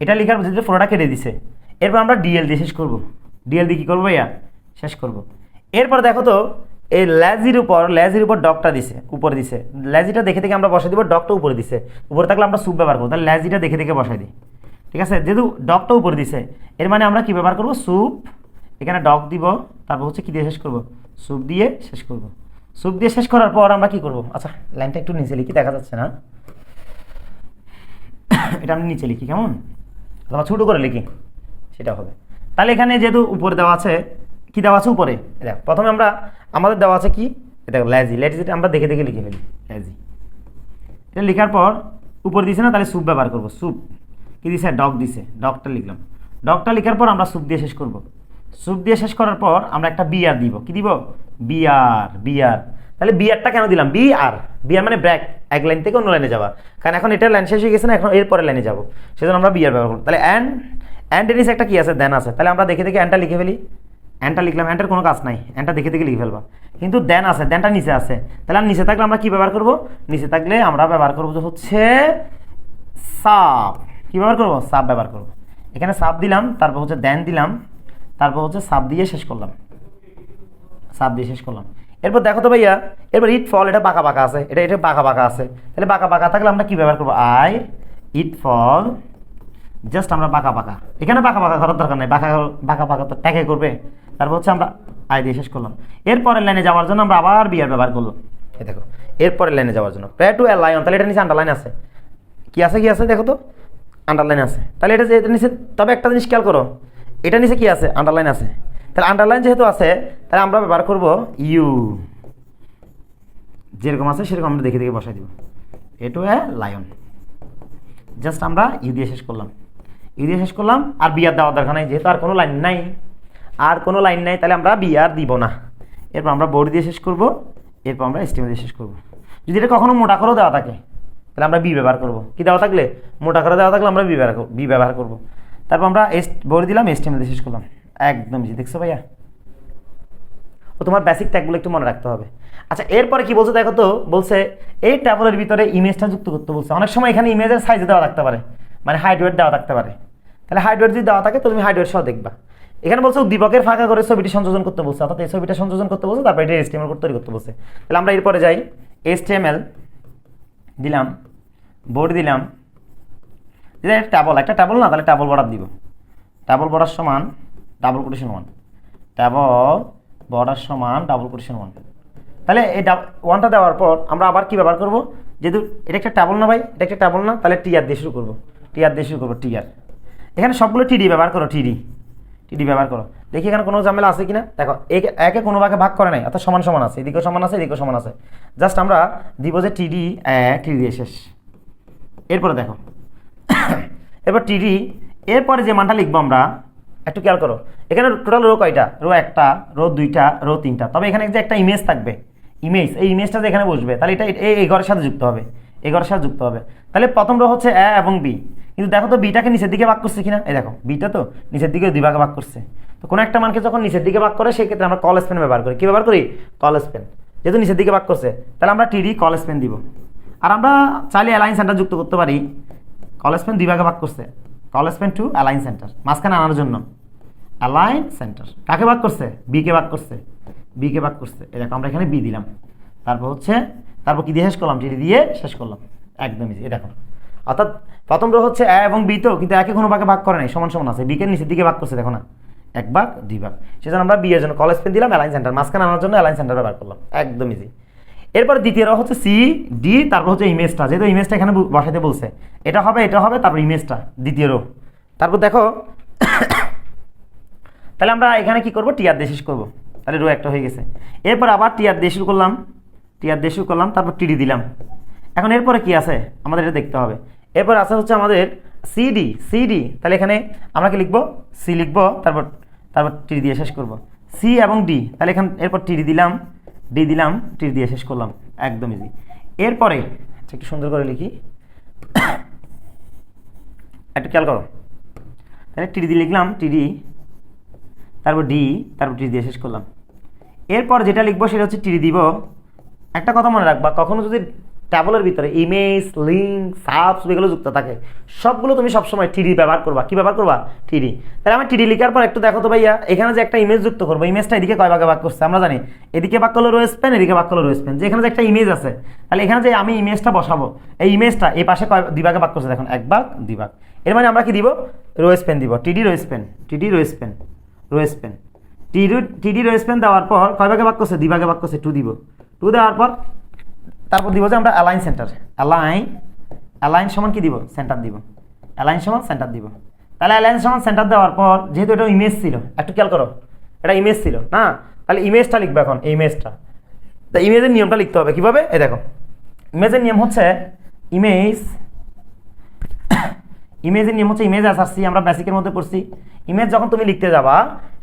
এটা লেখার বুঝতে পুরোটা কেটে দিছে। এরপর আমরা ডিএল দিয়ে শেষ করবো, ডিএল দিয়ে কী করবো ভাইয়া, শেষ করবো। এরপর দেখো তো এই লেজির উপর ডগটা দিছে, উপরে দিছে, লেজিটা দেখে দেখে আমরা বসাই দিব, ডগটা উপরে দিছে, উপরে থাকলে আমরা সুপ ব্যবহার করবো, তাহলে লেজিটা দেখে দেখে বসাই দিই। ঠিক আছে, যেহেতু ডগটা উপরে দিছে এর মানে আমরা কি ব্যবহার করবো, সুপ, এখানে ডগ দিব, তারপর হচ্ছে কি দিয়ে শেষ করবো, সুপ দিয়ে শেষ করবো। সুপ দিয়ে শেষ করার পর আমরা কি করবো, আচ্ছা লাইনটা একটু নিচে লিখি, দেখা যাচ্ছে না, এটা আমি নিচে লিখি কেমন, অথবা ছোটো করে লিখি সেটা হবে। তাহলে এখানে যেহেতু উপরে দেওয়া আছে, কি দেওয়া আছে উপরে, দেখো প্রথমে আমাদের দেওয়া আছে কি, দেখো লেজিটা আমরা দেখে দেখে লিখে ফেলি, লেজি। এটা লেখার পর উপরে দিছে না, তাহলে সুপ ব্যবহার করবো, সুপ কি দিছে, ডগ দিছে, ডগটা লিখলাম। ডগটা লেখার পর আমরা সুপ দিয়ে শেষ করব, সুপ দিয়ে শেষ করার পর আমরা একটা বিআর দিব, কি দিব, বিআর। তাহলে বিআরটা কেন দিলাম, বিআর মানে ব্র্যাক, এক লাইন থেকে অন্য লাইনে যাওয়া, কারণ এখন এটা লাইন শেষ হয়ে গেছে না, এখন এরপরের লাইনে যাবো, সেজন্য আমরা বিআর ব্যবহার করব। তাহলে অ্যান্ড এর নিচে একটা কি আছে, দেন আছে, তাহলে আমরা দেখে দেখে অ্যান্ডটা লিখে ফেলি, অ্যান্ডটা লিখলাম, অ্যান্ডের কোনো কাজ নাই, অ্যান্ডটা দেখে দেখে লিখে ফেলবা, কিন্তু দেন আছে, দেনটা নিচে আছে, তাহলে নিচে থাকলে আমরা কি ব্যবহার করব, নিচে থাকলে আমরা ব্যবহার করবো হচ্ছে সাব, কি ব্যবহার করবো, সাব ব্যবহার করবো। এখানে সাব দিলাম, তারপর হচ্ছে দেন দিলাম, তারপর হচ্ছে সাব দিয়ে শেষ করলাম, এরপর দেখো তো ভাইয়া, এরপর ইট ফল, এটা বাঁকা বাঁকা আছে, এটা বাঁকা বাঁকা আছে, তাহলে বাঁকা বাঁকা থাকলে আমরা কি ব্যবহার করবো, ইট ফল, জাস্ট আমরা বাঁকা বাঁকা, এখানে বাঁকা বাঁকা করার দরকার নেই, বাঁকা বাঁকা তো ট্যাগে করবে, তারপর হচ্ছে আমরা আই দিয়ে শেষ করলাম। এরপরের লাইনে যাওয়ার জন্য আমরা আবার বিআর ব্যবহার করলাম, এই দেখো এরপরের লাইনে যাওয়ার জন্য প্রে টু এ লায়ন, তাহলে এটা নিচে আন্ডারলাইন আছে, কি আছে দেখো তো, আন্ডারলাইন আছে, তাহলে এটা নিচে, তবে একটা জিনিস খেয়াল করো, এটা নিচে কি আছে, আন্ডারলাইন আছে, তাহলে আন্ডারলাইন যেহেতু আছে তাহলে আমরা ব্যবহার করব ইউ, যেরকম আছে সেরকম আমরা দেখে দেখে বসাই দিব, এ টু এ লায়ন, জাস্ট আমরা ইউ দিয়ে শেষ করলাম, ইউ দিয়ে শেষ করলাম, আর বি আর দেওয়ার দরকার নাই, যেহেতু আর কোনো লাইন নাই, আর কোনো লাইন নাই, তাহলে আমরা বি আর দিব না। এরপর আমরা বডি দিয়ে শেষ করব, এরপর আমরা এসটিএমএল দিয়ে শেষ করব। যদি এটা কখনো মোটা করেও দেওয়া থাকে তাহলে আমরা বি ব্যবহার করব, কি দেওয়া থাকলে মোটা করে দেওয়া থাকলে আমরা বি ব্যবহার করব। তারপর আমরা বডি দিলাম, এসটিএমএল দিয়ে শেষ করলাম, একদম ইজি। দেখছো ভাইয়া? ও তোমার বেসিক ট্যাগগুলো একটু মনে রাখতে হবে। আচ্ছা, এরপরে কি বলছে দেখো তো, বলছে এই ট্যাবলের ভিতরে ইমেজটা যুক্ত করতে বলছে। অনেক সময় এখানে ইমেজের সাইজে দেওয়া থাকতে পারে, মানে হাইট ওয়েট দেওয়া থাকতে পারে। তাহলে হাইট ওয়েট যদি দেওয়া থাকে তো তুমি হাইট ওয়েট সহ দেখবা। এখানে বলছে উদ্দীপকের ফাঁকা করে ছবিটি সংযোজন করতে বলছে, অর্থাৎ এই ছবিটা সংযোজন করতে বলছে, তারপর এটা এসটিএমএল তৈরি করতে বলছে। তাহলে আমরা এরপরে যাই, এসটিএমএল দিলাম, বোর্ড দিলাম, একটা ট্যাবল না, তাহলে ট্যাবল বর্ডার দিব। ট্যাবল বর্ডার সমান ডাবল কোটেশন 1, ট্যাবল বর্ডার সমান ডাবল কোটেশন 1। তাহলে এই 1টা দেওয়ার পর আমরা আবার কি ব্যবহার করব, যেহেতু এটা একটা ট্যাবল না ভাই, এটা একটা ট্যাবল না, তাহলে টিআর দিয়ে শুরু করবো, টিআর দিয়ে শুরু করবো, টিআর। এখানে সবগুলো টিডি ব্যবহার করো, টিডি ব্যবহার করো। দেখি এখানে কোনো ঝামেলা আছে কিনা। দেখো একে কোনো ভাগে ভাগ করে নাই, অর্থাৎ সমান সমান আছে, এদিকেও সমান আছে, এদিকেও সমান আছে। জাস্ট আমরা দিব যে টিডি টিডি দিয়ে শেষ। এরপরে দেখো, এরপর টিডি, এরপরে যে মানটা লিখবো আমরা একটু খেয়াল করো। এখানে টোটাল রো কয়টা? রো 1টা, রো 2টা, রো 3টা। তবে এখানে যে একটা ইমেজ থাকবে, ইমেজ, এই ইমেজটা যে এখানে বসবে, তাহলে এটা এই ঘরের সাথে যুক্ত হবে, এই ঘরের সাথে যুক্ত হবে। তাহলে প্রথম রো হচ্ছে এ এবং বি, কিন্তু দেখো তো বিটাকে নিচের দিকে ভাগ করছে কিনা। এই দেখো বিটা তো নিচের দিকে 2 ভাগে ভাগ করছে। তো কোনো একটা মানকে যখন নিচের দিকে ভাগ করে, সেই ক্ষেত্রে আমরা কল স্পেন ব্যবহার করি। কি ব্যবহার করি? Call Spain. যেহেতু নিচের দিকে ভাগ করছে, তাহলে আমরা টিডি কল স্পেন দিব। আর আমরা চাইলে অ্যালাইন সেন্টার যুক্ত করতে পারি। কল স্পেন 2 ভাগে ভাগ করছে, call Spain two align centre, মাঝখানে আনার জন্য অ্যালাইন সেন্টার। কাকে ভাগ করছে? বিকে ভাগ করছে, বিকে ভাগ করছে। এই দেখো আমরা এখানে বি দিলাম, তারপর কি দিয়ে শেষ করলাম? টিডি দিয়ে শেষ করলাম, একদম ইজি। এই দেখো, অর্থাৎ প্রথম রো হচ্ছে এ এবং বি, তো কিন্তু একে কোনো ভাগে ভাগ করে নাই, সমান সমান আছে। বিকে নিচের দিকে ভাগ করছে, দেখো না, 1 ভাগ 2 ভাগ। সেজন্য আমরা বি এর জন্য কল স্পেন দিলাম, অ্যালাইন সেন্টার মাঝখানে আনার জন্য অ্যালাইন সেন্টার ব্যবহার করলাম, একদম ইজি। এরপর দ্বিতীয় রো হচ্ছে সি ডি, তারপর হচ্ছে ইমেজটা, যেহেতু ইমেজটা এখানে বসাতে বলছে, এটা হবে, তারপর ইমেজটা দ্বিতীয় রো। তারপর দেখো তাহলে আমরা এখানে কি করব? টিআর দিয়ে শেষ করবো। তাহলে রো একটা হয়ে গেছে। এরপর আবার টিআর দিয়ে শুরু করলাম, তারপর টিডি দিলাম। এখন এরপরে কি আছে আমাদের এটা দেখতে হবে। এরপর আছে হচ্ছে আমাদের সিডি। তাহলে এখানে আমরা কি লিখবো? সি লিখবো, তারপর টিডি দিয়ে শেষ করব। সি এবং ডি, তাহলে এখানে এরপর টিডি দিলাম, ডি দিলাম, টিডি দিয়ে শেষ করলাম, একদম ইজি। এরপরে একটু সুন্দর করে লিখি, একটু খেয়াল করো। তাহলে টিডি দিয়ে লিখলাম, টিডি, তারপর ডি, তারপর টিডি দিয়ে শেষ করলাম। এরপর যেটা লিখবো সেটা হচ্ছে টিডি দিব। একটা কথা মনে রাখবা, কখনো যদি ট্যাবলের ভিতরে ইমেজ, লিঙ্ক, সাবস এগুলো যুক্ত থাকে, সবগুলো তুমি সবসময় টিডি ব্যবহার করবা। কি ব্যবহার করবা? টিডি। তাহলে আমি টিডি লিখার পর একটু দেখো তো ভাইয়া, এখানে যে একটা ইমেজ যুক্ত করবো, ইমেজটা এদিকে কয় ভাগে ভাগ করছে আমরা জানি। এদিকে ভাগ করলো রো স্পেন, এদিকে ভাগ করলো রো স্পেন। যে এখানে যে একটা ইমেজ আছে, তাহলে এখানে যে আমি ইমেজটা বসাবো, এই ইমেজটা এই পাশে 2 ভাগে ভাগ করছে, দেখুন 1 ভাগ 2 ভাগ। এর মানে আমরা কি দিব? রো স্পেন দিব, টিডি রো স্পেন, টিডি রো স্পেন, রো স্পেন, টিডি রো স্পেন দেওয়ার পর কয় ভাগে ভাগ করছে? 2 ভাগে ভাগ করছে, 2 দিব। 2 দেওয়ার পর তারপর দিব যে আমরা অ্যালাইন সেন্টার, অ্যালাইন সমান কি দিব? সেন্টার দিব, অ্যালাইন সমান সেন্টার দিব। তাহলে অ্যালাইন সমান সেন্টার দেওয়ার পর, যেহেতু এটা ইমেজ ছিল, একটু খেয়াল করো, এটা ইমেজ ছিল না, তাহলে ইমেজটা লিখবে এখন, এই ইমেজটা। তা ইমেজের নিয়মটা লিখতে হবে কিভাবে? এই দেখো, ইমেজের নিয়ম হচ্ছে ইমেজের নিয়ম হচ্ছে ইমেজ এসআরসি, আমরা বেসিকের মধ্যে পড়ছি। ইমেজ যখন তুমি লিখতে যাবা,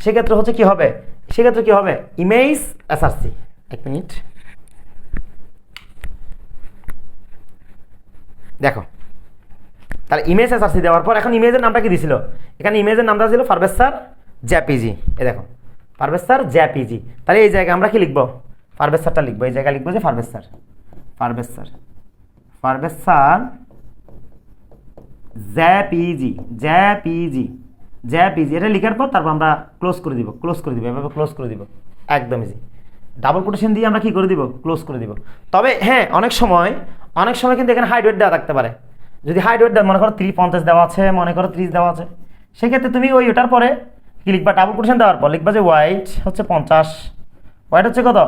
সেক্ষেত্রে হচ্ছে কি হবে? Image SRC. 1 মিনিট, দেখো, তাহলে ইমেজ এসআরসি দেওয়ার পর এখন ইমেজের নামটা কি দিছিল? এখানে ইমেজের নামটা ছিল পারভেজ জেপিজি। এই দেখো, পারভেজ জেপিজি। তাহলে এই জায়গায় আমরা কি লিখবো? পারভেজ লিখবো। এই জায়গায় লিখবো যে পারভেজ জেপিজি। এটা লিখার পর তারপর আমরা ক্লোজ করে দিব, এভাবে ক্লোজ করে দিব, একদম ইজি। ডাবল কোটেশন দিয়ে আমরা কি করে দিব? ক্লোজ করে দিব। তবে হ্যাঁ, অনেক সময় কিন্তু এখানে হাইট ওয়েট দেওয়া থাকতে পারে। যদি হাইট ওয়েট মনে করো 50 দেওয়া আছে, মনে করো 30 দেওয়া আছে, সেক্ষেত্রে তুমি ওটার পরে কি লিখবা? ডাবল কোটেশন দেওয়ার পর লিখবা যে ওয়াইট হচ্ছে 50, ওয়াইট হচ্ছে কত?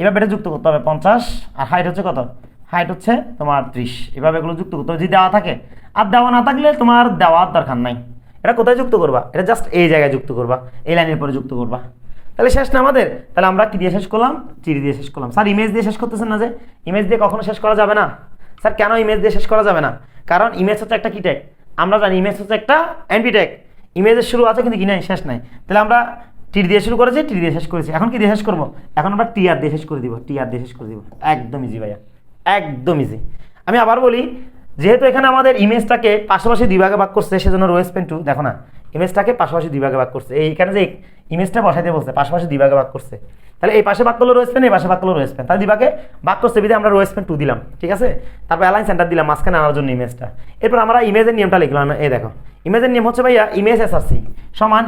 এভাবে এটা যুক্ত করতে হবে 50, আর হাইট হচ্ছে কত? হাইট হচ্ছে তোমার 30। এভাবে এগুলো যুক্ত করতে হবে যদি দেওয়া থাকে। আর দেওয়া না থাকলে তোমার দেওয়ার দরকার নাই। এটা কোথায় যুক্ত করবা? এটা জাস্ট এই জায়গায় যুক্ত করবা, এই লাইনের পরে যুক্ত করবা। তাহলে শেষ না আমাদের? তাহলে আমরা কি দিয়ে শেষ করলাম? টিডি দিয়ে শেষ করলাম। স্যার ইমেজ দিয়ে শেষ করতেছেন না যে? ইমেজ দিয়ে কখনো শেষ করা যাবে না। স্যার কেন ইমেজ দিয়ে শেষ করা যাবে না? কারণ ইমেজ হচ্ছে একটা কি ট্যাগ, আমরা জানি ইমেজ হচ্ছে একটা এনপি ট্যাগ। ইমেজের শুরু আছে কিন্তু কি নাই, শেষ নাই। তাহলে আমরা টি দিয়ে শুরু করেছি, টি দিয়ে শেষ করেছি। এখন কি দিয়ে শেষ করবো? এখন আমরা টিআর দিয়ে শেষ করে দিব, টিআর দিয়ে শেষ করে দিব। একদম ইজি ভাইয়া, একদম ইজি। আমি আবার বলি, যেহেতু এখানে আমাদের ইমেজটাকে পাশাপাশি দুই ভাগে ভাগ করছে, সেজন্য রো স্পেন 2 দেখো না, ইমেজটাকে পাশাপাশি দুই ভাগে ভাগ করছে। এইখানে যে ইমেজটা বসাইতে বলছে পাশাপাশি দুই ভাগে ভাগ করছে, তাহলে এই পাশে ভাগ করলো রো স্পেন, এই পাশে ভাগ করলো রো স্পেন, তাহলে দুই ভাগে ভাগ করছে বিধে আমরা রো স্পেন 2 দিলাম, ঠিক আছে। তারপর অ্যালাইন সেন্টার দিলাম মাঝখানে আনার জন্য ইমেজটা। এরপর আমরা ইমেজের নিয়মটা লিখলাম, এই দেখো ইমেজের নিয়ম হচ্ছে ভাইয়া ইমেজ এসআরসি সমান,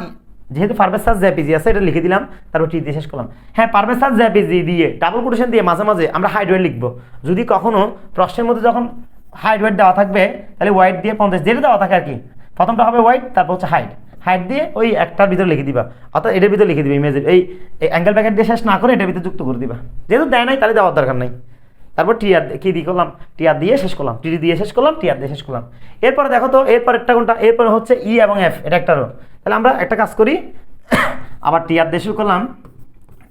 যেহেতু পারভেজ সাজ জেপিজি আছে এটা লিখে দিলাম, তারপর টি দিয়ে শেষ করলাম। হ্যাঁ, পারভেজ সাজ জেপিজি দিয়ে ডাবল কোটেশন দিয়ে মাঝে মাঝে আমরা হাইড ওয়েট লিখবো। যদি কখনো প্রশ্নের মধ্যে যখন হাইড ওয়েট দেওয়া থাকবে, তাহলে ওয়াইট দিয়ে 50 যেটা দেওয়া থাকে আর কি, প্রথমটা হবে ওয়াইট, তারপর হচ্ছে হাইড, হাইড দিয়ে ওই একটার ভিতরে লিখে দিবা, অর্থাৎ এটার ভিতরে লিখে দিবে ইমেজের এই অ্যাঙ্গেল ব্র্যাকেট দিয়ে শেষ না করে এটার ভিতরে যুক্ত করে দিবা। যেহেতু দেয় নাই তাহলে দেওয়ার দরকার নাই। তারপর টিআর কি দিয়ে করলাম, টিআর দিয়ে শেষ করলাম, টি দিয়ে শেষ করলাম, টিআর দিয়ে শেষ করলাম। এরপরে দেখো তো এরপর একটা কোনটা, এরপরে হচ্ছে ই এবং এফ, এটা একটা রো। তাহলে আমরা একটা কাজ করি, আবার টিআর দিয়ে শুরু করলাম,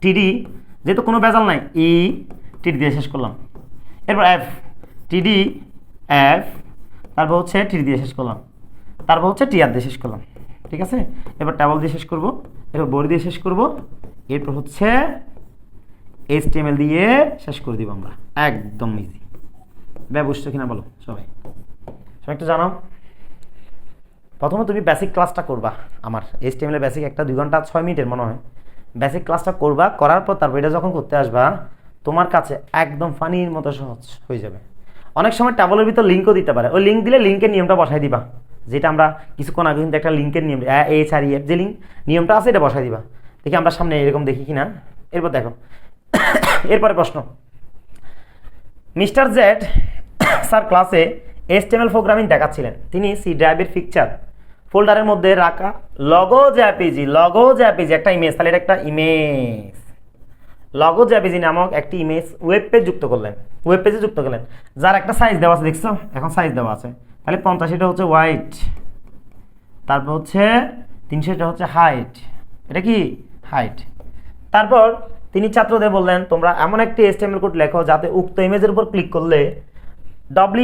টিডি যেহেতু কোনো ভেজাল নাই, ই টিডি দিয়ে শেষ করলাম। এরপর এফ, টিডি এফ, তারপর হচ্ছে টিডি দিয়ে শেষ করলাম, তারপর হচ্ছে টিআর দিয়ে শেষ করলাম, ঠিক আছে। এবার টেবল দিয়ে শেষ করব, এরপর বডি দিয়ে শেষ করব, এরপর হচ্ছে HTML দিয়ে শেষ করে দিব আমরা। একদম ইজি। বুঝছো কিনা বলো সবাই, সবাই একটু জানাও। প্রথমে তুমি বেসিক ক্লাসটা করবা, আমার HTML এর বেসিক একটা 2 ঘন্টা 6 মিনিটের মনে হয় বেসিক ক্লাসটা করবা। করার পর তারপর এটা যখন করতে আসবা তোমার কাছে একদম ফানির মতো সহজ হয়ে যাবে। অনেক সময় টেবলের ভিতর লিঙ্কও দিতে পারে, ওই লিঙ্ক দিলে লিঙ্কের নিয়মটা বসাই দিবা, যেটা আমরা কিছুক্ষণ আগে কিন্তু একটা লিঙ্কের নিয়ম HREF যে লিঙ্ক নিয়মটা আছে এটা বসাই দিবা। দেখি আমরা সামনে এরকম দেখি কিনা। এরপর দেখো, এরপরে প্রশ্ন, মিস্টার জেড স্যার ক্লাসে HTML প্রোগ্রামিং দেখাচ্ছিলেন। তিনি সি ড্রাইভের পিকচার ফোল্ডারের মধ্যে রাখা লগো জেপিজি একটা ইমেজ, তাহলে এটা একটা ইমেজ, লগো জেপিজি নামক একটি ইমেজ ওয়েব পেজ যুক্ত করলেন, ওয়েব পেজে যুক্ত করলেন, যার একটা সাইজ দেওয়া আছে, দেখছো এখন সাইজ দেওয়া আছে। তাহলে 50 এটা হচ্ছে হোয়াইট, তারপর হচ্ছে 300 এটা হচ্ছে হাইট, এটা কি হাইট। তারপর তিনি ছাত্রদের বললেন তোমরা এমন একটি HTML কোড লেখো যাতে উক্ত ইমেজের উপর ক্লিক করলে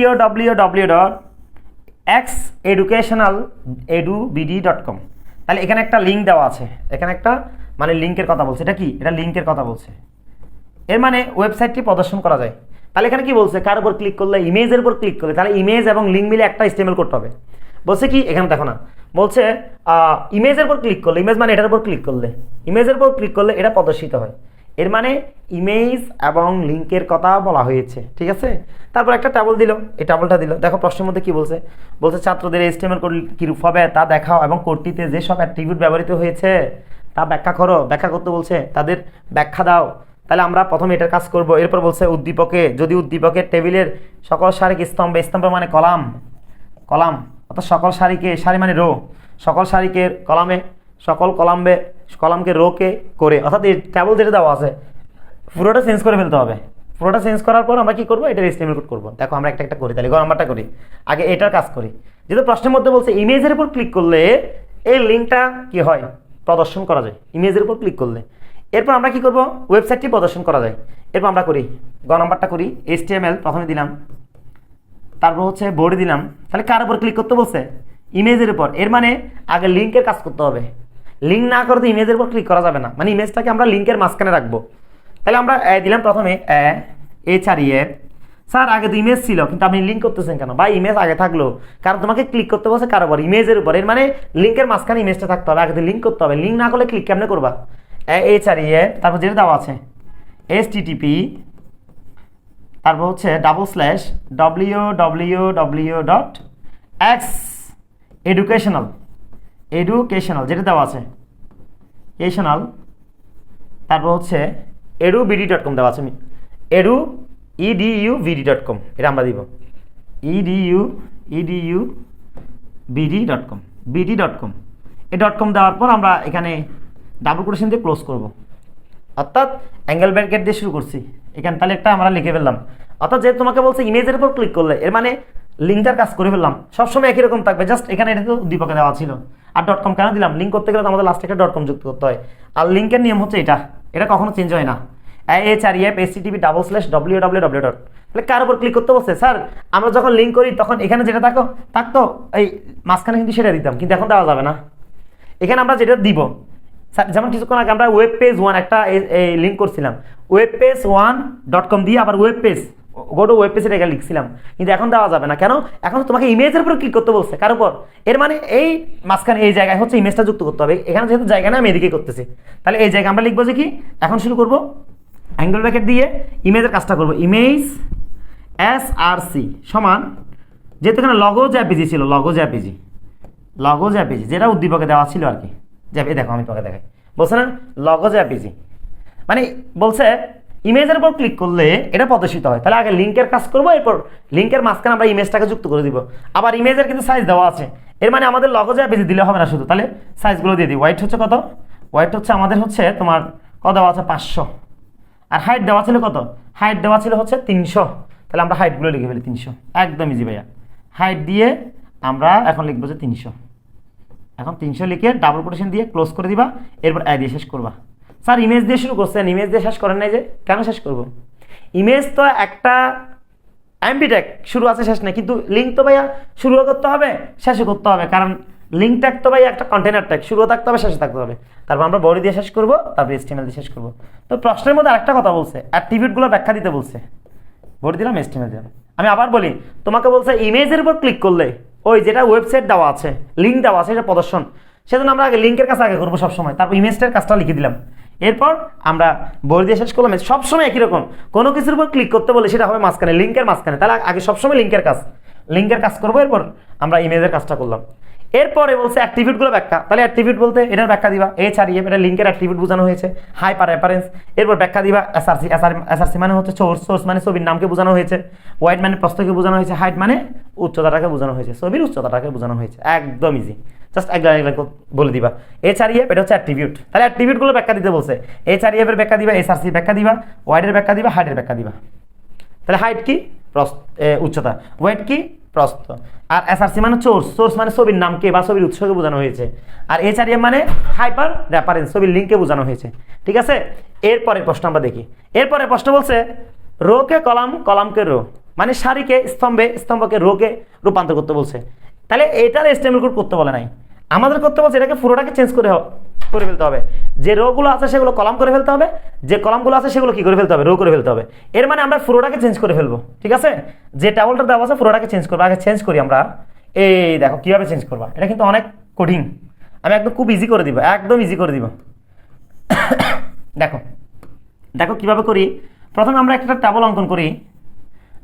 www.xeducationaledubd.com, তাহলে এখানে একটা লিঙ্ক দেওয়া আছে, এখানে একটা মানে লিঙ্কের কথা বলছে, এটা কি, এটা লিঙ্কের কথা বলছে, এর মানে ওয়েবসাইটটি প্রদর্শন করা যায়। তাহলে এখানে কি বলছে, কার উপর ক্লিক করলে, ইমেজের উপর ক্লিক করলে, তাহলে ইমেজ এবং লিঙ্ক মিলে একটা HTML করতে হবে। বলছে কি, এখানে দেখো না, বলছে ইমেজের উপর ক্লিক করলে, ইমেজ মানে এটার উপর ক্লিক করলে, ইমেজের উপর ক্লিক করলে এটা প্রদর্শিত হয়, এর মানে ইমেজ এবং লিঙ্কের কথা বলা হয়েছে, ঠিক আছে। তারপর একটা টেবল দিল, এই টেবলটা দিল, দেখো প্রশ্নের মধ্যে কি বলছে, বলছে ছাত্রদের HTML কোড কিরূপ হবে তা দেখাও এবং কোডটিতে যেসব অ্যাট্রিবিউট ব্যবহৃত হয়েছে তা ব্যাখ্যা করো, ব্যাখ্যা করতে বলছে, তাদের ব্যাখ্যা দাও। তাহলে আমরা প্রথমে এটার কাজ করব। এরপর বলছে উদ্দীপকে, যদি উদ্দীপকের টেবিলের সকল সারিকে স্তম্ভে, স্তম্ভ মানে কলাম, কলাম অর্থাৎ সকল সারিকে, সারি মানে রো, সকল সারিকে কলামে, সকল কলামে, কলামকে রোকে করে, অর্থাৎ এই টেবল যেটা দেওয়া আছে পুরোটা চেঞ্জ করে ফেলতে হবে। পুরোটা চেঞ্জ করার পর আমরা কি করবো, এটার HTML কোড করবো। দেখো আমরা একটা একটা করি, তাহলে নাম্বারটা করি, আগে এটার কাজ করি। যেহেতু প্রশ্নের মধ্যে বলছে ইমেজের উপর ক্লিক করলে এই লিঙ্কটা কি হয়, প্রদর্শন করা যায় ইমেজের উপর ক্লিক করলে। এরপর আমরা কি করব, ওয়েবসাইটটি প্রদর্শন করা যায়। এরপর আমরা করি নাম্বারটা করি, HTML প্রথমে দিলাম, তারপর হচ্ছে বডি দিলাম। তাহলে কার উপর ক্লিক করতে বলছে, ইমেজের উপর, এর মানে আগে লিঙ্কের কাজ করতে হবে। লিঙ্ক না করে তো ইমেজের উপর ক্লিক করা যাবে না, মানে ইমেজটাকে আমরা লিঙ্কের মাঝখানে রাখবো। তাহলে আমরা দিলাম প্রথমে HREF। স্যার আগে তো ইমেজ ছিল কিন্তু আপনি লিঙ্ক করতেছেন কেন, বা ইমেজ আগে থাকলো, কারণ তোমাকে ক্লিক করতে বলছে কার উপর, ইমেজের উপর, এর মানে লিঙ্কের মাঝখানে ইমেজটা থাকতে হবে, আগে তো লিঙ্ক করতে হবে, লিঙ্ক না করলে ক্লিক কেমনে করবা। HREF, তারপর যেটা দেওয়া আছে HTTP, তারপর হচ্ছে www.xeducational যেটা দেওয়া আছে, এডুকেশনাল, তারপর হচ্ছে edubd.com দেওয়া আছে, edubd.com, এটা আমরা দিব edubd.com, bd.com, এই .com দেওয়ার পর আমরা এখানে ডাবল কোটেশন দিয়ে ক্লোজ করব, অর্থাৎ অ্যাঙ্গেল ব্র্যাকেট দিয়ে শুরু করছি এখানে। তাহলে একটা আমরা লিখে ফেললাম, অর্থাৎ যেহেতু তোমাকে বলছে ইমেজের উপর ক্লিক করলে, এর মানে লিঙ্কটার কাজ করে ফেললাম। সবসময় একই রকম থাকবে, জাস্ট এখানে এটা তো উদ্দীপকে দেওয়া ছিল। আর .com কেন দিলাম, লিঙ্ক করতে গেলে তো আমাদের লাস্টে একটা .com যুক্ত করতে হয়, আর লিঙ্কের নিয়ম হচ্ছে এটা, এটা কখনো চেঞ্জ হয় না। http://www. তাহলে কার উপর ক্লিক করতে বলছে? স্যার আমরা যখন লিঙ্ক করি তখন এখানে যেটা থাকতো এই মাঝখানে কিন্তু সেটা দিতাম, কিন্তু এখন দেওয়া যাবে না। এখানে আমরা যেটা দিব, যেমন কিছুক্ষণ আগে আমরা ওয়েব পেজ 1 একটা লিঙ্ক করছিলাম, webpage1.com দিয়ে আবার ওয়েব পেজ গোটো ওয়েব পেজে এটা লিখছিলাম, কিন্তু এখন দেওয়া যাবে না। কেন? এখন তোমাকে ইমেজের উপর ক্লিক করতে বলছে। কার উপর? এর মানে এই মাঝখানে এই জায়গায় হচ্ছে ইমেজটা যুক্ত করতে হবে। এখানে যেহেতু জায়গা না, আমি এদিকে করতেছি, তাহলে এই জায়গায় আমরা লিখবো যে কি, এখন শুরু করব অ্যাঙ্গেল ব্র্যাকেট দিয়ে ইমেজের কাজটা করব। ইমেজ SRC সমান, যেহেতু এখানে লগোজ অ্যাপিজি ছিল, লগোজ অ্যাপিজি যেটা উদ্দীপকে দেওয়া ছিল আর কি। যাবে দেখো, আমি তোমাকে দেখাই, বলছে না লগোজ অ্যাপিজি, মানে বলছে ইমেজের উপর ক্লিক করলে এটা প্রদর্শিত হয়। তাহলে আগে লিঙ্কের কাজ করবো, এরপর লিঙ্কের মাঝখানে আমরা ইমেজটাকে যুক্ত করে দিব। আবার ইমেজের কিন্তু সাইজ দেওয়া আছে, এর মানে আমাদের লগোজ অ্যাপিজি দিলে হবে না শুধু, তাহলে সাইজগুলো দিয়ে দিই। ওয়াইট হচ্ছে কত? ওয়াইট হচ্ছে আমাদের হচ্ছে তোমার কত দেওয়া আছে? 500। আর হাইট দেওয়া ছিল কত? হাইট দেওয়া ছিল হচ্ছে 300। তাহলে আমরা হাইটগুলো লিখে ফেলি 300, একদম ইজি ভাইয়া। হাইট দিয়ে আমরা এখন লিখবো যে 300। এখন 300 লিখে ডাবল কোটেশন দিয়ে ক্লোজ করে দিবা, এরপর দিয়ে শেষ করবা। স্যার ইমেজ দিয়ে শুরু করছেন, ইমেজ দিয়ে শেষ করেন নাই যে? কেন শেষ করব? ইমেজ তো একটা এমপি ট্যাগ, শুরু আছে শেষ নেই, কিন্তু লিঙ্ক তো ভাইয়া শুরুও করতে হবে শেষও করতে হবে, কারণ লিঙ্ক ট্যাগ তো ভাই একটা কন্টেনার ট্যাগ, শুরুও থাকতে হবে শেষে থাকতে হবে। তারপর আমরা বডি দিয়ে শেষ করবো, তারপর HTML দিয়ে শেষ করবো। তো প্রশ্নের মধ্যে আরেকটা কথা বলছে, অ্যাট্রিবিউটগুলো ব্যাখ্যা দিতে বলছে। বডি দিলাম, HTML দিলাম। আমি আবার বলি, তোমাকে বলছে ইমেজের উপর ক্লিক করলে ওই যেটা ওয়েবসাইট দেওয়া আছে, লিঙ্ক দেওয়া আছে, এটা প্রদর্শন, সেজন্য আমরা আগে লিঙ্কের কাজ আগে করবো সবসময়, তারপর ইমেজটার কাজটা লিখে দিলাম, এরপর আমরা বই দিয়ে শেষ করলাম। সবসময় একই রকম, কোনো কিছুর উপর ক্লিক করতে বলে সেটা হবে মাঝখানে, লিঙ্কের মাঝখানে, তাহলে আগে সবসময় লিঙ্কের কাজ করবো, এরপর আমরা ইমেজের কাজটা করলাম। এরপরে বলছে অ্যাট্রিবিউটগুলো ব্যাখ্যা। তাহলে অ্যাট্রিবিউট বলতে এটার ব্যাখ্যা দিবা, HREF এটা লিঙ্কের অ্যাট্রিবিউট বোঝানো হয়েছে, হাইপার রেফারেন্স। এরপর ব্যাখ্যা দিবা SRC মানে হচ্ছে সোর্স মানে ছবির নামকে বোঝানো হয়েছে, ওয়াইড মানে প্রস্থকে বোঝানো হয়েছে, হাইট মানে উচ্চতাটাকে বোঝানো হয়েছে, ছবির উচ্চতাটাকে বোঝানো হয়েছে। একদম ইজি, জাস্ট এক বলে দিবা। HREF এটা হচ্ছে অ্যাট্রিবিউট, তাহলে অ্যাট্রিবিউটগুলো ব্যাখ্যা দিতে বলছে। HREF এর ব্যাখ্যা দিবা, SRC ব্যাখ্যা দিবা, ওয়াইডের ব্যাখ্যা দিবা, হাইটের ব্যাখ্যা দিবা। তাহলে হাইট কি? উচ্চতা। ওয়েট কি? প্রস্থ। আর SRC মানে সোর্স মানে ছবির নামকে বা ছবির উৎসকে বোঝানো হয়েছে। আর HREF মানে হাইপার রেফারেন্স, ছবির লিঙ্ককে বোঝানো হয়েছে। ঠিক আছে, এরপরে প্রশ্ন আমরা দেখি। এরপরে প্রশ্ন বলছে রোকে কলাম, কলামকে রো, মানে সারিকে স্তম্ভে, স্তম্ভকে রোকে রূপান্তর করতে বলছে। তাহলে এটার HTML কোড করতে বলে নাই, আমাদের করতে বলছে এটাকে পুরোটাকে চেঞ্জ করে ফেলতে হবে। যে রোগুলো আছে সেগুলো কলাম করে ফেলতে হবে, যে কলামগুলো আছে সেগুলো কি করে ফেলতে হবে? রো করে ফেলতে হবে। এর মানে আমরা পুরোটাকে চেঞ্জ করে ফেলবো। ঠিক আছে, যে টেবলটা দেওয়া আছে পুরোটাকে চেঞ্জ করবো। আগে চেঞ্জ করি আমরা, এই দেখো কিভাবে চেঞ্জ করবা। এটা কিন্তু অনেক কঠিন, আমি একদম খুব ইজি করে দিব, একদম ইজি করে দিব। দেখো দেখো কিভাবে করি। প্রথমে আমরা একটা টেবল অঙ্কন করি।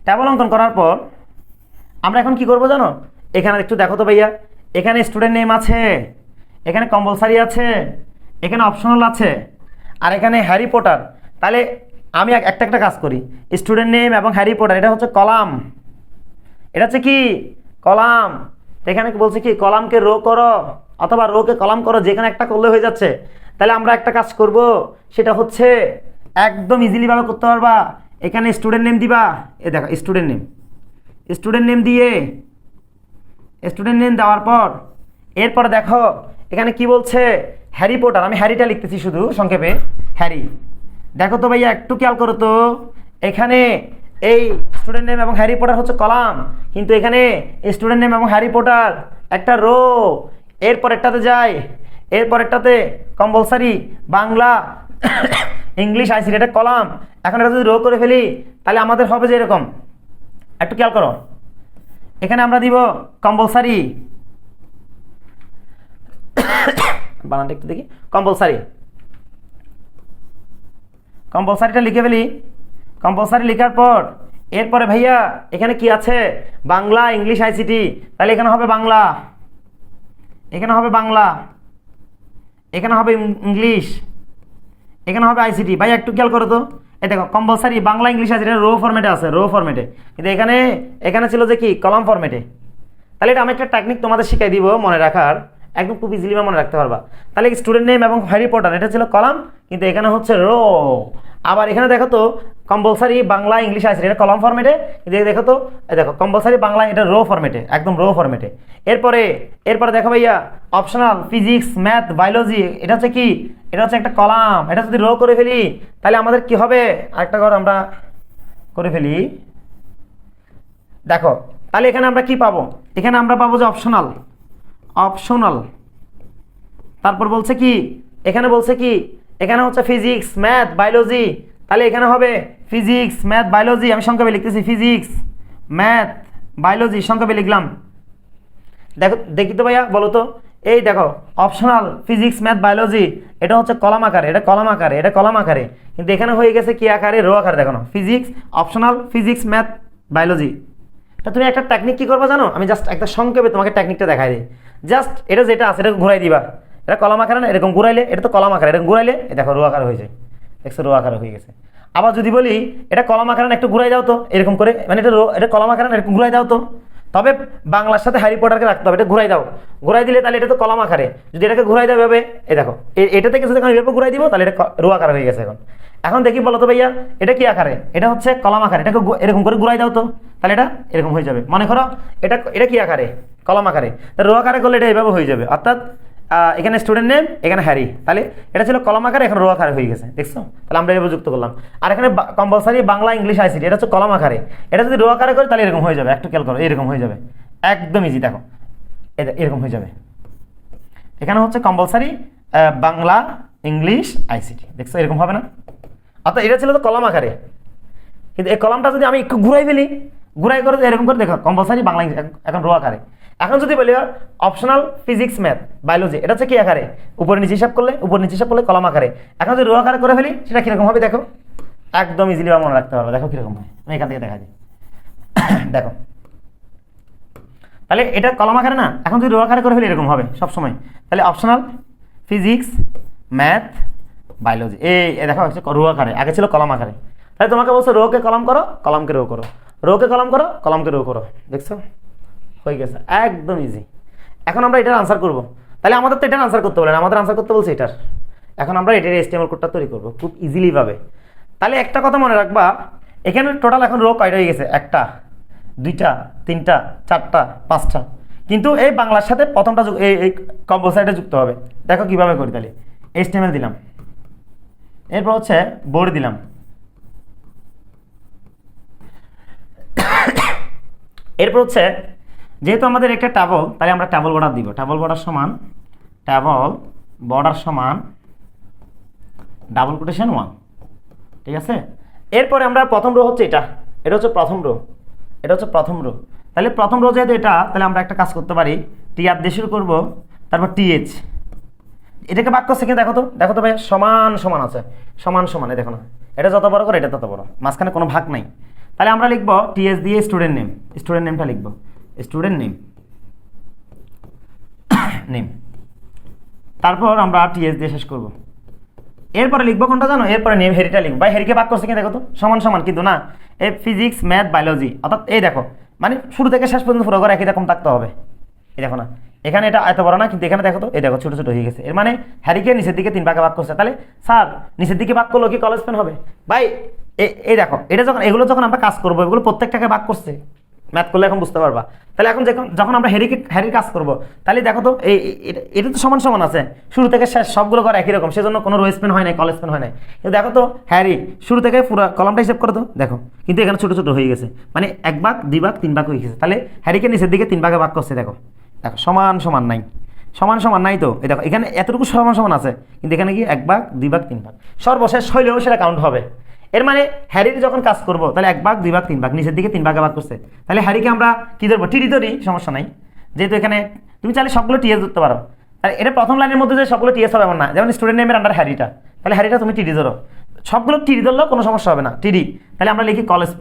টেবল অঙ্কন করার পর আমরা এখন কি করবো জানো? এখানে একটু দেখো তো ভাইয়া, এখানে স্টুডেন্ট নেম আছে, এখানে কম্পালসারি আছে, এখানে অপশনাল আছে, আর এখানে হ্যারি পটার। তাহলে আমি একটা কাজ করি, স্টুডেন্ট নেম এবং হ্যারি পটার এটা হচ্ছে কলাম, এটা হচ্ছে কি কলাম। এখানে বলছে কি কলামকে রো করো অথবা রোকে কলাম করো, যেখানে একটা করলে হয়ে যাচ্ছে। তাহলে আমরা একটা কাজ করব, সেটা হচ্ছে একদম ইজিলি ভাবে করতে পারবা। এখানে স্টুডেন্ট নেম দিবা, এ দেখো স্টুডেন্ট নেম দিয়ে স্টুডেন্ট নেম দেওয়ার পর এরপর দেখো এখানে কি বলছে হ্যারি পটার। আমি হ্যারিটা লিখতেছি শুধু সংক্ষেপে, হ্যারি। দেখো তো ভাইয়া একটু খেয়াল করো তো, এখানে এই স্টুডেন্ট নেম এবং হ্যারি পটার হচ্ছে কলাম, কিন্তু এখানে স্টুডেন্ট নেম এবং হ্যারি পটার একটা রো। এরপর একটাতে যায়, এরপর একটাতে কম্পালসারি বাংলা ইংলিশ ICT এটা কলাম। এখন এটা যদি রো করে ফেলি তাহলে আমাদের হবে যে এরকম, একটু খেয়াল করো, এখানে আমরা দিব কম্পালসারি, বানানটা একটু দেখি, কম্পালসারিটা লিখে ফেলি। কম্পালসারি লেখার পর এরপরে ভাইয়া এখানে কি আছে? বাংলা ইংলিশ ICT, তাহলে এখানে হবে বাংলা, এখানে হবে বাংলা, এখানে হবে ইংলিশ, এখানে হবে ICT। ভাই একটু খেয়াল করো তো, এই দেখো compulsory Bangla English ICT row ফরম্যাটে আছে, রো ফরম্যাটে, কিন্তু এখানে ছিল যে কি কলাম ফরম্যাটে। তাহলে এটা আমি একটা টেকনিক তোমাদের শিখাই দিব মনে রাখার, একদম খুব ইজিলি মনে রাখতে পারবা। তাহলে স্টুডেন্ট নেম এবং হ্যারি পটার এটা ছিল কলাম, কিন্তু এখানে হচ্ছে রো। আবার এখানে দেখো তো কম্পালসারি বাংলা ইংলিশ ICT এটা কলাম ফরম্যাটে, কিন্তু দেখো তো দেখো কম্পালসারি বাংলা এটা রো ফরম্যাটে, একদম রো ফরম্যাটে। এরপরে দেখো ভাইয়া অপশনাল ফিজিক্স ম্যাথ বায়োলজি এটা হচ্ছে কি এটা হচ্ছে একটা কলাম, এটা যদি রো করে ফেলি তাহলে আমাদের কি হবে, আরেকটা ঘর আমরা করে ফেলি, দেখো তাহলে এখানে আমরা কি পাবো, এখানে আমরা পাবো যে অপশনাল, অপশনাল, তারপর বলছে কি, এখানে বলছে কি, এখানে হচ্ছে ফিজিক্স ম্যাথ বায়োলজি, তাহলে এখানে হবে ফিজিক্স ম্যাথ বায়োলজি, আমি সংক্ষেপে লিখতেছি ফিজিক্স ম্যাথ বায়োলজি সংক্ষেপে লিখলাম। দেখো দেখি তো ভাইয়া বলো তো, এই দেখো অপশনাল ফিজিক্স ম্যাথ বায়োলজি, এটা হচ্ছে কলাম আকারে, এটা কলাম আকারে, এটা কলাম আকারে, কিন্তু এখানে হয়ে গেছে কি আকারে, রো আকারে। দেখো না, physics optional physics math biology. তা তুমি একটা টেকনিক কি করবা জানো, আমি জাস্ট একটা সংক্ষেপে তোমাকে টেকনিকটা দেখাই দিই। জাস্ট এটা যেটা আছে এটা ঘুরাই দিবা, এটা কলাম আকারে না, এরকম ঘুরাইলে এটা তো কলাম আকারে, এরকম ঘুরাইলে এই দেখো রো আকারে হয়ে যায়, দেখছো রো আকারে হয়ে গেছে। আবার যদি বলি এটা কলাম আকারে না, একটু ঘুরাই দাও তো এরকম করে, মানে এটা এটা কলাম আকারে না, এরকম ঘুরাই দাও তো, তবে বাংলার সাথে হ্যারি পটারকে রাখতে হবে, এটা ঘুরাই দাও, ঘুরাই দিলে তাহলে এটা তো কলাম আকারে, যদি এটাকে ঘুরাই দেওয়া হবে এই দেখো এটা থেকে যদি আমি এভাবে ঘুরাই দিব তাহলে এটা রো আকারে হয়ে গেছে। এখন এখন দেখি বলো তো ভাইয়া এটা কি আকারে, এটা হচ্ছে কলাম আকারে, এটাকে এরকম করে ঘুরাই দাও তো, তাহলে এটা এরকম হয়ে যাবে। মনে করো এটা এটা কি আকারে, কলাম আকারে, রো আকারে করলে এটা এইভাবে হয়ে যাবে, অর্থাৎ এখানে স্টুডেন্ট নেম, এখানে হ্যারি, তাহলে এটা ছিল কলাম আকারে, এখন রো আকারে হয়ে গেছে, দেখছো? তাহলে আমরা এভাবে যুক্ত করলাম। আর এখানে কম্পালসারি বাংলা ইংলিশ আইসিটি, এটা হচ্ছে কলাম আকারে, এটা যদি রো আকারে করে তাহলে এরকম হয়ে যাবে, একটু খেয়াল করো এরকম হয়ে যাবে, একদম ইজি। দেখো এরকম হয়ে যাবে, এখানে হচ্ছে কম্পালসারি বাংলা ইংলিশ আইসিটি, দেখছো এরকম হবে না? অর্থাৎ এটা ছিল তো কলাম আকারে, কিন্তু এই কলামটা যদি আমি একটু ঘুরাই ফেলি, ঘুরাই করে এরকম করে দেখো কম্পালসারি বাংলা ইংলিশ, এখন রো আকারে। এখন যদি বলি অপশনাল ফিজিক্স ম্যাথ বায়োলজি, এটা হচ্ছে কি আকারে, উপরে নিচে হিসাব করলে, উপর নিচে হিসাব করলে কলাম আকারে। এখন যদি রো আকারে করে ফেলি সেটা কিরকম হবে দেখো, একদম ইজিলি মনে রাখতে পারবে, দেখো কিরকম হয়, আমি এখান থেকে দেখা যায় দেখো, তাহলে এটা কলাম আকারে না, এখন যদি রো আকারে করে ফেলি এরকম হবে সবসময়। তাহলে অপশনাল ফিজিক্স ম্যাথ বায়োলজি, এই দেখো হচ্ছে রো আকারে, আগে ছিল কলাম আকারে। তাহলে তোমাকে বলছো রোকে কলাম করো, কলামকে রো করো, রোকে কলাম করো, কলামকে রো করো, দেখছো হয়ে গেছে, একদম ইজি। এখন আমরা এটার আনসার করব, তাহলে আমাদের তো এটার আনসার করতে বলেন, আমাদের আনসার করতে বলছে এটার। এখন আমরা এটার HTML কোডটা তৈরি করব খুব ইজিলি ভাবে। তাহলে একটা কথা মনে রাখবা, এখানে টোটাল এখন রো কয়টা হয়ে গেছে, একটা দুইটা তিনটা চারটা পাঁচটা, কিন্তু এই বাংলার সাথে প্রথমটা এই কম্পোসাইটে যুক্ত হবে। দেখো কিভাবে করি, তাহলে HTML দিলাম, এরপর হচ্ছে বোর্ড দিলাম, এরপর হচ্ছে যেহেতু আমাদের একটা ট্যাবল, তাহলে আমরা ট্যাবল বর্ডার দিব, ট্যাবল বর্ডার সমান ডাবল কোটেশন 1, ঠিক আছে? এরপরে আমরা প্রথম রো হচ্ছে এটা হচ্ছে প্রথম রো, এটা হচ্ছে প্রথম রো। তাহলে প্রথম রো যেহেতু এটা, তাহলে আমরা একটা কাজ করতে পারি, টিআর দিয়ে শুরু করবো, তারপর TH, এটাকে বাক্য থেকে দেখো তো ভাই সমান সমান আছে, সমান সমানে দেখো না, এটা যত বড় করে এটা তত বড়, মাঝখানে কোনো ভাগ নাই। তাহলে আমরা লিখবো TH দিয়ে স্টুডেন্ট নেমটা লিখবো, স্টুডেন্ট নেম, তারপর আমরা TH দিয়ে শেষ করব। এরপরে লিখবো কোনটা জানো, এরপরে নেম হেরিটা লিখবো, ভাই হেরিকে বাক করছে কি দেখো তো, সমান সমান কিন্তু না, এই ফিজিক্স ম্যাথ বায়োলজি, অর্থাৎ এই দেখো মানে শুরু থেকে শেষ পর্যন্ত পুরো করে একই রকম থাকতে হবে। এই দেখো না, এখানে এটা এত বড় না, কিন্তু এখানে দেখো তো, এই দেখো ছোট ছোট হয়ে গেছে, এর মানে হ্যারিকে নিচের দিকে 3 ভাগে ভাগ করছে। তাহলে স্যার নিচের দিকে ভাগ করলো কি কলেজ পেন হবে? ভাই এই দেখো, এটা যখন এগুলো যখন আমরা কাজ করবো, এগুলো প্রত্যেকটাকে ভাগ করছে, ম্যাথ করলে এখন বুঝতে পারবা। তাহলে এখন যখন আমরা হ্যারির কাজ করব, তাহলে দেখো তো এটা তো সমান সমান আছে, শুরু থেকে শেষ সবগুলো করে একই রকম, সেজন্য কোনো রো স্পেন হয় নাই, কলেজ স্পেন হয় নাই। কিন্তু দেখো তো হ্যারি শুরু থেকে পুরো কলামটা হিসেব করো তো, দেখো কিন্তু এখানে ছোট ছোট হয়ে গেছে, মানে 1 ভাগ 2 ভাগ 3 ভাগ হয়ে গেছে। তাহলে হ্যারিকে নিচের দিকে 3 ভাগে ভাগ করছে, দেখো সমান সমান নাই তো, এই দেখো এখানে এতটুকু সমান সমান আছে, কিন্তু এখানে কি 1 ভাগ 2 ভাগ 3 ভাগ, সর্বশেষ হইলেও সেটা কাউন্ট হবে। এর মানে হ্যারির যখন কাজ করবো, তাহলে 1 ভাগ 2 ভাগ 3 ভাগ, নিচের দিকে 3 ভাগে ভাগ করছে, তাহলে হ্যারিকে আমরা কি ধরবো, টিডি ধরি, সমস্যা নাই। যেহেতু এখানে তুমি চাইলে সবগুলো TS ধরতে পারো, তাহলে এটা প্রথম লাইনের মধ্যে যে সবগুলো TS হবে এমন না, যেমন স্টুডেন্ট নেমের আন্ডার হ্যারিটা, তাহলে হ্যারিটা তুমি টিডি ধরো, সবগুলো টিডি ধরলেও কোনো সমস্যা হবে না, টিডি। তাহলে আমরা লিখি কলেজ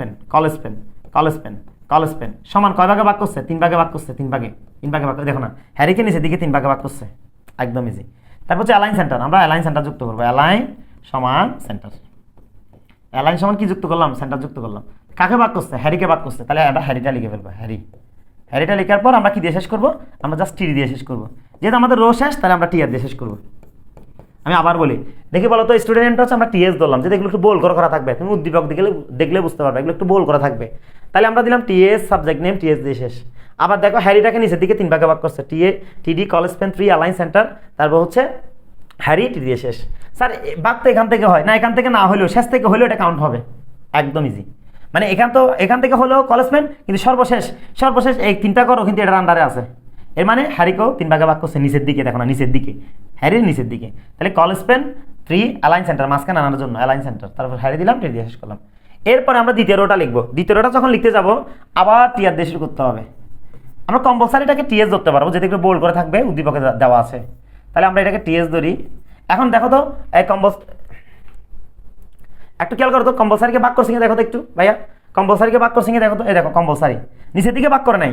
পেন সমান কয় ভাগে ভাগ করছে, 3 ভাগে ভাগ করছে, 3 ভাগে ভাগ, দেখো না হ্যারিকে নিচের দিকে 3 ভাগে ভাগ করছে, একদম ইজি। তারপর হচ্ছে অ্যালাইন সেন্টার, আমরা অ্যালাইন সেন্টার যুক্ত করবো, অ্যালাইন সমান সেন্টার, অ্যালাইন সমান কি যুক্ত করলাম, সেন্টার যুক্ত করলাম। কাকে ভাগ করছে, হ্যারিকে ভাগ করছে, তাহলে আমরা হ্যারিটা লিখে ফেলবো, হ্যারিটা লেখার পর আমরা কি দিয়ে শেষ করবো, আমরা জাস্ট টিডি দিয়ে শেষ করবো। যেহেতু আমাদের রো শেষ, তাহলে আমরা টিআর দিয়ে শেষ করবো। আমি আবার বলি, দেখি বলো তো, স্টুডেন্ট হচ্ছে আমরা TS ধরলাম, যদি এগুলো একটু বোল করা থাকবে, তুমি উদ্দীপক দেখলে বুঝতে পারবে, এগুলো একটু বোল করা থাকবে। তাহলে আমরা দিলাম TS সাবজেক্ট নেম, TS দিয়ে শেষ। আবার দেখো হ্যারিটাকে নিচের দিকে 3 ভাগে ভাগ করছে, TD colspan 3 align center, তারপর হচ্ছে হ্যারি টি দিয়ে শেষ। স্যার বাঘ তো এখান থেকে হয় না, এখান থেকে না হলেও শেষ থেকে হলেও এটা কাউন্ট হবে, একদম ইজি। মানে এখান থেকে হলেও কলেজমেন্ট, কিন্তু সর্বশেষ সর্বশেষ এই তিনটা করো কিন্তু এটার আন্ডারে আছে। এর মানে হ্যারিকেও 3 ভাগে ভাগ করছে নিচের দিকে, দেখো না নিচের দিকে, হ্যারির নিচের দিকে। তাহলে কলেজমেন্ট 3 অ্যালাইন সেন্টার মাঝখানে আনার জন্য অ্যালাইন সেন্টার, তারপর হ্যারি দিলাম, টি দিয়ে শেষ করলাম। এরপরে আমরা দ্বিতীয় রোটা লিখবো। দ্বিতীয় রোটা যখন লিখতে যাব আবার টিআর দিয়ে শুরু করতে হবে। আমরা কম্পালসারিটাকে টিএস ধরতে পারবো, যেটা একটু বোল্ড করে থাকবে, উদ্দীপকে দেওয়া আছে। তাহলে আমরা এটাকে টিএস ধরি। এখন দেখো তো এই একটু খেয়াল করো তো, কম্পালসারিকে ভাগ করছে দেখো তো একটু ভাইয়া, কম্পালসারিকে ভাগ করছে দেখো তো, এই দেখো কম্পালসারি নিচের দিকে ভাগ করে নাই,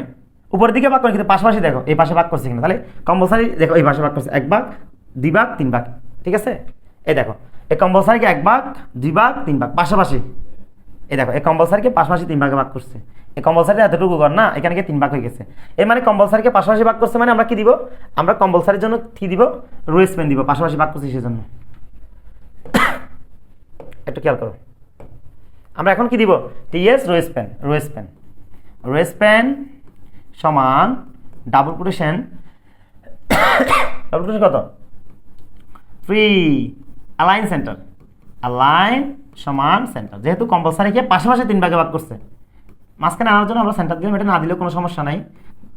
উপরের দিকে ভাগ করে, কিন্তু পাশাপাশি দেখো এই পাশে ভাগ করছে কিনা। তাহলে কম্পালসারি দেখো এই পাশে ভাগ করছে 1 ভাগ 2 ভাগ 3 ভাগ, ঠিক আছে। এই দেখো এই কম্পালসারিকে 1 ভাগ 2 ভাগ 3 ভাগ পাশাপাশি, এই দেখো এই কম্পালসারিকে পাশাপাশি 3 ভাগে ভাগ করছে। এই কম্পালসারি এতটুকু কর না, এখানে 3 ভাগ হয়ে গেছে। এর মানে কম্পালসারিকে পাশাপাশি ভাগ করছে মানে আমরা কি দিব, আমরা কম্পালসারির জন্য কি দিব, রো স্পেন দিব, পাশাপাশি ভাগ করছি সেজন্য। একটু খেয়াল করো, আমরা এখন কি দিব, TS row span, row span, row span সমান ডাবল কোটেশন, ডাবল কোটেশন কত 3 অ্যালাইন সেন্টার, অ্যালাইন সমান সেন্টার। যেহেতু কম্পালসারিকে পাশাপাশি 3 ভাগে ভাগ করছে, মাঝখানে আনার জন্য আমরা সেন্টার দিলাম, এটা না দিলেও কোনো সমস্যা নাই।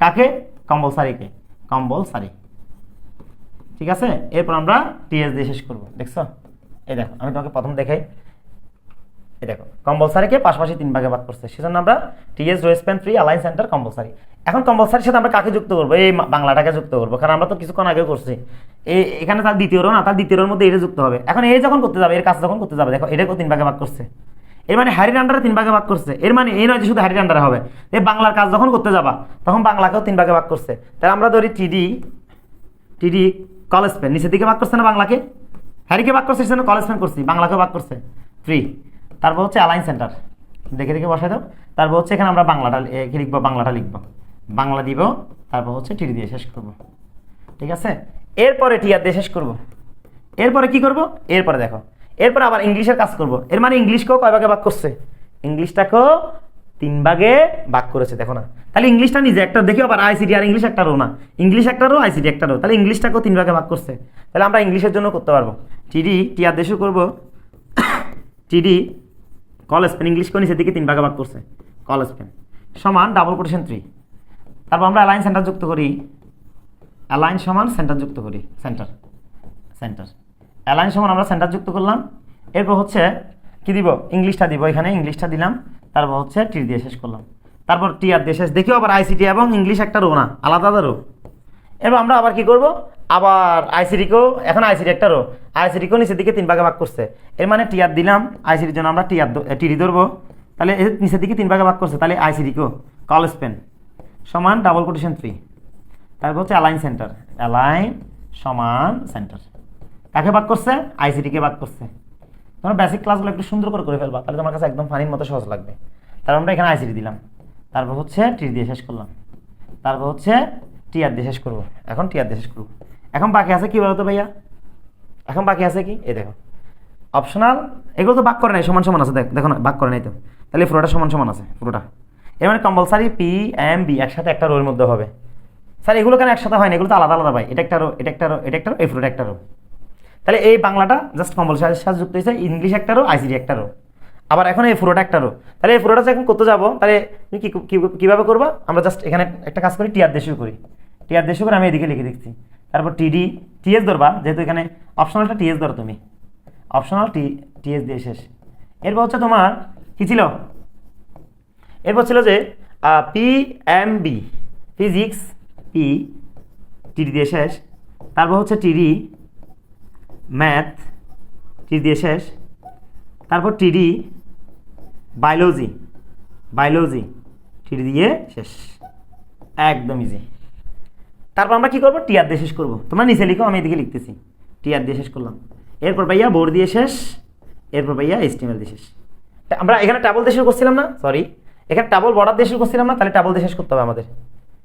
কাকে, কম্পালসারিকে, কম্পালসারি, ঠিক আছে। এরপর আমরা টিএস দিয়ে শেষ করবো। দেখছো, এই দেখো আমি তোমাকে প্রথম দেখাই, এই দেখো কম্পালসারিকে পাশাপাশি 3 ভাগে ভাগ করছে, সেজন্য আমরা TS row span 3 align center compulsory. এখন কম্পালসারির সাথে আমরা কাকে যুক্ত করবো, এই বাংলাটাকে যুক্ত করবো, কারণ আমরা তো কিছুক্ষণ আগেও করছি। এখানে তার দ্বিতীয় রো না, তার দ্বিতীয় রোর মধ্যে এটা যুক্ত হবে। এখন এই যখন করতে যাবে, এর কাজ যখন করতে যাবে, দেখো এটাকেও 3 ভাগে ভাগ করছে, এর মানে হ্যারির আন্ডারে 3 ভাগে ভাগ করছে। এর মানে এই নয় যে শুধু হ্যারির আন্ডারে হবে, এই বাংলার কাজ যখন করতে যাবা তখন বাংলাকেও 3 ভাগে ভাগ করছে। তাহলে আমরা ধরি টিডি কলেজপেন নিচের দিকে ভাগ করছে না বাংলাকে, হ্যারিকে ভাগ করছে সেজন্য কলেজপেন করছি, বাংলাকেও ভাগ করছে 3। তারপর হচ্ছে অ্যালাইন সেন্টার, দেখে দেখে বসাই দাও। তারপর হচ্ছে এখানে আমরা বাংলাটা লিখবো, বাংলাটা লিখবো, বাংলা দিব, তারপর হচ্ছে টিডি দিয়ে শেষ করব, ঠিক আছে। এরপরে টিআর দিয়ে শেষ করব। এরপরে কি করব, এরপরে দেখো এরপরে আবার ইংলিশের কাজ করব। এর মানে ইংলিশকেও কয় ভাগে ভাগ করছে, ইংলিশটাকেও 3 ভাগে ভাগ করেছে, দেখো না। তাহলে ইংলিশটা নিজে একটা দেখি, আবার আইসিডি আর ইংলিশ একটা রো না, ইংলিশ একটা রো আইসিডি একটা রো, তাহলে ইংলিশটাকেও 3 ভাগে ভাগ করছে। তাহলে আমরা ইংলিশের জন্য করতে পারবো, টিআর দিয়ে শুরু করবো, টিডি কলেজপেন, ইংলিশকেও নিচের দিকে 3 ভাগে ভাগ করছে, কলেজপেন সমান ডাবল কোটেশন 3। তারপর আমরা অ্যালাইন সেন্টার যুক্ত করি, অ্যালাইন সমান সেন্টার যুক্ত করি, সেন্টার সেন্টার অ্যালাইন সমান আমরা সেন্টার যুক্ত করলাম। এরপর হচ্ছে কি দিব, ইংলিশটা দিব, এখানে ইংলিশটা দিলাম, তারপর হচ্ছে টি দিয়ে শেষ করলাম। তারপর টিআর দিয়ে শেষ, দেখিও আবার আইসিটি এবং ইংলিশ একটা রো না, আলাদা আলাদা রো। এবার আমরা আবার কি করব, আবার আইসিটিকেও, এখন আইসিটি একটা রো, আইসিটিকেও নিচের দিকে 3 ভাগে ভাগ করছে। এর মানে টিআর দিলাম, আইসিটির জন্য আমরা টিডি ধরবো, তাহলে নিচের দিকে 3 ভাগে ভাগ করছে, তাহলে আইসিটিকেও কলেজপেন সমান ডাবল কোটেশন 3। তারপর হচ্ছে অ্যালাইন সেন্টার, অ্যালাইন সমান সেন্টার, কাকে ভাগ করছে, আইসিটিকে ভাগ করছে। তোমরা বেসিক ক্লাসগুলো একটু সুন্দর করে ফেলবা, তাহলে তোমার কাছে একদম ফানির মতো সহজ লাগবে। তারপর আমরা এখানে আইসিটি দিলাম, তারপর হচ্ছে টি দিয়ে শেষ করলাম, তারপর হচ্ছে টিআর দিয়ে শেষ করবো। এখন টিআর দিয়ে শেষ করবো। এখন বাকি আছে কি বলতো ভাইয়া, এখন বাকি আছে কি, এই দেখো অপশনাল, এগুলো তো ভাগ করে নাই, সমান সমান আছে, দেখো না ভাগ করে নাই তো, তাহলে পুরোটা সমান সমান আছে পুরোটা। এর মানে কম্পালসারি পি এম বি একসাথে একটা রোর মধ্যে হবে। স্যার এগুলো কেন একসাথে হয় না, এগুলো তো আলাদা আলাদা ভাই, এটা একটা রো, এটা একটা রো, এটা একটা রো, এই পুরোটা একটা রো। তাহলে এই বাংলাটা জাস্ট কম্পালসারির সাথে যুক্ত হয়েছে, ইংলিশ একটা রো, আইসিডি একটা রো, আবার এখন এই পুরোটা একটা রো। তাহলে এই পুরোটা এখন করতে যাবো, তাহলে কীভাবে করবা, আমরা জাস্ট এখানে একটা কাজ করি, টিআর দিয়ে শুরু করি, টিআর দিয়ে শুরু করে আমি এদিকে লিখে দিচ্ছি। তারপর টিএস ধরবা, যেহেতু এখানে অপশনালটা টিএস ধরো তুমি, অপশনাল টিএস দিয়ে শেষ। এরপর হচ্ছে তোমার কি ছিল, এরপর ছিল যে পিএমবি ফিজিক্স, টিডি দিয়ে শেষ। তারপর হচ্ছে টিডি ম্যাথ, টিডি দিয়ে শেষ। তারপর টিডি বায়োলজি, টিডি দিয়ে শেষ, একদম ইজি। তারপর আমরা কি করবো, টিআর দিয়ে শেষ করবো। তোমরা নিচে লিখো, আমি এদিকে লিখতেছি, টিআর দিয়ে শেষ করলাম। এরপর ভাইয়া বোর্ড দিয়ে শেষ, এরপর ভাইয়া HTML দিয়ে শেষ। আমরা এখানে টাবল দিয়ে শুরু করছিলাম না, সরি এখানে টাবল বর্ডার দিয়ে শুরু করছিলাম না, তাহলে টাবল দিয়ে শেষ করতে হবে আমাদের।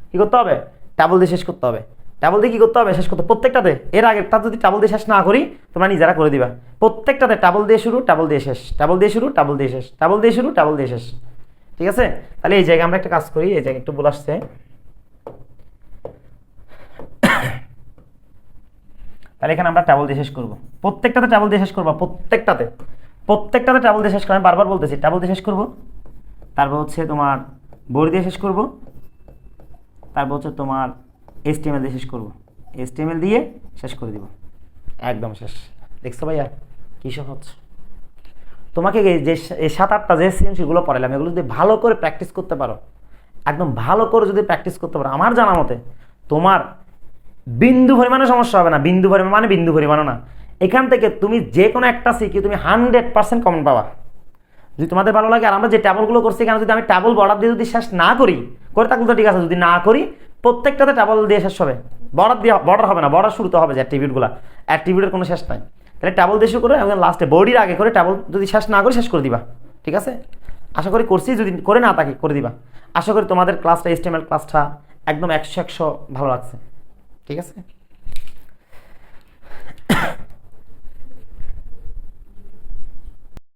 কি করতে হবে, টাবল দিয়ে শেষ করতে হবে। টাবল দিয়ে কি করতে হবে, শেষ করতে প্রত্যেকটাতে। এর আগেরটা যদি টাবল দিয়ে শেষ না করি, তোমরা নিজেরা করে দিবা। প্রত্যেকটাতে টাবল দিয়ে শুরু, টাবল দিয়ে শেষ, টাবল দিয়ে শুরু, টাবল দিয়ে শেষ, টাবল দিয়ে শুরু, টাবল দিয়ে শেষ, ঠিক আছে। তাহলে এই জায়গায় আমরা একটা কাজ করি, এই জায়গায় একটু ভুল আসছে, তাহলে এখানে আমরা ট্যাবল দিয়ে শেষ করবো, প্রত্যেকটাতে ট্যাবল দিয়ে শেষ করবো, প্রত্যেকটাতে ট্যাবল দিয়ে শেষ করবো। আমি বারবার বলতেছি ট্যাবল দিয়ে শেষ করবো, তারপর হচ্ছে তোমার বডি দিয়ে শেষ করবো, তারপর হচ্ছে তোমার HTML দিয়ে শেষ করবো, HTML দিয়ে শেষ করে দিব, একদম শেষ। দেখছো ভাইয়া কী সহজ। তোমাকে যে 7-8টা যে সেগুলো পড়ালাম এগুলো যদি ভালো করে প্র্যাকটিস করতে পারো, একদম ভালো করে যদি প্র্যাকটিস করতে পারো, আমার জানা মতে তোমার বিন্দু পরিমাণে সমস্যা হবে না। বিন্দু পরিমাণ মানে বিন্দু পরিমাণও না। এখান থেকে তুমি যে কোনো একটা শিখি তুমি 100% কমন পাবা যদি তোমাদের ভালো লাগে। আর আমরা যে ট্যাবলগুলো করছি এখানে যদি আমি ট্যাবল বর্ডার দিয়ে যদি শেষ না করি, করে থাকলে তো ঠিক আছে, যদি না করি প্রত্যেকটাতে ট্যাবল দিয়ে শেষ হবে, বর্ডার হবে না, বর্ডার শুরুতে হবে যে অ্যাট্রিবিউটগুলো, অ্যাট্রিবিউটের কোনো শেষ নাই। তাহলে ট্যাবল দিয়ে শুরু করে এবং লাস্টে বডির আগে করে ট্যাবল যদি শেষ না করে শেষ করে দিবা, ঠিক আছে। আশা করি করছি, যদি করে না থাকি করে দিবা। আশা করি তোমাদের ক্লাসটা HTML ক্লাসটা একদম 100 ভালো লাগছে, ঠিক আছে।